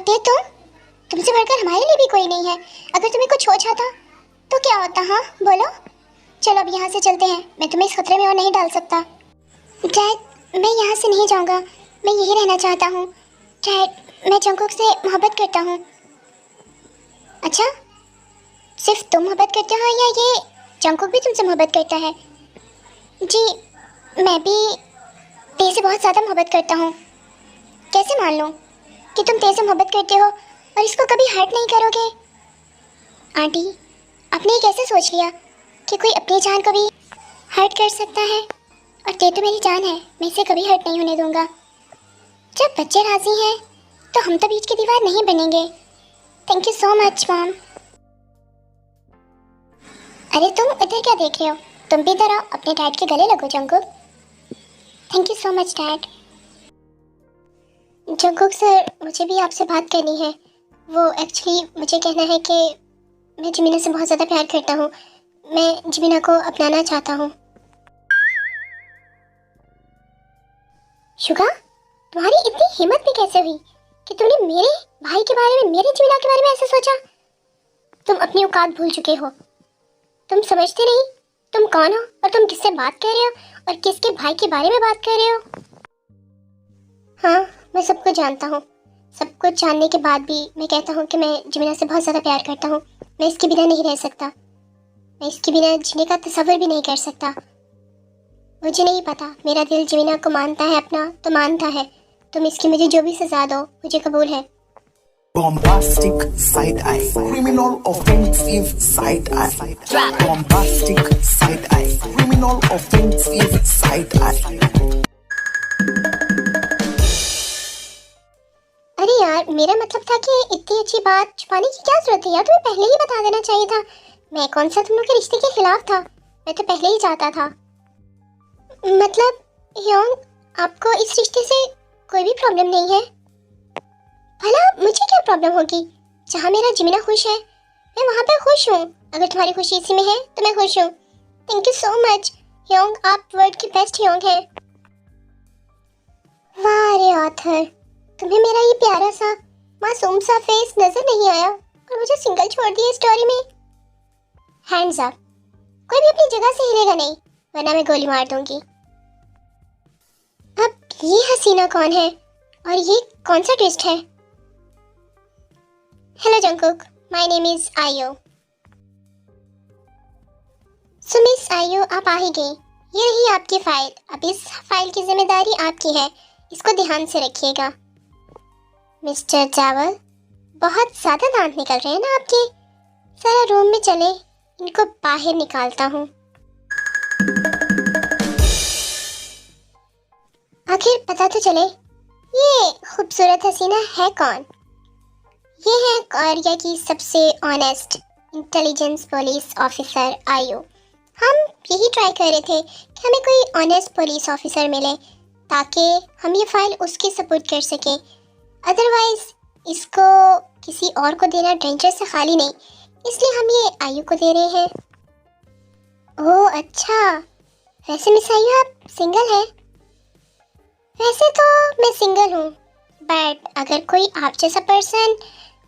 तुमसे बढ़कर हमारे लिए भी कोई नहीं है। अगर तुम्हें कुछ हो जाता तो क्या होता? हाँ बोलो। चलो अब यहाँ से चलते हैं, मैं तुम्हें इस खतरे में और नहीं डाल सकता। डैड, मैं यहाँ से नहीं जाऊँगा, मैं यही रहना चाहता हूँ। डैड, मैं जंगकुक से मोहब्बत करता हूँ। अच्छा, सिर्फ तुम मोहब्बत करते हो या ये जंगकुक भी तुमसे मोहब्बत करता है? जी, मैं भी ते से बहुत ज़्यादा मोहब्बत करता हूँ। कैसे मान लूँ कि तुम ते से मोहब्बत करते हो और इसको कभी हर्ट नहीं करोगे? आंटी, आपने ये कैसे सोच लिया कि कोई अपनी जान को भी हर्ट कर सकता है? और ते तो मेरी जान है, मैं इसे कभी हर्ट नहीं होने दूंगा। जब बच्चे राजी हैं तो हम तो बीच की दीवार नहीं बनेंगे। Thank you so much mom. अरे तुम इधर क्या देख रहे हो? तुम भी इधर आओ, अपने डैड के गले लगो Jungkook. Thank you so much dad. Jungkook sir, मुझे भी आपसे बात करनी है। वो एक्चुअली मुझे कहना है कि मैं जिमीना से बहुत ज़्यादा प्यार करता हूँ। मैं जिमीना को अपनाना चाहता हूँ। शुगा, तुम्हारी इतनी हिम्मत भी कैसे हुई कि तुमने मेरे भाई के बारे में, मेरे जिमीना के बारे में ऐसे सोचा? तुम अपनी औकात भूल चुके हो। तुम समझते नहीं तुम कौन हो और तुम किससे बात कर रहे हो और किसके भाई के बारे में बात कर रहे हो। हाँ, मैं सब कुछ जानता हूँ। सब कुछ जानने के बाद भी मैं कहता हूँ कि मैं जिमीना से बहुत ज़्यादा प्यार करता हूँ। मैं इसके बिना नहीं रह सकता। मैं इसके बिना जीने का तसव्वुर भी नहीं कर सकता। मुझे नहीं पता, मेरा दिल जिमीना को मानता है अपना तो मानता है। तुम इसकी मुझे जो भी सजा दो मुझे कबूल है। Bombastic side eye, criminal offensive side eye. Bombastic side eye, criminal offensive side eye. अरे यार, मेरा मतलब था कि इतनी अच्छी बात छुपाने की क्या जरूरत है यार? तुम्हें पहले ही बता देना चाहिए था। मैं कौन सा तुम लोग के रिश्ते के खिलाफ था? मैं तो पहले ही चाहता था। मतलब ह्योंग, आपको इस रिश्ते से कोई भी प्रॉब्लम नहीं है? भला मुझे क्या प्रॉब्लम होगी? जहाँ मेरा जिमीना खुश है मैं वहाँ पे खुश हूँ। अगर तुम्हारी खुशी इसी में है तो मैं खुश हूँ। Thank you so much Hyeong, आप वर्ल्ड की बेस्ट ह्योंग हैं। वाह रे ऑथर, तुम्हें मेरा ये प्यारा सा मासूम सा फेस नजर नहीं आया और मुझे सिंगल छोड़ दिया स्टोरी में। हैंड्स अप, कोई भी अपनी जगह से हिलेगा नहीं वरना मैं गोली मार दूंगी। अब ये हसीना कौन है और ये कौन सा ट्विस्ट है? Hello Jungkook, my name is आयो। सो मिस आयो, आप आ ही गई। ये रही आपकी फाइल। अब इस फाइल की जिम्मेदारी आपकी है, इसको ध्यान से रखिएगा। मिस्टर चावल, बहुत ज़्यादा दांत निकल रहे हैं ना आपके। जरा रूम में चले, इनको बाहर निकालता हूँ। आखिर पता तो चले ये खूबसूरत हसीना है कौन। ये है कोरिया की सबसे ऑनेस्ट इंटेलिजेंस पुलिस ऑफिसर आयु। हम यही ट्राई कर रहे थे कि हमें कोई ऑनेस्ट पुलिस ऑफिसर मिले ताकि हम ये फाइल उसके सपोर्ट कर सकें। अदरवाइज इसको किसी और को देना डेंजर से खाली नहीं, इसलिए हम ये आयु को दे रहे हैं। ओह अच्छा, वैसे मिस आयु आप सिंगल हैं? वैसे तो मैं सिंगल हूँ, बट अगर कोई आप जैसा पर्सन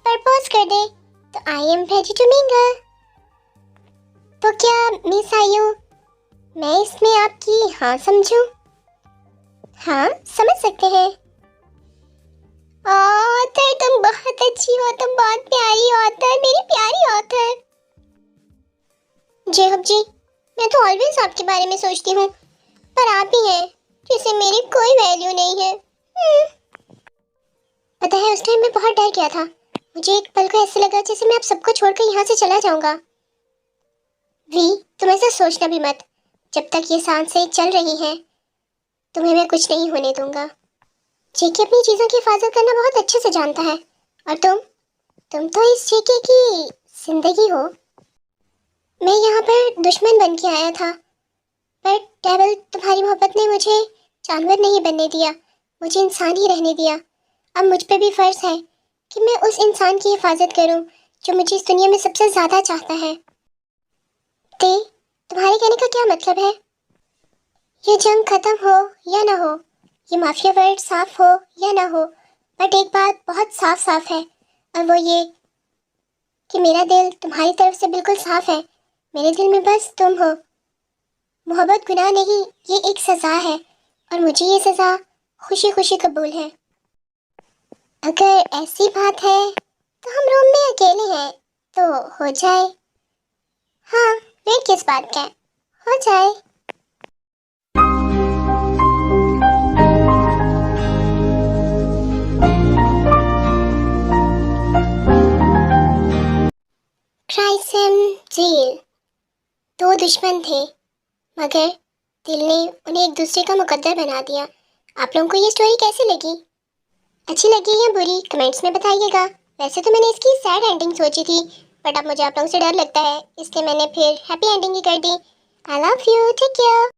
प्रपोज कर दे तो I am ready to mingle. तो क्या मिस आयु मैं इसमें आपकी हाँ समझूं? हाँ समझ सकते हैं। ऑथर तुम बहुत अच्छी हो, तुम बहुत प्यारी ऑथर, मेरी प्यारी ऑथर। जेहब जी, मैं तो ऑलवेज आपके बारे में सोचती हूँ, पर आप ही हैं जिसे मेरी कोई वैल्यू नहीं है। पता है उस टाइम मैं बहुत डर गया था, मुझे एक पल को ऐसे लगा जैसे मैं आप सबको छोड़कर यहाँ से चला जाऊंगा। वी तुम ऐसा सोचना भी मत, जब तक ये सांसें चल रही हैं तुम्हें मैं कुछ नहीं होने दूंगा। जेके अपनी चीज़ों की हिफाजत करना बहुत अच्छे से जानता है, और तुम तो इस जेके की जिंदगी हो। मैं यहाँ पर दुश्मन बन के आया था, पर डेविल तुम्हारी मोहब्बत ने मुझे जानवर नहीं बनने दिया, मुझे इंसान ही रहने दिया। अब मुझ पे भी फ़र्ज़ है कि मैं उस इंसान की हिफाजत करूं जो मुझे इस दुनिया में सबसे ज़्यादा चाहता है। तुम्हारे कहने का क्या मतलब है? ये जंग ख़त्म हो या ना हो, ये माफिया वर्ल्ड साफ हो या ना हो, बट एक बात बहुत साफ साफ है, और वो ये कि मेरा दिल तुम्हारी तरफ से बिल्कुल साफ है। मेरे दिल में बस तुम हो। मोहब्बत गुनाह नहीं, ये एक सज़ा है, और मुझे ये सज़ा खुशी खुशी कबूल है। अगर ऐसी बात है तो हम रूम में अकेले हैं तो हो जाए। हाँ वेट किस बात का, हो जाए। क्राइसिम जेल। दो दुश्मन थे, मगर दिल ने उन्हें एक दूसरे का मुकद्दर बना दिया। आप लोगों को ये स्टोरी कैसी लगी? अच्छी लगी या बुरी कमेंट्स में बताइएगा। वैसे तो मैंने इसकी सैड एंडिंग सोची थी, बट अब मुझे आप लोगों से डर लगता है, इसलिए मैंने फिर हैप्पी एंडिंग ही कर दी। I love you, take care.